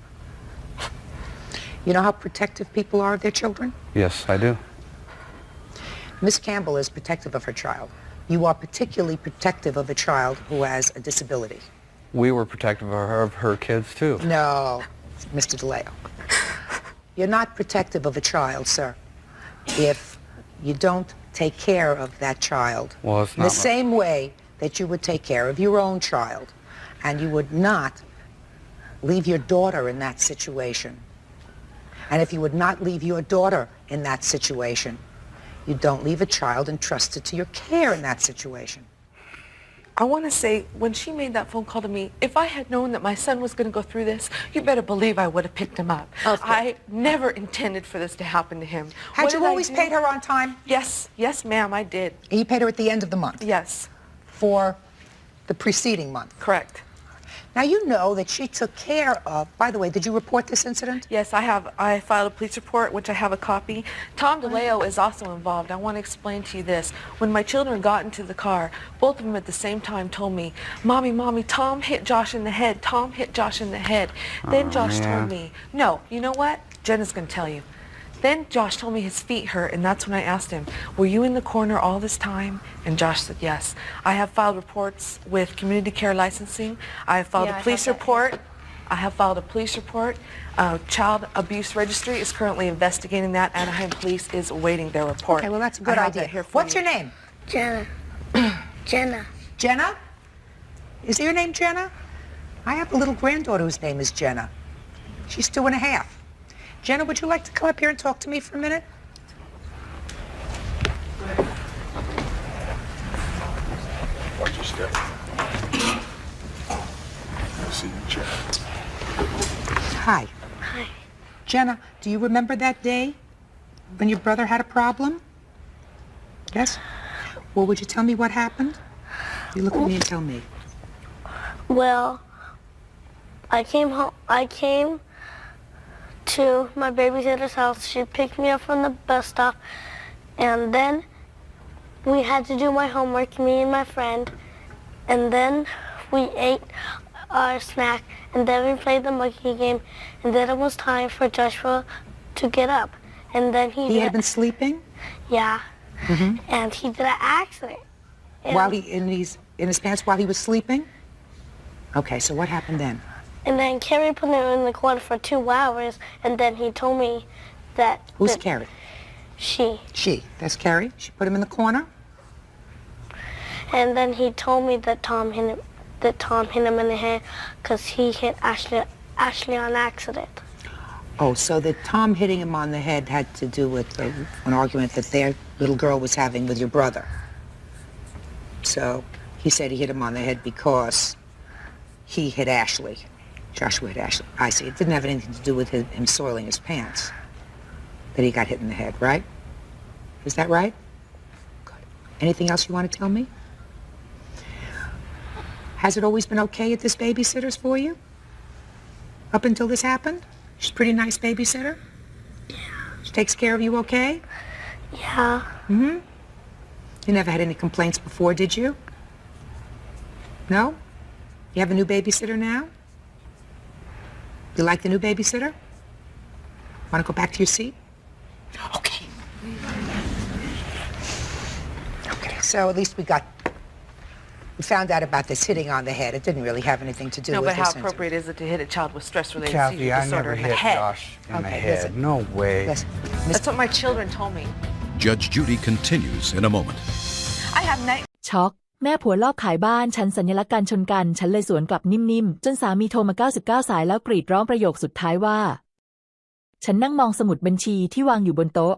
You know how protective people are of their children? Yes, I do. Miss Campbell is protective of her child. You are particularly protective of a child who has a disability. We were protective of her kids, too. No, Mr. DeLeo. You're not protective of a child, sir, if you don't take care of that child. Well, it's not in the same way that you would take care of your own child, and you would not leave your daughter in that situation. And if you would not leave your daughter in that situation, you don't leave a child entrusted to your care in that situation. I want to say, when she made that phone call to me, if I had known that my son was going to go through this, you better believe I would have picked him up. I never intended for this to happen to him. Had you always paid her on time? Yes. Yes, ma'am, I did. And you paid her at the end of the month? Yes. For the preceding month? Correct. Now, you know that she took care of, by the way, did you report this incident? Yes, I filed a police report, which I have a copy. Tom DeLeo is also involved. I want to explain to you this. When my children got into the car, both of them at the same time told me, Mommy, Tom hit Josh in the head. Tom hit Josh in the head. Then Josh told me, no, you know what? Jenna's going to tell you. Then Josh told me his feet hurt, and that's when I asked him, were you in the corner all this time? And Josh said yes. I have filed reports with community care licensing. I have filed a police report. I have filed a police report. Child Abuse Registry is currently investigating that. Anaheim Police is awaiting their report. Okay, well, that's a good idea. What's your name? Jenna. Jenna. Jenna? Is your name Jenna? I have a little granddaughter whose name is Jenna. She's 2.5. Jenna, would you like to come up here and talk to me for a minute? Watch your step. See you, Jenna. Hi. Hi. Jenna, do you remember that day when your brother had a problem? Yes? Well, would you tell me what happened? You look at me and tell me. Well, I came to my babysitter's house. She picked me up from the bus stop, and then we had to do my homework, me and my friend, and then we ate our snack, and then we played the monkey game, and then it was time for Joshua to get up, and then he had been sleeping? Yeah. Mm-hmm. And he did an accident. While in his pants while he was sleeping? Okay, so what happened then? And then Carrie put him in the corner for 2 hours, and then he told me that... Who's Carrie? She. She. That's Carrie? She put him in the corner? And then he told me that Tom hit him in the head because he hit Ashley on accident. Oh, so that Tom hitting him on the head had to do with an argument that their little girl was having with your brother. So he said he hit him on the head because he hit Ashley. Joshua hit Ashley. I see. It didn't have anything to do with him soiling his pants that he got hit in the head, right? Is that right? Good. Anything else you want to tell me? Has it always been okay at this babysitter's for you? Up until this happened? She's a pretty nice babysitter? Yeah. She takes care of you okay? Yeah. Mm-hmm. You never had any complaints before, did you? No? You have a new babysitter now? You like the new babysitter? Want to go back to your seat? Okay. Okay, so at least we found out about this hitting on the head. It didn't really have anything to do with this. No, but how appropriate is it to hit a child with stress-related Kathy, seizure I disorder never in the hit head? Josh in the head. Listen. No way. Listen. That's what my children told me. Judge Judy continues in a moment. I have night. ช็อกแม่ผัวรอบขายบ้านฉันสัญลักษณ์การชนกันฉันเลยสวนกลับนิ่มๆจนสามีโทรมา99สายแล้วกรีดร้องประโยคสุดท้ายว่าฉันนั่งมองสมุดบัญชีที่วางอยู่บนโต๊ะ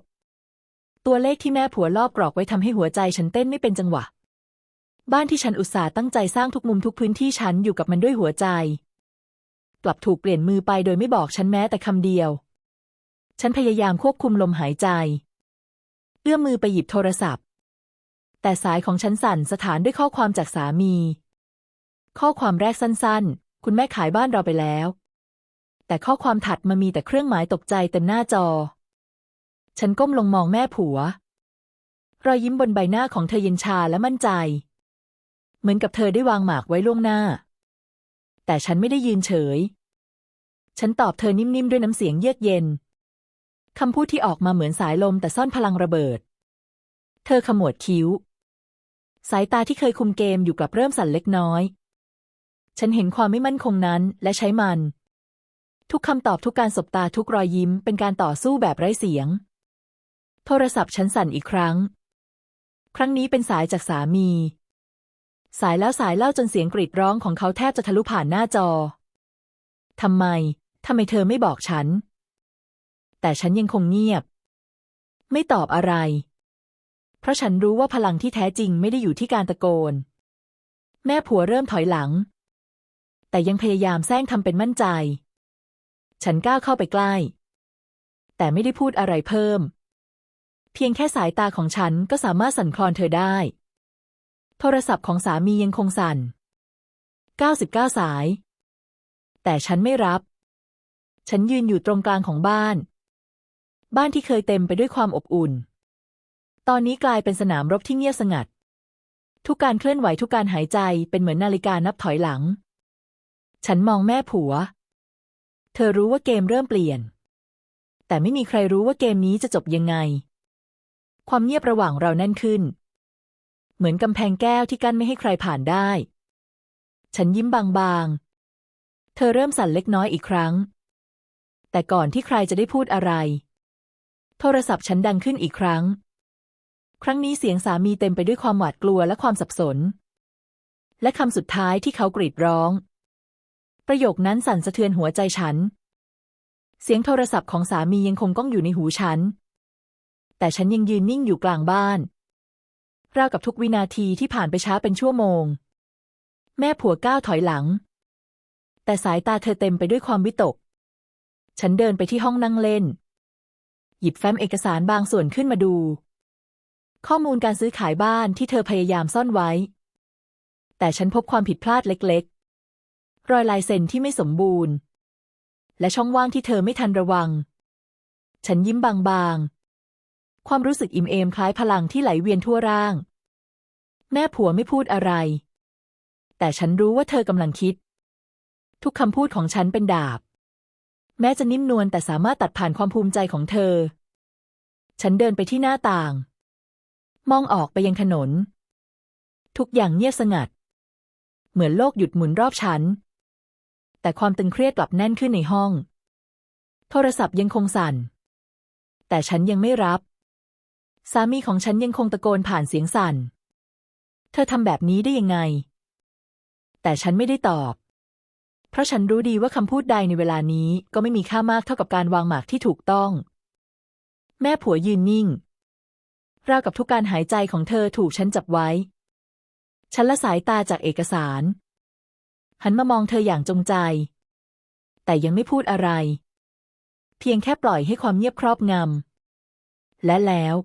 ตัวเลขที่แม่ผัวรอบกรอกไว้ทำให้หัวใจฉันเต้นไม่เป็นจังหวะบ้านที่ฉันอุตส่าห์ตั้งใจสร้างทุกมุมทุกพื้นที่ฉันอยู่กับมันด้วยหัวใจกลับถูกเปลี่ยนมือไปโดยไม่บอกฉันแม้แต่คำเดียวฉันพยายามควบคุมลมหายใจเอื้อมมือไปหยิบโทรศัพท์แต่สายของฉันสั่นสะท้านด้วยข้อความจากสามีข้อความแรกสั้นๆคุณแม่ขายบ้านเราไปแล้วแต่ข้อความถัดมามีแต่เครื่องหมายตกใจเต็มหน้าจอฉันก้มลงมองแม่ผัวรอยยิ้มบนใบหน้าของเธอเย็นชาและมั่นใจเหมือนกับเธอได้วางหมากไว้ล่วงหน้าแต่ฉันไม่ได้ยืนเฉยฉันตอบเธอนิ่มๆด้วยน้ำเสียงเยือกเย็นคำพูดที่ออกมาเหมือนสายลมแต่ซ่อนพลังระเบิดเธอขมวดคิ้วสายตาที่เคยคุมเกมอยู่กลับเริ่มสั่นเล็กน้อยฉันเห็นความไม่มั่นคงนั้นและใช้มันทุกคำตอบทุกการสบตาทุกรอยยิ้มเป็นการต่อสู้แบบไร้เสียงโทรศัพท์ฉันสั่นอีกครั้งนี้เป็นสายจากสามีสายแล้วสายเล่าจนเสียงกรีดร้องของเขาแทบจะทะลุผ่านหน้าจอทำไมเธอไม่บอกฉันแต่ฉันยังคงเงียบไม่ตอบอะไรเพราะฉันรู้ว่าพลังที่แท้จริงไม่ได้อยู่ที่การตะโกนแม่ผัวเริ่มถอยหลังแต่ยังพยายามแซงทำเป็นมั่นใจฉันก้าวเข้าไปใกล้แต่ไม่ได้พูดอะไรเพิ่มเพียงแค่สายตาของฉันก็สามารถสั่นคลอนเธอได้โทรศัพท์ของสามียังคงสั่น99สายแต่ฉันไม่รับฉันยืนอยู่ตรงกลางของบ้านที่เคยเต็มไปด้วยความอบอุ่นตอนนี้กลายเป็นสนามรบที่เงียบสงัดทุกการเคลื่อนไหวทุกการหายใจเป็นเหมือนนาฬิกานับถอยหลังฉันมองแม่ผัวเธอรู้ว่าเกมเริ่มเปลี่ยนแต่ไม่มีใครรู้ว่าเกมนี้จะจบยังไงความเงียบระหว่างเราแน่นขึ้นเหมือนกำแพงแก้วที่กั้นไม่ให้ใครผ่านได้ฉันยิ้มบาง เธอเริ่มสั่นเล็กน้อยอีกครั้งแต่ก่อนที่ใครจะได้พูดอะไรโทรศัพท์ฉันดังขึ้นอีกครั้งครั้งนี้เสียงสามีเต็มไปด้วยความหวาดกลัวและความสับสนและคำสุดท้ายที่เขากรีดร้องประโยคนั้นสั่นสะเทือนหัวใจฉันเสียงโทรศัพท์ของสามียังคงก้องอยู่ในหูฉันแต่ฉันยังยืนนิ่งอยู่กลางบ้านราวกับทุกวินาทีที่ผ่านไปช้าเป็นชั่วโมงแม่ผัวก้าวถอยหลังแต่สายตาเธอเต็มไปด้วยความวิตกฉันเดินไปที่ห้องนั่งเล่นหยิบแฟ้มเอกสารบางส่วนขึ้นมาดูข้อมูลการซื้อขายบ้านที่เธอพยายามซ่อนไว้แต่ฉันพบความผิดพลาดเล็กๆรอยลายเซ็นที่ไม่สมบูรณ์และช่องว่างที่เธอไม่ทันระวังฉันยิ้มบางๆความรู้สึกอิ่มเอมคล้ายพลังที่ไหลเวียนทั่วร่างแม่ผัวไม่พูดอะไรแต่ฉันรู้ว่าเธอกำลังคิดทุกคำพูดของฉันเป็นดาบแม้จะนิ่มนวลแต่สามารถตัดผ่านความภูมิใจของเธอฉันเดินไปที่หน้าต่างมองออกไปยังถนนทุกอย่างเงียบสงัดเหมือนโลกหยุดหมุนรอบฉันแต่ความตึงเครียดกลับแน่นขึ้นในห้องโทรศัพท์ยังคงสั่นแต่ฉันยังไม่รับสามีของฉันยังคงตะโกนผ่านเสียงสั่นเธอทำแบบนี้ได้ยังไงแต่ฉันไม่ได้ตอบเพราะฉันรู้ดีว่าคำพูดใดในเวลานี้ก็ไม่มีค่ามากเท่ากับการวางหมากที่ถูกต้องแม่ผัวยืนนิ่งราวกับทุกการหายใจของเธอถูกฉันจับไว้ฉันละสายตาจากเอกสารหันมามองเธออย่างจงใจแต่ยังไม่พูดอะไรเพียงแค่ปล่อยให้ความเงียบครอบงำและแล้ว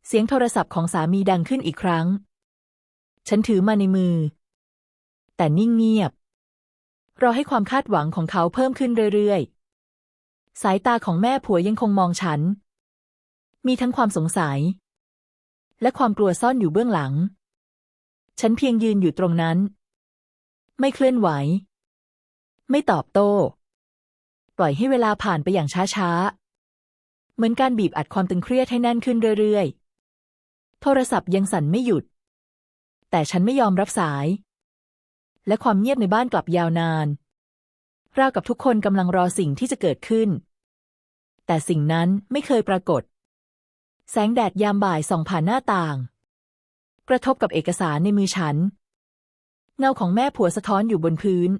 เสียงโทรศัพท์ของสามีดังขึ้นอีกครั้งฉันถือมาในมือแต่นิ่งเงียบรอให้ความคาดหวังของเขาเพิ่มขึ้นเรื่อยๆสายตาของแม่ผัวยังคงมองฉันมีทั้งความสงสัยและความกลัวซ่อนอยู่เบื้องหลังฉันเพียงยืนอยู่ตรงนั้นไม่เคลื่อนไหวไม่ตอบโต้ปล่อยให้เวลาผ่านไปอย่างช้าๆเหมือนการบีบอัดความตึงเครียดให้แน่นขึ้นเรื่อยๆโทรศัพท์ยังสั่นไม่หยุดแต่ฉันไม่ยอมรับสายและความเงียบในบ้านกลับยาวนานราวกับทุกคนกำลังรอสิ่งที่จะเกิดขึ้นแต่สิ่งนั้นไม่เคยปรากฏแสงแดดยามบ่ายส่องผ่านหน้าต่างกระทบกับเอกสารในมือฉันเงาของแม่ผัวสะท้อนอยู่บนพื้น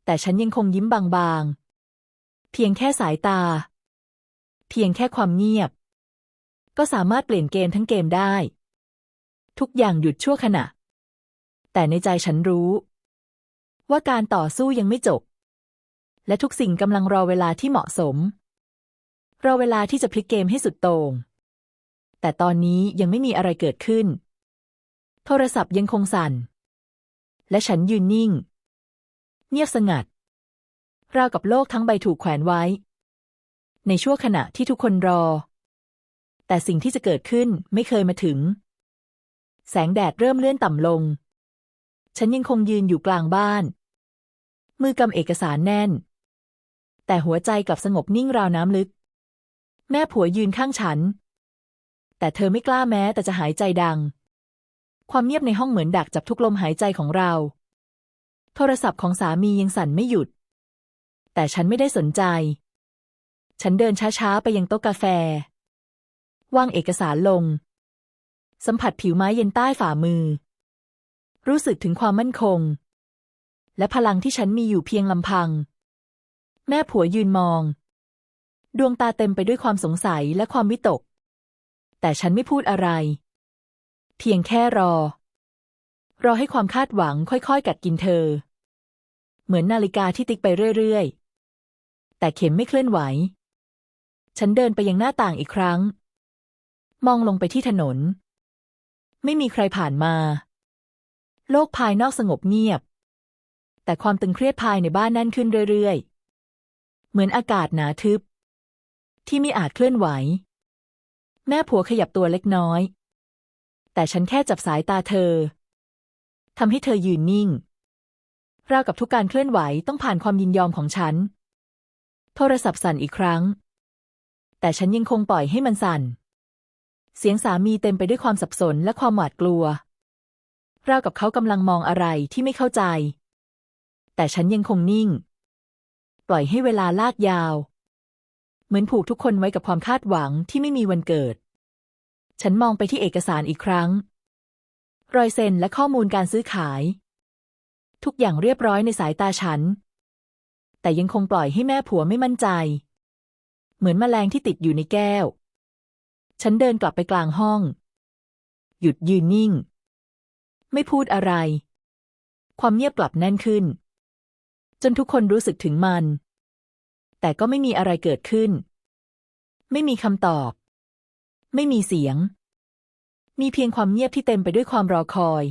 แต่ฉันยังคงยิ้มบางๆเพียงแค่สายตาเพียงแค่ความเงียบก็สามารถเปลี่ยนเกมทั้งเกมได้ทุกอย่างหยุดชั่วขณะแต่ในใจฉันรู้ว่าการต่อสู้ยังไม่จบและทุกสิ่งกำลังรอเวลาที่เหมาะสมรอเวลาที่จะพลิกเกมให้สุดโต่งแต่ตอนนี้ยังไม่มีอะไรเกิดขึ้นโทรศัพท์ยังคงสั่นและฉันยืนนิ่งเงียบสงัดราวกับโลกทั้งใบถูกแขวนไว้ในชั่วขณะที่ทุกคนรอแต่สิ่งที่จะเกิดขึ้นไม่เคยมาถึงแสงแดดเริ่มเลื่อนต่ำลงฉันยังคงยืนอยู่กลางบ้านมือกำเอกสารแน่นแต่หัวใจกลับสงบนิ่งราวน้ำลึกแม่ผัวยืนข้างฉันแต่เธอไม่กล้าแม้แต่จะหายใจดังความเงียบในห้องเหมือนดักจับทุกลมหายใจของเราโทรศัพท์ของสามียังสั่นไม่หยุดแต่ฉันไม่ได้สนใจฉันเดินช้าๆไปยังโต๊ะกาแฟวางเอกสารลงสัมผัสผิวไม้เย็นใต้ฝ่ามือรู้สึกถึงความมั่นคงและพลังที่ฉันมีอยู่เพียงลำพังแม่ผัวยืนมองดวงตาเต็มไปด้วยความสงสัยและความวิตกแต่ฉันไม่พูดอะไรเพียงแค่รอให้ความคาดหวังค่อยๆกัดกินเธอเหมือนนาฬิกาที่ติ๊กไปเรื่อยๆแต่เข็มไม่เคลื่อนไหวฉันเดินไปยังหน้าต่างอีกครั้งมองลงไปที่ถนนไม่มีใครผ่านมาโลกภายนอกสงบเงียบแต่ความตึงเครียดภายในบ้านแน่นขึ้นเรื่อยๆเหมือนอากาศหนาทึบที่ไม่อาจเคลื่อนไหวแม่ผัวขยับตัวเล็กน้อยแต่ฉันแค่จับสายตาเธอทำให้เธอยืนนิ่งราวกับทุกการเคลื่อนไหวต้องผ่านความยินยอมของฉันโทรศัพท์สั่นอีกครั้งแต่ฉันยังคงปล่อยให้มันสั่นเสียงสามีเต็มไปด้วยความสับสนและความหวาดกลัวราวกับเขากำลังมองอะไรที่ไม่เข้าใจ แต่ฉันยังคงนิ่งปล่อยให้เวลาลากยาวเหมือนผูกทุกคนไว้กับความคาดหวังที่ไม่มีวันเกิดฉันมองไปที่เอกสารอีกครั้งรอยเซ็นและข้อมูลการซื้อขายทุกอย่างเรียบร้อยในสายตาฉันแต่ยังคงปล่อยให้แม่ผัวไม่มั่นใจเหมือนแมลงที่ติดอยู่ในแก้วฉันเดินกลับไปกลางห้องหยุดยืนนิ่งไม่พูดอะไรความเงียบกลับแน่นขึ้นจนทุกคนรู้สึกถึงมันแต่ก็ไม่มีอะไรเกิดขึ้นไม่มีคำตอบไม่มีเสียงมีเพียงความเงียบที่เต็มไปด้วยความรอคอย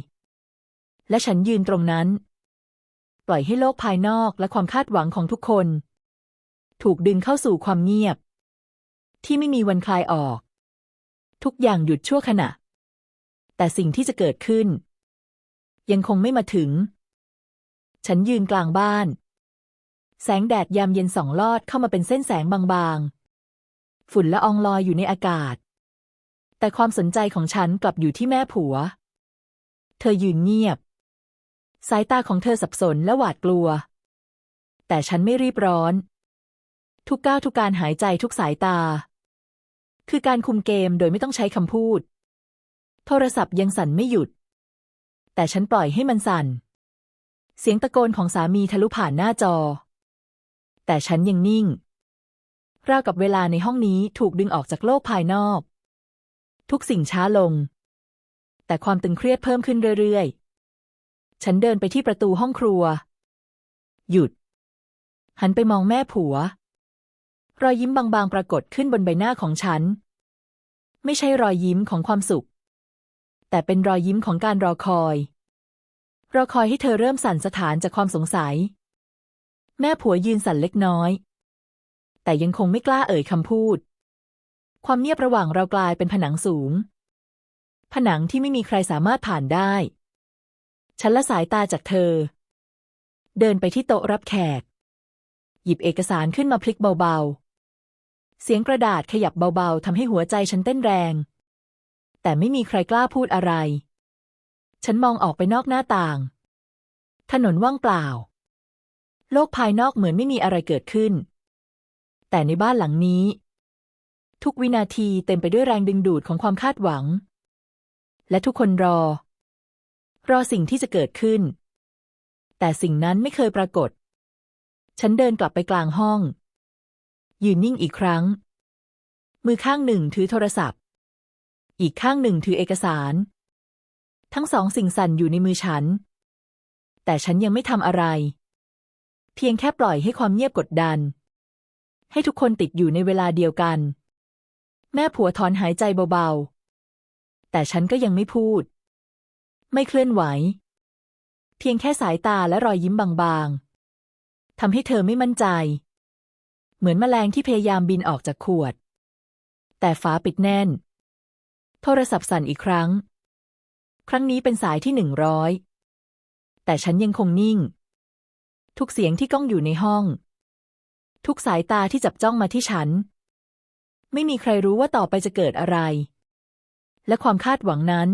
และฉันยืนตรงนั้นปล่อยให้โลกภายนอกและความคาดหวังของทุกคนถูกดึงเข้าสู่ความเงียบที่ไม่มีวันคลายออกทุกอย่างหยุดชั่วขณะแต่สิ่งที่จะเกิดขึ้นยังคงไม่มาถึงฉันยืนกลางบ้านแสงแดดยามเย็นส่องลอดเข้ามาเป็นเส้นแสงบางๆฝุ่นละอองลอยอยู่ในอากาศแต่ความสนใจของฉันกลับอยู่ที่แม่ผัวเธอยืนเงียบสายตาของเธอสับสนและหวาดกลัวแต่ฉันไม่รีบร้อนทุกก้าวทุกการหายใจทุกสายตาคือการคุมเกมโดยไม่ต้องใช้คำพูดโทรศัพท์ยังสั่นไม่หยุดแต่ฉันปล่อยให้มันสั่นเสียงตะโกนของสามีทะลุผ่านหน้าจอแต่ฉันยังนิ่งราวกับเวลาในห้องนี้ถูกดึงออกจากโลกภายนอกทุกสิ่งช้าลงแต่ความตึงเครียดเพิ่มขึ้นเรื่อยๆฉันเดินไปที่ประตูห้องครัวหยุดหันไปมองแม่ผัวรอยยิ้มบางๆปรากฏขึ้นบนใบหน้าของฉันไม่ใช่รอยยิ้มของความสุขแต่เป็นรอยยิ้มของการรอคอยให้เธอเริ่มสั่นสะท้านจากความสงสัยแม่ผัวยืนสั่นเล็กน้อยแต่ยังคงไม่กล้าเอ่ยคำพูดความเงียบระหว่างเรากลายเป็นผนังสูงผนังที่ไม่มีใครสามารถผ่านได้ฉันละสายตาจากเธอเดินไปที่โต๊ะรับแขกหยิบเอกสารขึ้นมาพลิกเบาๆเสียงกระดาษขยับเบาๆทำให้หัวใจฉันเต้นแรงแต่ไม่มีใครกล้าพูดอะไรฉันมองออกไปนอกหน้าต่างถนนว่างเปล่าโลกภายนอกเหมือนไม่มีอะไรเกิดขึ้นแต่ในบ้านหลังนี้ทุกวินาทีเต็มไปด้วยแรงดึงดูดของความคาดหวังและทุกคนรอสิ่งที่จะเกิดขึ้นแต่สิ่งนั้นไม่เคยปรากฏฉันเดินกลับไปกลางห้องยืนนิ่งอีกครั้งมือข้างหนึ่งถือโทรศัพท์อีกข้างหนึ่งถือเอกสารทั้งสองสิ่งสั่นอยู่ในมือฉันแต่ฉันยังไม่ทำอะไรเพียงแค่ปล่อยให้ความเงียบกดดันให้ทุกคนติดอยู่ในเวลาเดียวกันแม่ผัวถอนหายใจเบาๆแต่ฉันก็ยังไม่พูดไม่เคลื่อนไหวเพียงแค่สายตาและรอยยิ้มบางๆทำให้เธอไม่มั่นใจเหมือนแมลงที่พยายามบินออกจากขวดแต่ฝาปิดแน่นโทรศัพท์สั่นอีกครั้งนี้เป็นสายที่100แต่ฉันยังคงนิ่งทุกเสียงที่ก้องอยู่ในห้องทุกสายตาที่จับจ้องมาที่ฉันไม่มีใครรู้ว่าต่อไปจะเกิดอะไรและความคาดหวังนั้น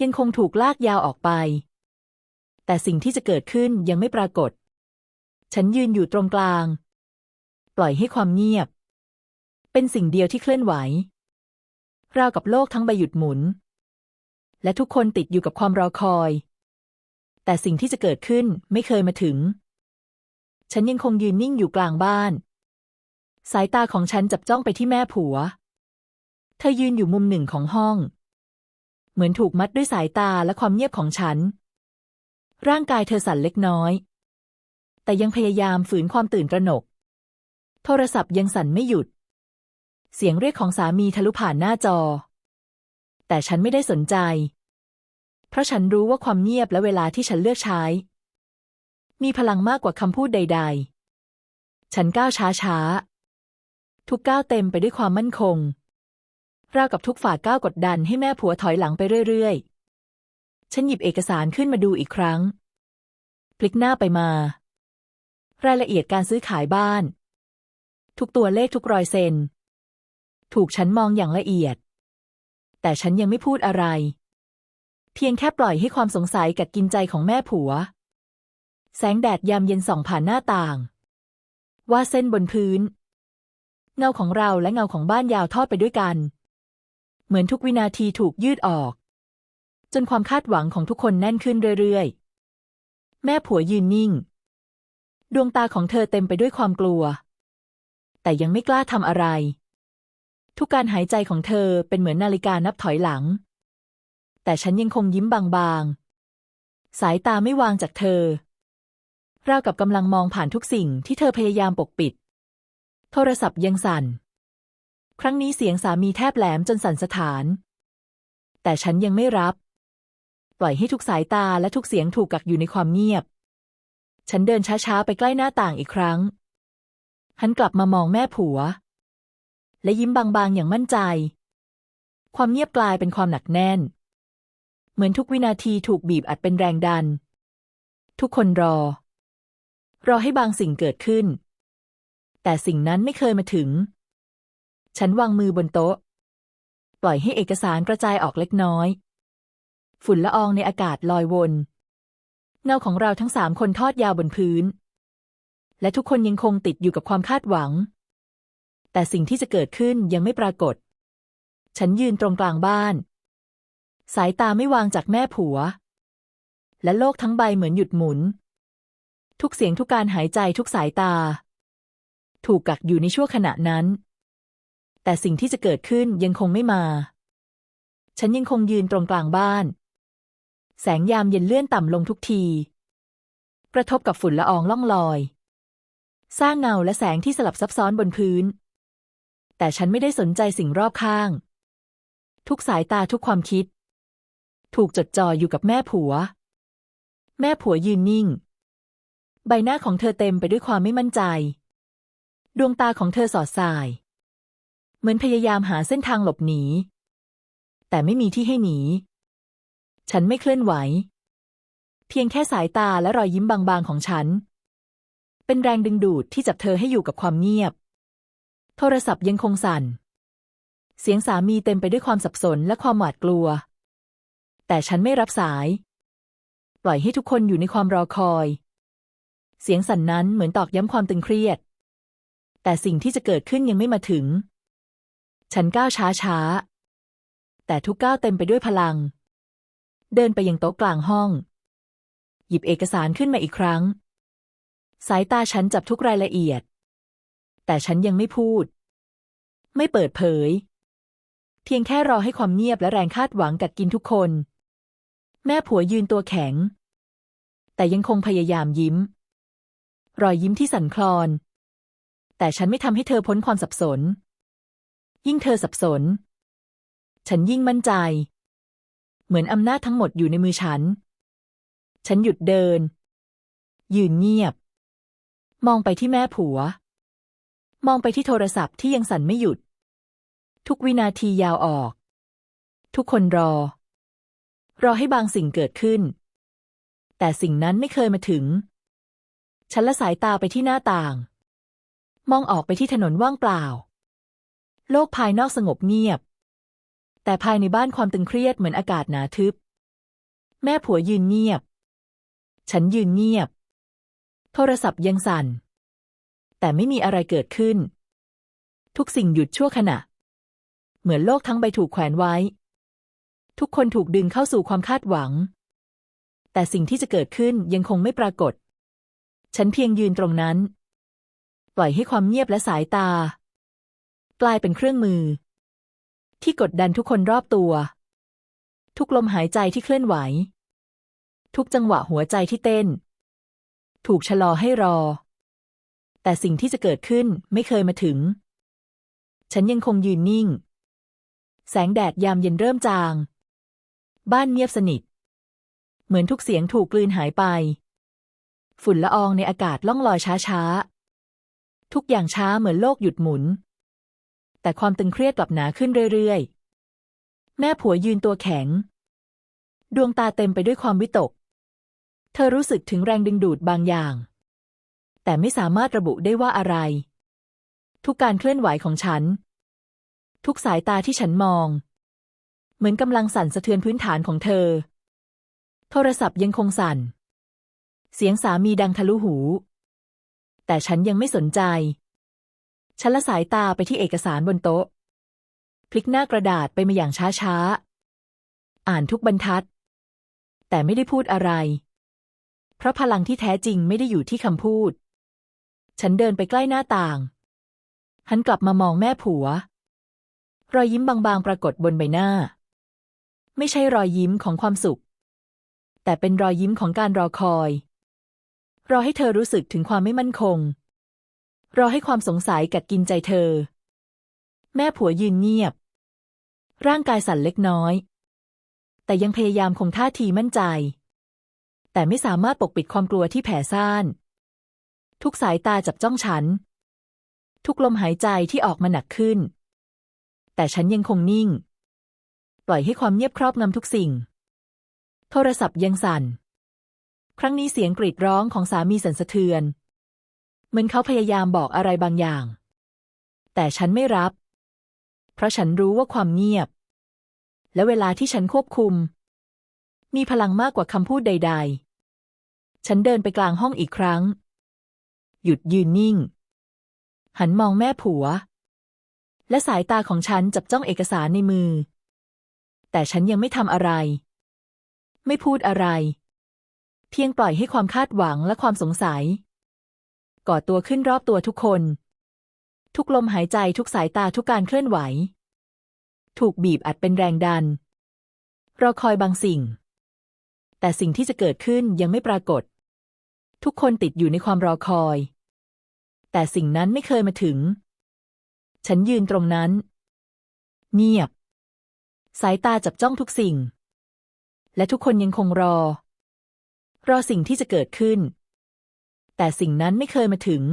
ยังคงถูกลากยาวออกไปแต่สิ่งที่จะเกิดขึ้นยังไม่ปรากฏฉันยืนอยู่ตรงกลางปล่อยให้ความเงียบเป็นสิ่งเดียวที่เคลื่อนไหวราวกับโลกทั้งใบหยุดหมุนและทุกคนติดอยู่กับความรอคอยแต่สิ่งที่จะเกิดขึ้นไม่เคยมาถึงฉันยังคงยืนนิ่งอยู่กลางบ้านสายตาของฉันจับจ้องไปที่แม่ผัวเธอยืนอยู่มุมหนึ่งของห้องเหมือนถูกมัดด้วยสายตาและความเงียบของฉันร่างกายเธอสั่นเล็กน้อยแต่ยังพยายามฝืนความตื่นตระหนกโทรศัพท์ยังสั่นไม่หยุดเสียงเรียกของสามีทะลุผ่านหน้าจอแต่ฉันไม่ได้สนใจเพราะฉันรู้ว่าความเงียบและเวลาที่ฉันเลือกใช้มีพลังมากกว่าคำพูดใดๆฉันก้าวช้าทุกก้าวเต็มไปด้วยความมั่นคงราวกับทุกฝ่าก้าวกดดันให้แม่ผัวถอยหลังไปเรื่อยๆฉันหยิบเอกสารขึ้นมาดูอีกครั้งพลิกหน้าไปมารายละเอียดการซื้อขายบ้านทุกตัวเลขทุกรอยเซ็นถูกฉันมองอย่างละเอียดแต่ฉันยังไม่พูดอะไรเพียงแค่ปล่อยให้ความสงสัยกัดกินใจของแม่ผัว แสงแดดยามเย็นส่องผ่านหน้าต่างวาดเส้นบนพื้นเงาของเราและเงาของบ้านยาวทอดไปด้วยกันเหมือนทุกวินาทีถูกยืดออกจนความคาดหวังของทุกคนแน่นขึ้นเรื่อยๆแม่ผัวยืนนิ่งดวงตาของเธอเต็มไปด้วยความกลัวแต่ยังไม่กล้าทำอะไรทุกการหายใจของเธอเป็นเหมือนนาฬิกานับถอยหลังแต่ฉันยังคงยิ้มบางๆสายตาไม่วางจากเธอราวกับกำลังมองผ่านทุกสิ่งที่เธอพยายามปกปิดโทรศัพท์ยังสั่นครั้งนี้เสียงสามีแทบแหลมจนสั่นสะท้านแต่ฉันยังไม่รับปล่อยให้ทุกสายตาและทุกเสียงถูกกักอยู่ในความเงียบฉันเดินช้าๆไปใกล้หน้าต่างอีกครั้งหันกลับมามองแม่ผัวและยิ้มบางๆอย่างมั่นใจความเงียบกลายเป็นความหนักแน่นเหมือนทุกวินาทีถูกบีบอัดเป็นแรงดันทุกคนรอให้บางสิ่งเกิดขึ้นแต่สิ่งนั้นไม่เคยมาถึงฉันวางมือบนโต๊ะปล่อยให้เอกสารกระจายออกเล็กน้อยฝุ่นละอองในอากาศลอยวนเงาของเราทั้ง3 คนทอดยาวบนพื้นและทุกคนยังคงติดอยู่กับความคาดหวังแต่สิ่งที่จะเกิดขึ้นยังไม่ปรากฏฉันยืนตรงกลางบ้านสายตาไม่วางจากแม่ผัวและโลกทั้งใบเหมือนหยุดหมุนทุกเสียงทุกการหายใจทุกสายตาถูกกักอยู่ในชั่วขณะนั้นแต่สิ่งที่จะเกิดขึ้นยังคงไม่มาฉันยังคงยืนตรงกลางบ้านแสงยามเย็นเลื่อนต่ำลงทุกทีกระทบกับฝุ่นละอองล่องลอยสร้างเงาและแสงที่สลับซับซ้อนบนพื้นแต่ฉันไม่ได้สนใจสิ่งรอบข้างทุกสายตาทุกความคิดถูกจดจ่ออยู่กับแม่ผัวยืนนิ่งใบหน้าของเธอเต็มไปด้วยความไม่มั่นใจดวงตาของเธอสอดส่ายเหมือนพยายามหาเส้นทางหลบหนีแต่ไม่มีที่ให้หนีฉันไม่เคลื่อนไหวเพียงแค่สายตาและรอยยิ้มบางๆของฉันเป็นแรงดึงดูดที่จับเธอให้อยู่กับความเงียบโทรศัพท์ยังคงสั่นเสียงสามีเต็มไปด้วยความสับสนและความหวาดกลัวแต่ฉันไม่รับสายปล่อยให้ทุกคนอยู่ในความรอคอยเสียงสั่นนั้นเหมือนตอกย้ำความตึงเครียดแต่สิ่งที่จะเกิดขึ้นยังไม่มาถึงฉันก้าวช้าแต่ทุกก้าวเต็มไปด้วยพลังเดินไปยังโต๊ะกลางห้องหยิบเอกสารขึ้นมาอีกครั้งสายตาฉันจับทุกรายละเอียดแต่ฉันยังไม่พูดไม่เปิดเผยเพียงแค่รอให้ความเงียบและแรงคาดหวังกัดกินทุกคนแม่ผัวยืนตัวแข็งแต่ยังคงพยายามยิ้มรอยยิ้มที่สั่นคลอนแต่ฉันไม่ทำให้เธอพ้นความสับสนยิ่งเธอสับสนฉันยิ่งมั่นใจเหมือนอำนาจทั้งหมดอยู่ในมือฉันหยุดเดินยืนเงียบมองไปที่แม่ผัวมองไปที่โทรศัพท์ที่ยังสั่นไม่หยุดทุกวินาทียาวออกทุกคนรอให้บางสิ่งเกิดขึ้นแต่สิ่งนั้นไม่เคยมาถึงฉันละสายตาไปที่หน้าต่างมองออกไปที่ถนนว่างเปล่าโลกภายนอกสงบเงียบแต่ภายในบ้านความตึงเครียดเหมือนอากาศหนาทึบแม่ผัวยืนเงียบฉันยืนเงียบโทรศัพท์ยังสั่นแต่ไม่มีอะไรเกิดขึ้นทุกสิ่งหยุดชั่วขณะเหมือนโลกทั้งใบถูกแขวนไว้ทุกคนถูกดึงเข้าสู่ความคาดหวังแต่สิ่งที่จะเกิดขึ้นยังคงไม่ปรากฏฉันเพียงยืนตรงนั้นปล่อยให้ความเงียบและสายตากลายเป็นเครื่องมือที่กดดันทุกคนรอบตัวทุกลมหายใจที่เคลื่อนไหวทุกจังหวะหัวใจที่เต้นถูกชะลอให้รอแต่สิ่งที่จะเกิดขึ้นไม่เคยมาถึงฉันยังคงยืนนิ่งแสงแดดยามเย็นเริ่มจางบ้านเงียบสนิทเหมือนทุกเสียงถูกกลืนหายไปฝุ่นละอองในอากาศล่องลอยช้าๆทุกอย่างช้าเหมือนโลกหยุดหมุนแต่ความตึงเครียดกลับหนาขึ้นเรื่อยๆแม่ผัวยืนตัวแข็งดวงตาเต็มไปด้วยความวิตกเธอรู้สึกถึงแรงดึงดูดบางอย่างแต่ไม่สามารถระบุได้ว่าอะไรทุกการเคลื่อนไหวของฉันทุกสายตาที่ฉันมองเหมือนกำลังสั่นสะเทือนพื้นฐานของเธอโทรศัพท์ยังคงสั่น เสียงสามีดังทะลุหูแต่ฉันยังไม่สนใจฉันละสายตาไปที่เอกสารบนโต๊ะพลิกหน้ากระดาษไปมาอย่างช้าๆอ่านทุกบรรทัดแต่ไม่ได้พูดอะไรเพราะพลังที่แท้จริงไม่ได้อยู่ที่คำพูดฉันเดินไปใกล้หน้าต่างหันกลับมามองแม่ผัวรอยยิ้มบางๆปรากฏบนใบหน้าไม่ใช่รอยยิ้มของความสุขแต่เป็นรอยยิ้มของการรอคอยรอให้เธอรู้สึกถึงความไม่มั่นคงรอให้ความสงสัยกัดกินใจเธอแม่ผัวยืนเงียบร่างกายสั่นเล็กน้อยแต่ยังพยายามคงท่าทีมั่นใจแต่ไม่สามารถปกปิดความกลัวที่แผ่ซ่านทุกสายตาจับจ้องฉันทุกลมหายใจที่ออกมาหนักขึ้นแต่ฉันยังคงนิ่งปล่อยให้ความเงียบครอบงำทุกสิ่งโทรศัพท์ยังสั่นครั้งนี้เสียงกรีดร้องของสามีสั่นสะเทือนเหมือนเขาพยายามบอกอะไรบางอย่างแต่ฉันไม่รับเพราะฉันรู้ว่าความเงียบและเวลาที่ฉันควบคุมมีพลังมากกว่าคำพูดใดๆฉันเดินไปกลางห้องอีกครั้งหยุดยืนนิ่งหันมองแม่ผัวและสายตาของฉันจับจ้องเอกสารในมือแต่ฉันยังไม่ทำอะไรไม่พูดอะไรเพียงปล่อยให้ความคาดหวังและความสงสัยก่อตัวขึ้นรอบตัวทุกคนทุกลมหายใจทุกสายตาทุกการเคลื่อนไหวถูกบีบอัดเป็นแรงดันรอคอยบางสิ่งแต่สิ่งที่จะเกิดขึ้นยังไม่ปรากฏทุกคนติดอยู่ในความรอคอยแต่สิ่งนั้นไม่เคยมาถึงฉันยืนตรงนั้นเงียบสายตาจับจ้องทุกสิ่งและทุกคนยังคงรอสิ่งที่จะเกิดขึ้นแต่สิ่งนั้นไม่เคยมาถึง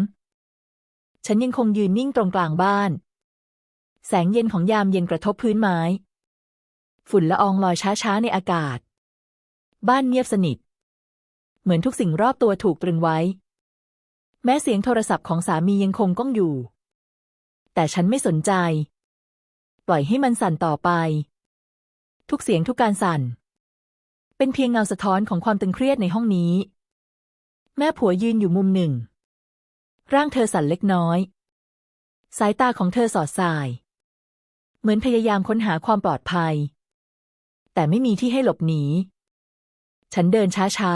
ฉันยังคงยืนนิ่งตรงกลางบ้านแสงเย็นของยามเย็นกระทบพื้นไม้ฝุ่นละอองลอยช้าๆในอากาศบ้านเงียบสนิทเหมือนทุกสิ่งรอบตัวถูกตรึงไว้แม้เสียงโทรศัพท์ของสามียังคงก้องอยู่แต่ฉันไม่สนใจปล่อยให้มันสั่นต่อไปทุกเสียงทุกการสั่นเป็นเพียงเงาสะท้อนของความตึงเครียดในห้องนี้แม่ผัวยืนอยู่มุมหนึ่งร่างเธอสั่นเล็กน้อยสายตาของเธอสอดส่ายเหมือนพยายามค้นหาความปลอดภัยแต่ไม่มีที่ให้หลบหนีฉันเดินช้า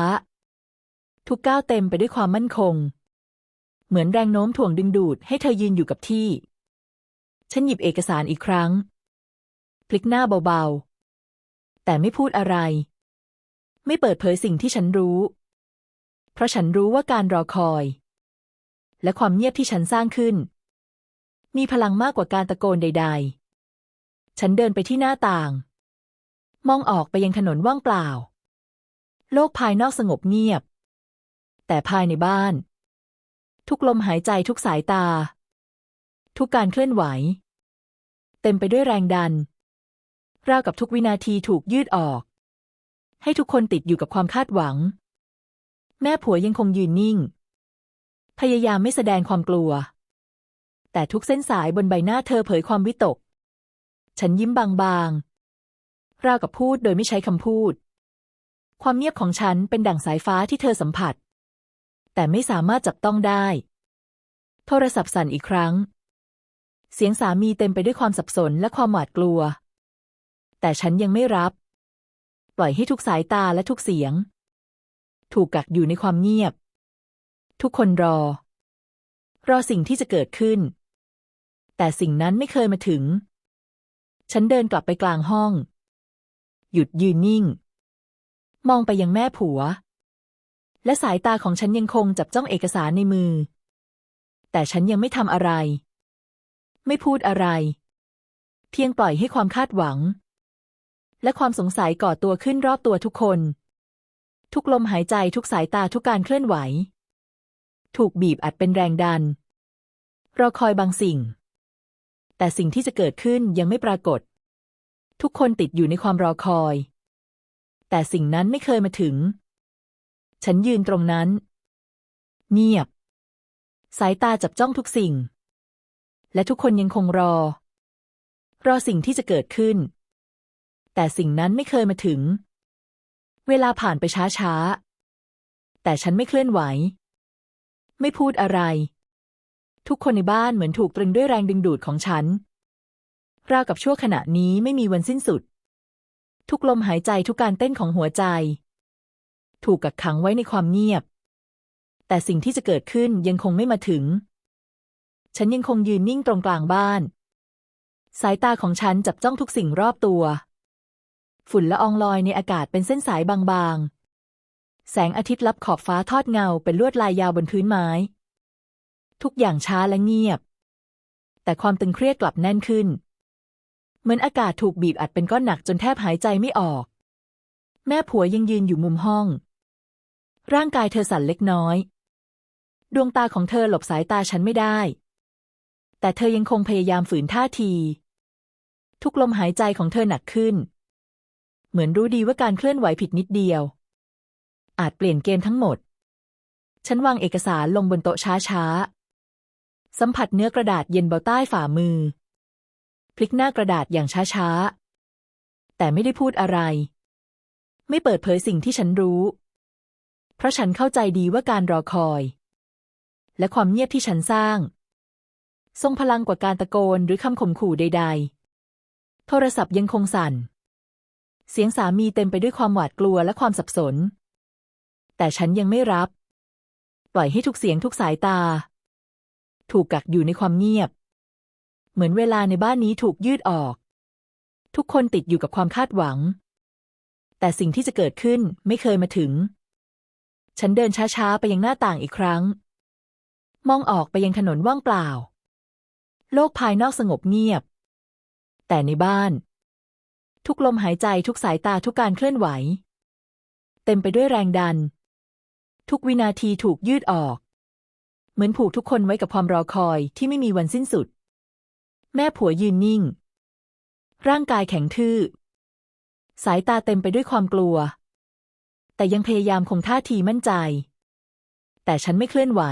ๆทุกก้าวเต็มไปด้วยความมั่นคงเหมือนแรงโน้มถ่วงดึงดูดให้เธอยืนอยู่กับที่ฉันหยิบเอกสารอีกครั้งพลิกหน้าเบาๆแต่ไม่พูดอะไรไม่เปิดเผยสิ่งที่ฉันรู้เพราะฉันรู้ว่าการรอคอยและความเงียบที่ฉันสร้างขึ้นมีพลังมากกว่าการตะโกนใดๆฉันเดินไปที่หน้าต่างมองออกไปยังถนนว่างเปล่าโลกภายนอกสงบเงียบแต่ภายในบ้านทุกลมหายใจทุกสายตาทุกการเคลื่อนไหวเต็มไปด้วยแรงดันราวกับทุกวินาทีถูกยืดออกให้ทุกคนติดอยู่กับความคาดหวังแม่ผัวยังคงยืนนิ่งพยายามไม่แสดงความกลัวแต่ทุกเส้นสายบนใบหน้าเธอเผยความวิตกฉันยิ้มบางๆราวกับพูดโดยไม่ใช้คำพูดความเงียบของฉันเป็นดั่งสายฟ้าที่เธอสัมผัสแต่ไม่สามารถจับต้องได้โทรศัพท์สั่นอีกครั้งเสียงสามีเต็มไปด้วยความสับสนและความหวาดกลัวแต่ฉันยังไม่รับปล่อยให้ทุกสายตาและทุกเสียงถูกกักอยู่ในความเงียบทุกคนรอสิ่งที่จะเกิดขึ้นแต่สิ่งนั้นไม่เคยมาถึงฉันเดินกลับไปกลางห้องหยุดยืนนิ่งมองไปยังแม่ผัวและสายตาของฉันยังคงจับจ้องเอกสารในมือแต่ฉันยังไม่ทำอะไรไม่พูดอะไรเพียงปล่อยให้ความคาดหวังและความสงสัยก่อตัวขึ้นรอบตัวทุกคนทุกลมหายใจทุกสายตาทุกการเคลื่อนไหวถูกบีบอัดเป็นแรงดันรอคอยบางสิ่งแต่สิ่งที่จะเกิดขึ้นยังไม่ปรากฏทุกคนติดอยู่ในความรอคอยแต่สิ่งนั้นไม่เคยมาถึงฉันยืนตรงนั้นเงียบสายตาจับจ้องทุกสิ่งและทุกคนยังคงรอสิ่งที่จะเกิดขึ้นแต่สิ่งนั้นไม่เคยมาถึงเวลาผ่านไปช้า แต่ฉันไม่เคลื่อนไหวไม่พูดอะไรทุกคนในบ้านเหมือนถูกตรึงด้วยแรงดึงดูดของฉันราวกับชั่วขณะนี้ไม่มีวันสิ้นสุดทุกลมหายใจทุกการเต้นของหัวใจถูกกักขังไว้ในความเงียบแต่สิ่งที่จะเกิดขึ้นยังคงไม่มาถึงฉันยังคงยืนนิ่งตรงกลางบ้านสายตาของฉันจับจ้องทุกสิ่งรอบตัวฝุ่นละอองลอยในอากาศเป็นเส้นสายบางๆแสงอาทิตย์ลับขอบฟ้าทอดเงาเป็นลวดลายยาวบนพื้นไม้ทุกอย่างช้าและเงียบแต่ความตึงเครียดกลับแน่นขึ้นเหมือนอากาศถูกบีบอัดเป็นก้อนหนักจนแทบหายใจไม่ออกแม่ผัวยังยืนอยู่มุมห้องร่างกายเธอสั่นเล็กน้อยดวงตาของเธอหลบสายตาฉันไม่ได้แต่เธอยังคงพยายามฝืนท่าทีทุกลมหายใจของเธอหนักขึ้นเหมือนรู้ดีว่าการเคลื่อนไหวผิดนิดเดียวอาจเปลี่ยนเกมทั้งหมดฉันวางเอกสารลงบนโต๊ะช้าๆสัมผัสเนื้อกระดาษเย็นเบาใต้ฝ่ามือพลิกหน้ากระดาษอย่างช้าๆแต่ไม่ได้พูดอะไรไม่เปิดเผยสิ่งที่ฉันรู้เพราะฉันเข้าใจดีว่าการรอคอยและความเงียบที่ฉันสร้างทรงพลังกว่าการตะโกนหรือคำข่มขู่ใดๆโทรศัพท์ยังคงสั่นเสียงสามีเต็มไปด้วยความหวาดกลัวและความสับสนแต่ฉันยังไม่รับปล่อยให้ทุกเสียงทุกสายตาถูกกักอยู่ในความเงียบเหมือนเวลาในบ้านนี้ถูกยืดออกทุกคนติดอยู่กับความคาดหวังแต่สิ่งที่จะเกิดขึ้นไม่เคยมาถึงฉันเดินช้าๆไปยังหน้าต่างอีกครั้งมองออกไปยังถนนว่างเปล่าโลกภายนอกสงบเงียบแต่ในบ้านทุกลมหายใจทุกสายตาทุกการเคลื่อนไหวเต็มไปด้วยแรงดันทุกวินาทีถูกยืดออกเหมือนผูกทุกคนไว้กับความรอคอยที่ไม่มีวันสิ้นสุดแม่ผัวยืนนิ่งร่างกายแข็งทื่อสายตาเต็มไปด้วยความกลัวแต่ยังพยายามคงท่าทีมั่นใจแต่ฉันไม่เคลื่อนไหว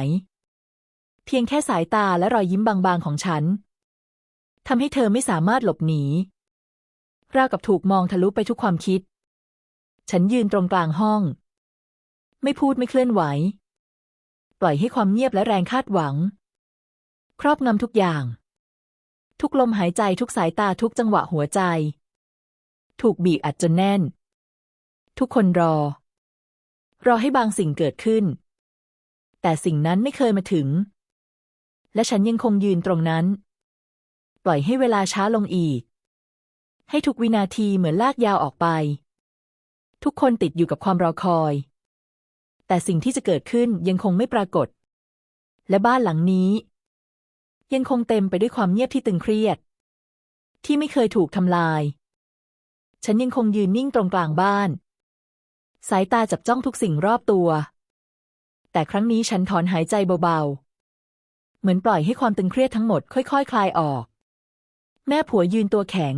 เพียงแค่สายตาและรอยยิ้มบางๆของฉันทำให้เธอไม่สามารถหลบหนีราวกับถูกมองทะลุไปทุกความคิดฉันยืนตรงกลางห้องไม่พูดไม่เคลื่อนไหวปล่อยให้ความเงียบและแรงคาดหวังครอบงำทุกอย่างทุกลมหายใจทุกสายตาทุกจังหวะหัวใจถูกบีบอัดจนแน่นทุกคนรอให้บางสิ่งเกิดขึ้นแต่สิ่งนั้นไม่เคยมาถึงและฉันยังคงยืนตรงนั้นปล่อยให้เวลาช้าลงอีกให้ทุกวินาทีเหมือนลากยาวออกไปทุกคนติดอยู่กับความรอคอยแต่สิ่งที่จะเกิดขึ้นยังคงไม่ปรากฏและบ้านหลังนี้ยังคงเต็มไปด้วยความเงียบที่ตึงเครียดที่ไม่เคยถูกทำลายฉันยังคงยืนนิ่งตรงกลางบ้านสายตาจับจ้องทุกสิ่งรอบตัวแต่ครั้งนี้ฉันถอนหายใจเบาๆเหมือนปล่อยให้ความตึงเครียดทั้งหมดค่อยๆคลายออกแม่ผัวยืนตัวแข็ง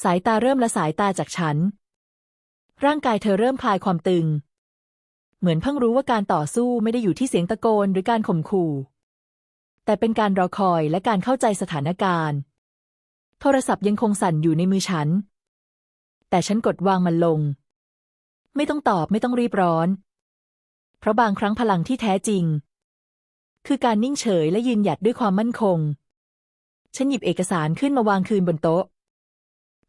สายตาเริ่มละสายตาจากฉันร่างกายเธอเริ่มคลายความตึงเหมือนเพิ่งรู้ว่าการต่อสู้ไม่ได้อยู่ที่เสียงตะโกนหรือการข่มขู่แต่เป็นการรอคอยและการเข้าใจสถานการณ์โทรศัพท์ยังคงสั่นอยู่ในมือฉันแต่ฉันกดวางมันลงไม่ต้องตอบไม่ต้องรีบร้อนเพราะบางครั้งพลังที่แท้จริงคือการนิ่งเฉยและยืนหยัดด้วยความมั่นคงฉันหยิบเอกสารขึ้นมาวางคืนบนโต๊ะ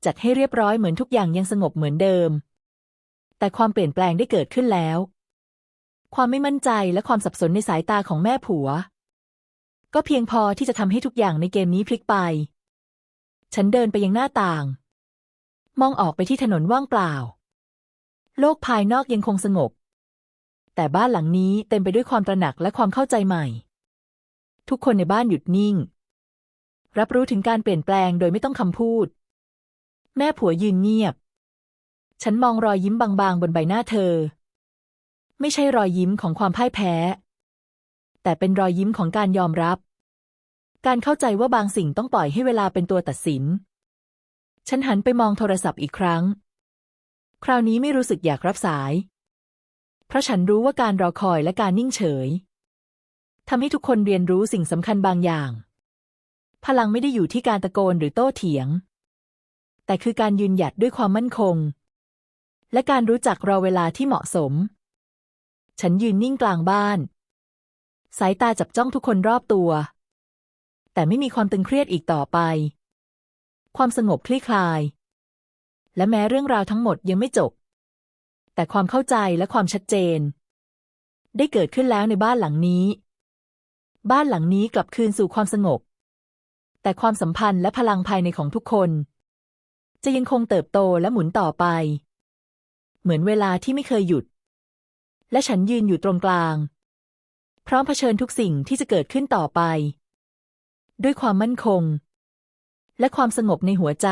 จัดให้เรียบร้อยเหมือนทุกอย่างยังสงบเหมือนเดิมแต่ความเปลี่ยนแปลงได้เกิดขึ้นแล้วความไม่มั่นใจและความสับสนในสายตาของแม่ผัวก็เพียงพอที่จะทำให้ทุกอย่างในเกมนี้พลิกไปฉันเดินไปยังหน้าต่างมองออกไปที่ถนนว่างเปล่าโลกภายนอกยังคงสงบแต่บ้านหลังนี้เต็มไปด้วยความตระหนักและความเข้าใจใหม่ทุกคนในบ้านหยุดนิ่งรับรู้ถึงการเปลี่ยนแปลงโดยไม่ต้องคำพูดแม่ผัวยืนเงียบฉันมองรอยยิ้มบางๆบนใบหน้าเธอไม่ใช่รอยยิ้มของความพ่ายแพ้แต่เป็นรอยยิ้มของการยอมรับการเข้าใจว่าบางสิ่งต้องปล่อยให้เวลาเป็นตัวตัดสินฉันหันไปมองโทรศัพท์อีกครั้งคราวนี้ไม่รู้สึกอยากรับสายเพราะฉันรู้ว่าการรอคอยและการนิ่งเฉยทำให้ทุกคนเรียนรู้สิ่งสำคัญบางอย่างพลังไม่ได้อยู่ที่การตะโกนหรือโต้เถียงแต่คือการยืนหยัดด้วยความมั่นคงและการรู้จักรอเวลาที่เหมาะสม ฉันยืนนิ่งกลางบ้านสายตาจับจ้องทุกคนรอบตัวแต่ไม่มีความตึงเครียดอีกต่อไปความสงบคลี่คลายและแม้เรื่องราวทั้งหมดยังไม่จบแต่ความเข้าใจและความชัดเจนได้เกิดขึ้นแล้วในบ้านหลังนี้บ้านหลังนี้กลับคืนสู่ความสงบแต่ความสัมพันธ์และพลังภายในของทุกคนจะยังคงเติบโตและหมุนต่อไปเหมือนเวลาที่ไม่เคยหยุดและฉันยืนอยู่ตรงกลางพร้อมเผชิญทุกสิ่งที่จะเกิดขึ้นต่อไปด้วยความมั่นคงและความสงบในหัวใจ